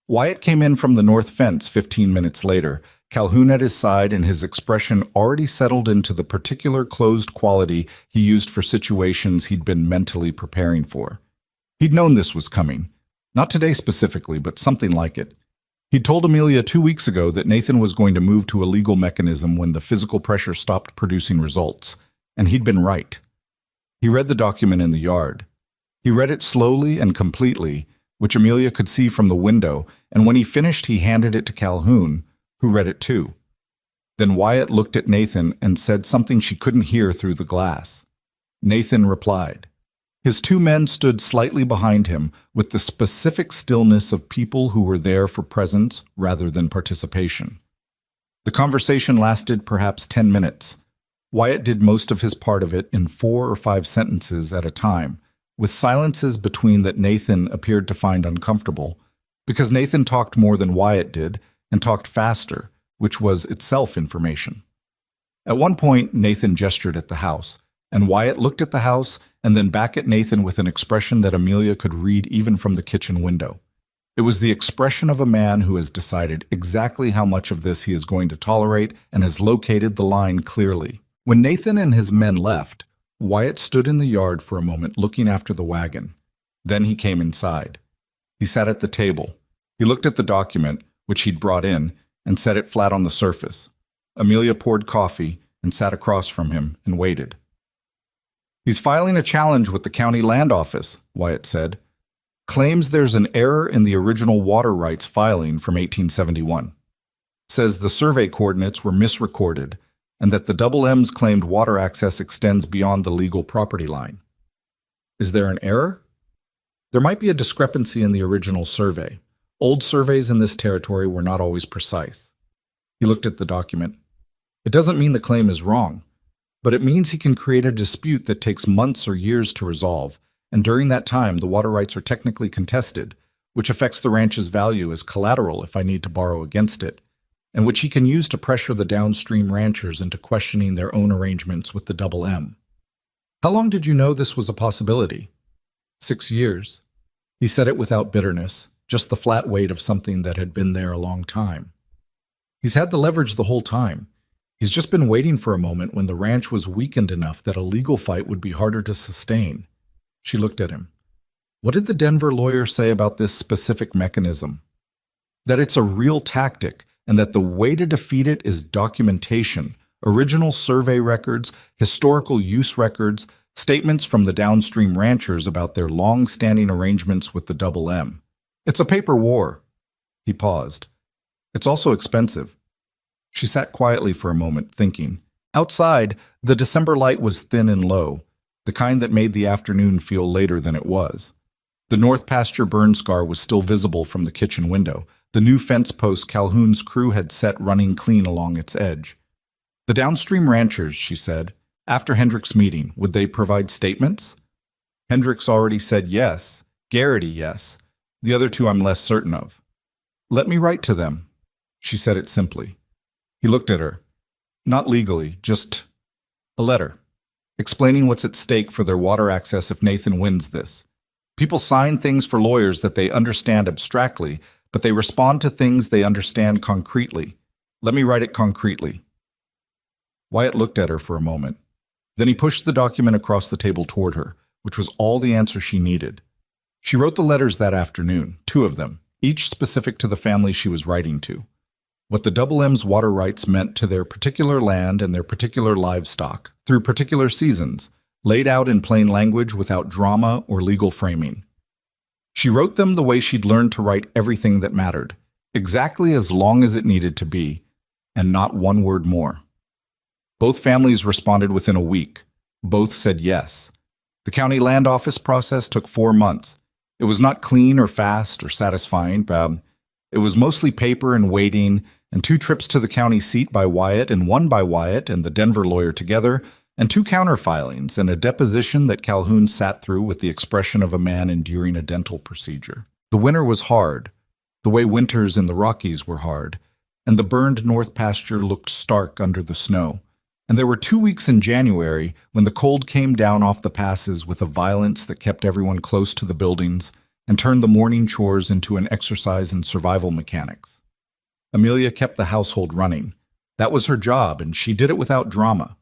Wyatt came in from the north fence 15 minutes later, Calhoun at his side and his expression already settled into the particular closed quality he used for situations he'd been mentally preparing for. He'd known this was coming. Not today specifically, but something like it. He'd told Amelia 2 weeks ago that Nathan was going to move to a legal mechanism when the physical pressure stopped producing results, and he'd been right. He read the document in the yard. He read it slowly and completely, which Amelia could see from the window, and when he finished he handed it to Calhoun, who read it too. Then Wyatt looked at Nathan and said something she couldn't hear through the glass. Nathan replied. His two men stood slightly behind him with the specific stillness of people who were there for presence rather than participation. The conversation lasted perhaps 10 minutes. Wyatt did most of his part of it in 4 or 5 sentences at a time, with silences between that Nathan appeared to find uncomfortable, because Nathan talked more than Wyatt did and talked faster, which was itself information. At one point, Nathan gestured at the house, and Wyatt looked at the house and then back at Nathan with an expression that Amelia could read even from the kitchen window. It was the expression of a man who has decided exactly how much of this he is going to tolerate and has located the line clearly. When Nathan and his men left, Wyatt stood in the yard for a moment looking after the wagon. Then he came inside. He sat at the table. He looked at the document, which he'd brought in, and set it flat on the surface. Amelia poured coffee and sat across from him and waited. "He's filing a challenge with the county land office," Wyatt said. "Claims there's an error in the original water rights filing from 1871. Says the survey coordinates were misrecorded and that the Double M's claimed water access extends beyond the legal property line." "Is there an error?" "There might be a discrepancy in the original survey. Old surveys in this territory were not always precise." He looked at the document. "It doesn't mean the claim is wrong, but it means he can create a dispute that takes months or years to resolve, and during that time the water rights are technically contested, which affects the ranch's value as collateral if I need to borrow against it, and which he can use to pressure the downstream ranchers into questioning their own arrangements with the Double M. How long did you know this was a possibility? 6 years. He said it without bitterness, just the flat weight of something that had been there a long time. He's had the leverage the whole time. He's just been waiting for a moment when the ranch was weakened enough that a legal fight would be harder to sustain. She looked at him. What did the Denver lawyer say about this specific mechanism? That it's a real tactic, and that the way to defeat it is documentation, original survey records, historical use records, statements from the downstream ranchers about their long-standing arrangements with the Double M. It's a paper war. He paused. It's also expensive. She sat quietly for a moment, thinking. Outside, the December light was thin and low, the kind that made the afternoon feel later than it was. The north pasture burn scar was still visible from the kitchen window, the new fence post Calhoun's crew had set running clean along its edge. The downstream ranchers, she said, after Hendrick's meeting, would they provide statements? Hendrick's already said yes, Garrity yes, the other two I'm less certain of. Let me write to them. She said it simply. He looked at her. Not legally, just a letter, explaining what's at stake for their water access if Nathan wins this. People sign things for lawyers that they understand abstractly, but they respond to things they understand concretely. Let me write it concretely. Wyatt looked at her for a moment. Then he pushed the document across the table toward her, which was all the answer she needed. She wrote the letters that afternoon, 2 of them, each specific to the family she was writing to. What the Double M's water rights meant to their particular land and their particular livestock, through particular seasons, laid out in plain language without drama or legal framing. She wrote them the way she'd learned to write everything that mattered, exactly as long as it needed to be, and not one word more. Both families responded within a week. Both said yes. The county land office process took 4 months. It was not clean or fast or satisfying. It was mostly paper and waiting, and 2 trips to the county seat by Wyatt and 1 by Wyatt and the Denver lawyer together, and 2 counterfilings and a deposition that Calhoun sat through with the expression of a man enduring a dental procedure. The winter was hard, the way winters in the Rockies were hard, and the burned north pasture looked stark under the snow. And there were 2 weeks in January when the cold came down off the passes with a violence that kept everyone close to the buildings and turned the morning chores into an exercise in survival mechanics. Amelia kept the household running. That was her job, and she did it without drama.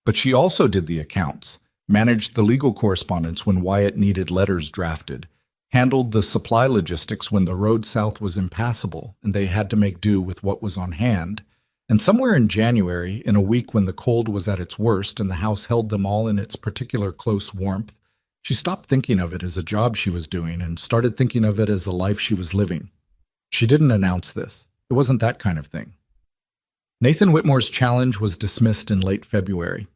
But she also did the accounts, managed the legal correspondence when Wyatt needed letters drafted, handled the supply logistics when the road south was impassable and they had to make do with what was on hand, and somewhere in January, in a week when the cold was at its worst and the house held them all in its particular close warmth, she stopped thinking of it as a job she was doing and started thinking of it as a life she was living. She didn't announce this. It wasn't that kind of thing. Nathan Whitmore's challenge was dismissed in late February.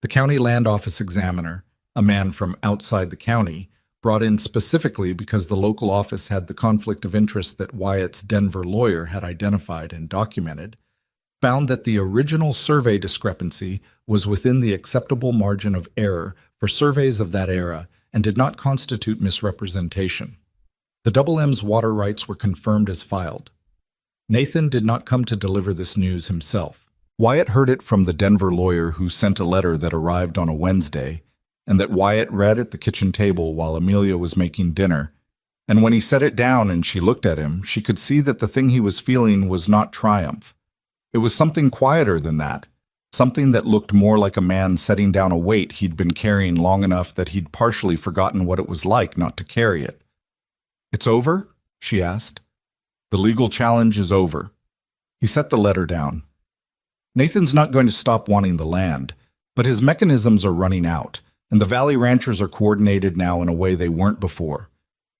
The county land office examiner, a man from outside the county, brought in specifically because the local office had the conflict of interest that Wyatt's Denver lawyer had identified and documented, found that the original survey discrepancy was within the acceptable margin of error for surveys of that era and did not constitute misrepresentation. The Double M's water rights were confirmed as filed. Nathan did not come to deliver this news himself. Wyatt heard it from the Denver lawyer who sent a letter that arrived on a Wednesday, and that Wyatt read at the kitchen table while Amelia was making dinner. And when he set it down and she looked at him, she could see that the thing he was feeling was not triumph. It was something quieter than that, something that looked more like a man setting down a weight he'd been carrying long enough that he'd partially forgotten what it was like not to carry it. "It's over?" she asked. "The legal challenge is over." He set the letter down. Nathan's not going to stop wanting the land, but his mechanisms are running out, and the Valley ranchers are coordinated now in a way they weren't before.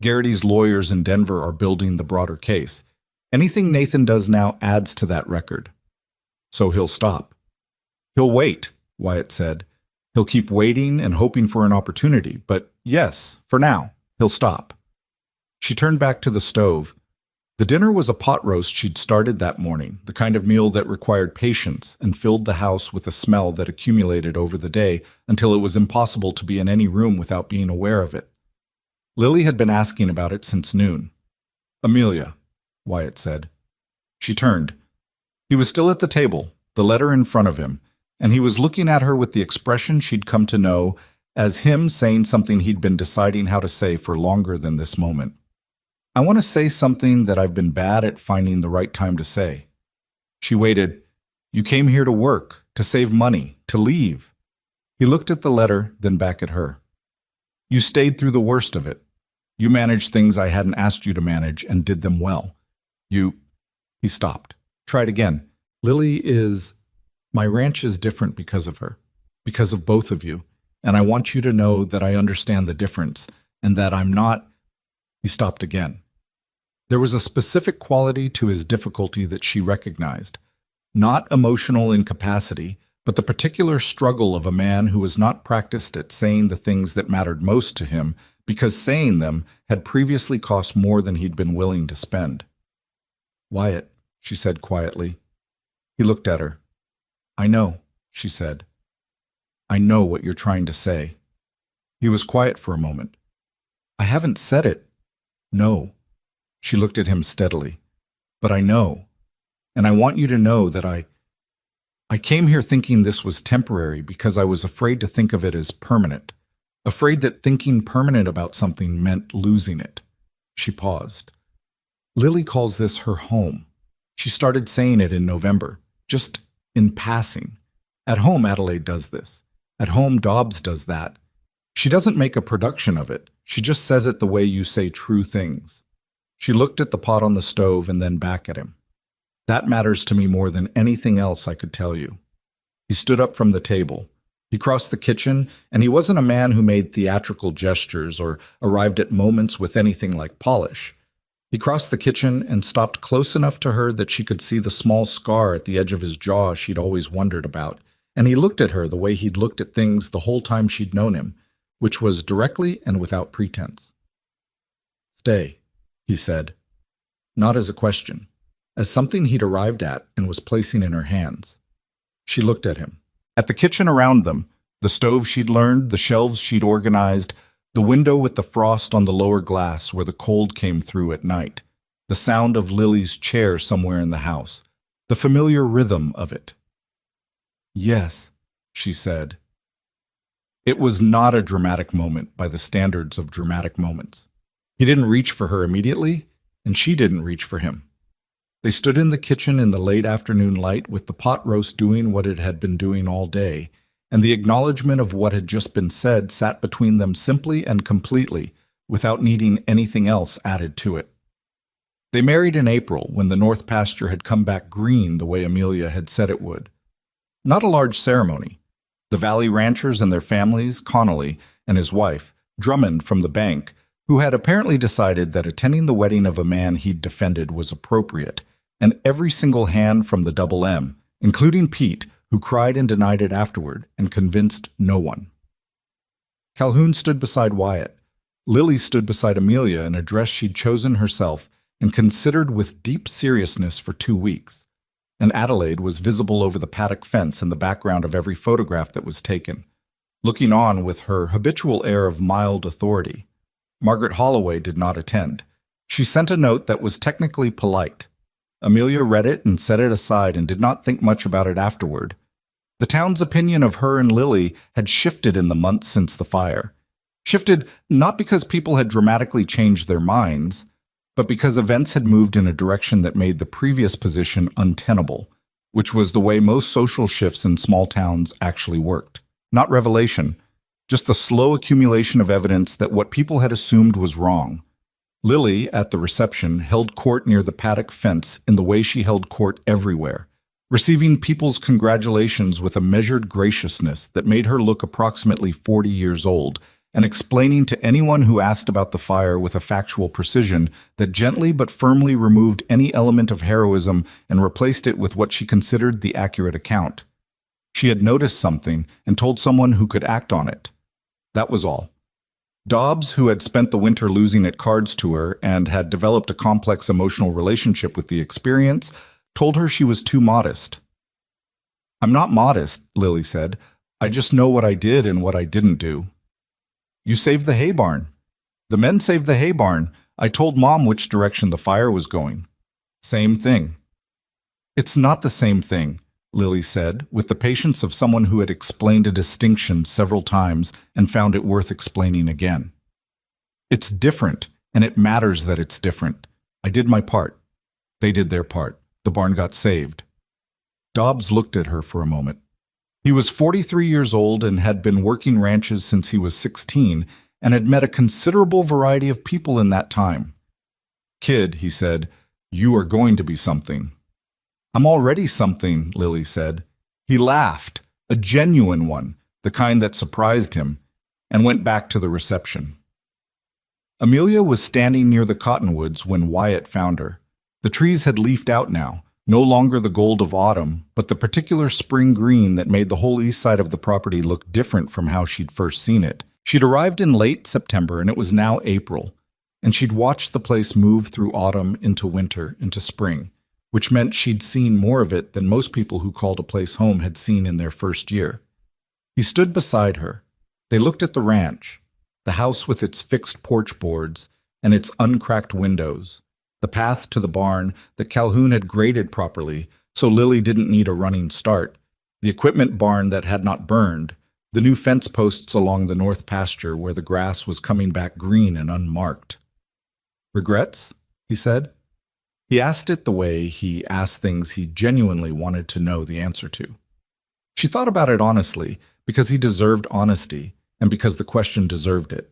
Garrity's lawyers in Denver are building the broader case. Anything Nathan does now adds to that record. So he'll stop. "He'll wait," Wyatt said. "He'll keep waiting and hoping for an opportunity, but yes, for now, he'll stop." She turned back to the stove. The dinner was a pot roast she'd started that morning, the kind of meal that required patience and filled the house with a smell that accumulated over the day until it was impossible to be in any room without being aware of it. Lily had been asking about it since noon. Amelia, Wyatt said. She turned. He was still at the table, the letter in front of him, and he was looking at her with the expression she'd come to know as him saying something he'd been deciding how to say for longer than this moment. I want to say something that I've been bad at finding the right time to say. She waited. You came here to work, to save money, to leave. He looked at the letter, then back at her. You stayed through the worst of it. You managed things I hadn't asked you to manage and did them well. He stopped. Tried again. Lily is... My ranch is different because of her, because of both of you, and I want you to know that I understand the difference and that I'm not... He stopped again. There was a specific quality to his difficulty that she recognized. Not emotional incapacity, but the particular struggle of a man who was not practiced at saying the things that mattered most to him because saying them had previously cost more than he'd been willing to spend. Wyatt, she said quietly. He looked at her. I know, she said. I know what you're trying to say. He was quiet for a moment. I haven't said it. No. She looked at him steadily. But I know. And I want you to know that I came here thinking this was temporary because I was afraid to think of it as permanent. Afraid that thinking permanent about something meant losing it. She paused. Lily calls this her home. She started saying it in November, just in passing. At home, Adelaide does this. At home, Dobbs does that. She doesn't make a production of it. She just says it the way you say true things. She looked at the pot on the stove and then back at him. That matters to me more than anything else I could tell you. He stood up from the table. He crossed the kitchen, and he wasn't a man who made theatrical gestures or arrived at moments with anything like polish. He crossed the kitchen and stopped close enough to her that she could see the small scar at the edge of his jaw she'd always wondered about, and he looked at her the way he'd looked at things the whole time she'd known him, which was directly and without pretense. Stay, he said, not as a question, as something he'd arrived at and was placing in her hands. She looked at him. At the kitchen around them, the stove she'd learned, the shelves she'd organized, the window with the frost on the lower glass where the cold came through at night, the sound of Lily's chair somewhere in the house, the familiar rhythm of it. Yes, she said. It was not a dramatic moment by the standards of dramatic moments. He didn't reach for her immediately, and she didn't reach for him. They stood in the kitchen in the late afternoon light with the pot roast doing what it had been doing all day, and the acknowledgement of what had just been said sat between them simply and completely, without needing anything else added to it. They married in April, when the North pasture had come back green the way Amelia had said it would. Not a large ceremony. The Valley ranchers and their families, Connolly and his wife, Drummond from the bank, who had apparently decided that attending the wedding of a man he'd defended was appropriate, and every single hand from the Double M, including Pete, who cried and denied it afterward and convinced no one. Calhoun stood beside Wyatt. Lily stood beside Amelia in a dress she'd chosen herself and considered with deep seriousness for 2 weeks. And Adelaide was visible over the paddock fence in the background of every photograph that was taken, looking on with her habitual air of mild authority. Margaret Holloway did not attend. She sent a note that was technically polite. Amelia read it and set it aside and did not think much about it afterward. The town's opinion of her and Lily had shifted in the months since the fire. Shifted not because people had dramatically changed their minds, but because events had moved in a direction that made the previous position untenable, which was the way most social shifts in small towns actually worked. Not revelation, just the slow accumulation of evidence that what people had assumed was wrong. Lily, at the reception, held court near the paddock fence in the way she held court everywhere, receiving people's congratulations with a measured graciousness that made her look approximately 40 years old, and explaining to anyone who asked about the fire with a factual precision that gently but firmly removed any element of heroism and replaced it with what she considered the accurate account. She had noticed something and told someone who could act on it. That was all. Dobbs, who had spent the winter losing at cards to her and had developed a complex emotional relationship with the experience, told her she was too modest. "I'm not modest," Lily said. "I just know what I did and what I didn't do." "You saved the hay barn." The men saved the hay barn. I told Mom which direction the fire was going. Same thing. It's not the same thing, Lily said, with the patience of someone who had explained a distinction several times and found it worth explaining again. It's different, and it matters that it's different. I did my part. They did their part. The barn got saved. Dobbs looked at her for a moment. He was 43 years old and had been working ranches since he was 16 and had met a considerable variety of people in that time. Kid, he said, you are going to be something. I'm already something, Lily said. He laughed, a genuine one, the kind that surprised him, and went back to the reception. Amelia was standing near the cottonwoods when Wyatt found her. The trees had leafed out now, no longer the gold of autumn, but the particular spring green that made the whole east side of the property look different from how she'd first seen it. She'd arrived in late September, and it was now April, and she'd watched the place move through autumn into winter into spring, which meant she'd seen more of it than most people who called a place home had seen in their first year. He stood beside her. They looked at the ranch, the house with its fixed porch boards and its uncracked windows, the path to the barn that Calhoun had graded properly so Lily didn't need a running start, the equipment barn that had not burned, the new fence posts along the north pasture where the grass was coming back green and unmarked. Regrets? He said. He asked it the way he asked things he genuinely wanted to know the answer to. She thought about it honestly, because he deserved honesty, and because the question deserved it.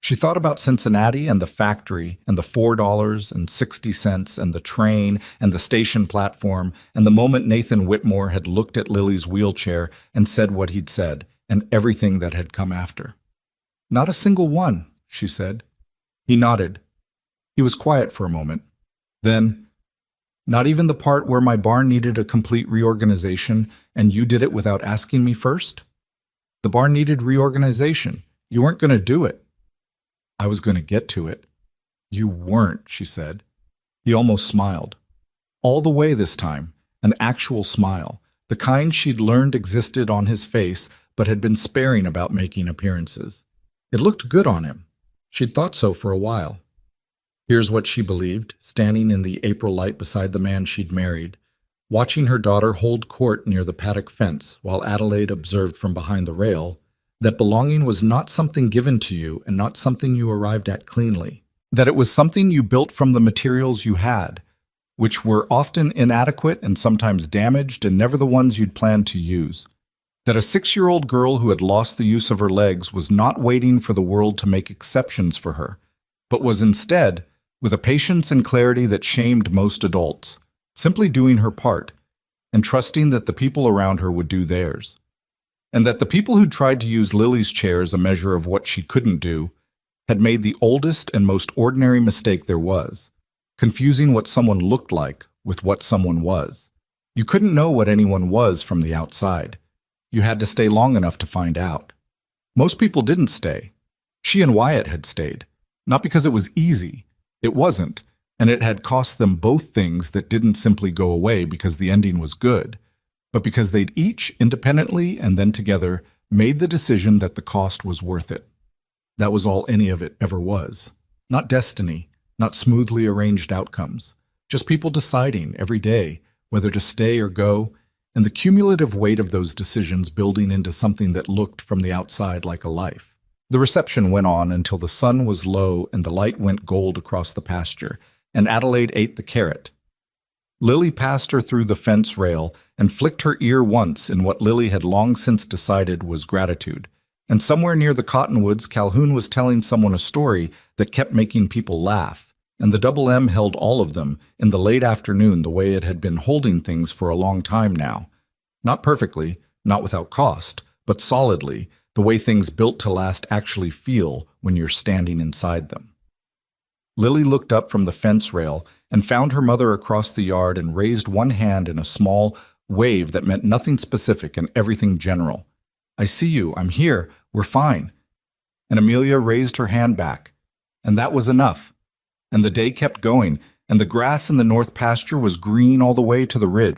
She thought about Cincinnati and the factory and the $4.60 and the train and the station platform and the moment Nathan Whitmore had looked at Lily's wheelchair and said what he'd said and everything that had come after. Not a single one, she said. He nodded. He was quiet for a moment. Then, not even the part where my barn needed a complete reorganization and you did it without asking me first? The barn needed reorganization. You weren't going to do it. I was going to get to it. You weren't, she said. He almost smiled. All the way this time, an actual smile, the kind she'd learned existed on his face but had been sparing about making appearances. It looked good on him. She'd thought so for a while. Here's what she believed, standing in the April light beside the man she'd married, watching her daughter hold court near the paddock fence while Adelaide observed from behind the rail, that belonging was not something given to you and not something you arrived at cleanly, that it was something you built from the materials you had, which were often inadequate and sometimes damaged and never the ones you'd planned to use, that a 6-year-old girl who had lost the use of her legs was not waiting for the world to make exceptions for her, but was instead, with a patience and clarity that shamed most adults, simply doing her part and trusting that the people around her would do theirs. And that the people who tried to use Lily's chair as a measure of what she couldn't do had made the oldest and most ordinary mistake there was, confusing what someone looked like with what someone was. You couldn't know what anyone was from the outside. You had to stay long enough to find out. Most people didn't stay. She and Wyatt had stayed, not because it was easy. It wasn't, and it had cost them both things that didn't simply go away because the ending was good, but because they'd each, independently and then together, made the decision that the cost was worth it. That was all any of it ever was. Not destiny, not smoothly arranged outcomes, just people deciding every day whether to stay or go, and the cumulative weight of those decisions building into something that looked from the outside like a life. The reception went on until the sun was low and the light went gold across the pasture, and Adelaide ate the carrot. Lily passed her through the fence rail and flicked her ear once in what Lily had long since decided was gratitude. And somewhere near the cottonwoods, Calhoun was telling someone a story that kept making people laugh, and the Double M held all of them in the late afternoon the way it had been holding things for a long time now. Not perfectly, not without cost, but solidly, the way things built to last actually feel when you're standing inside them. Lily looked up from the fence rail and found her mother across the yard and raised one hand in a small wave that meant nothing specific and everything general. I see you, I'm here, we're fine. And Amelia raised her hand back, and that was enough. And the day kept going, and the grass in the north pasture was green all the way to the ridge.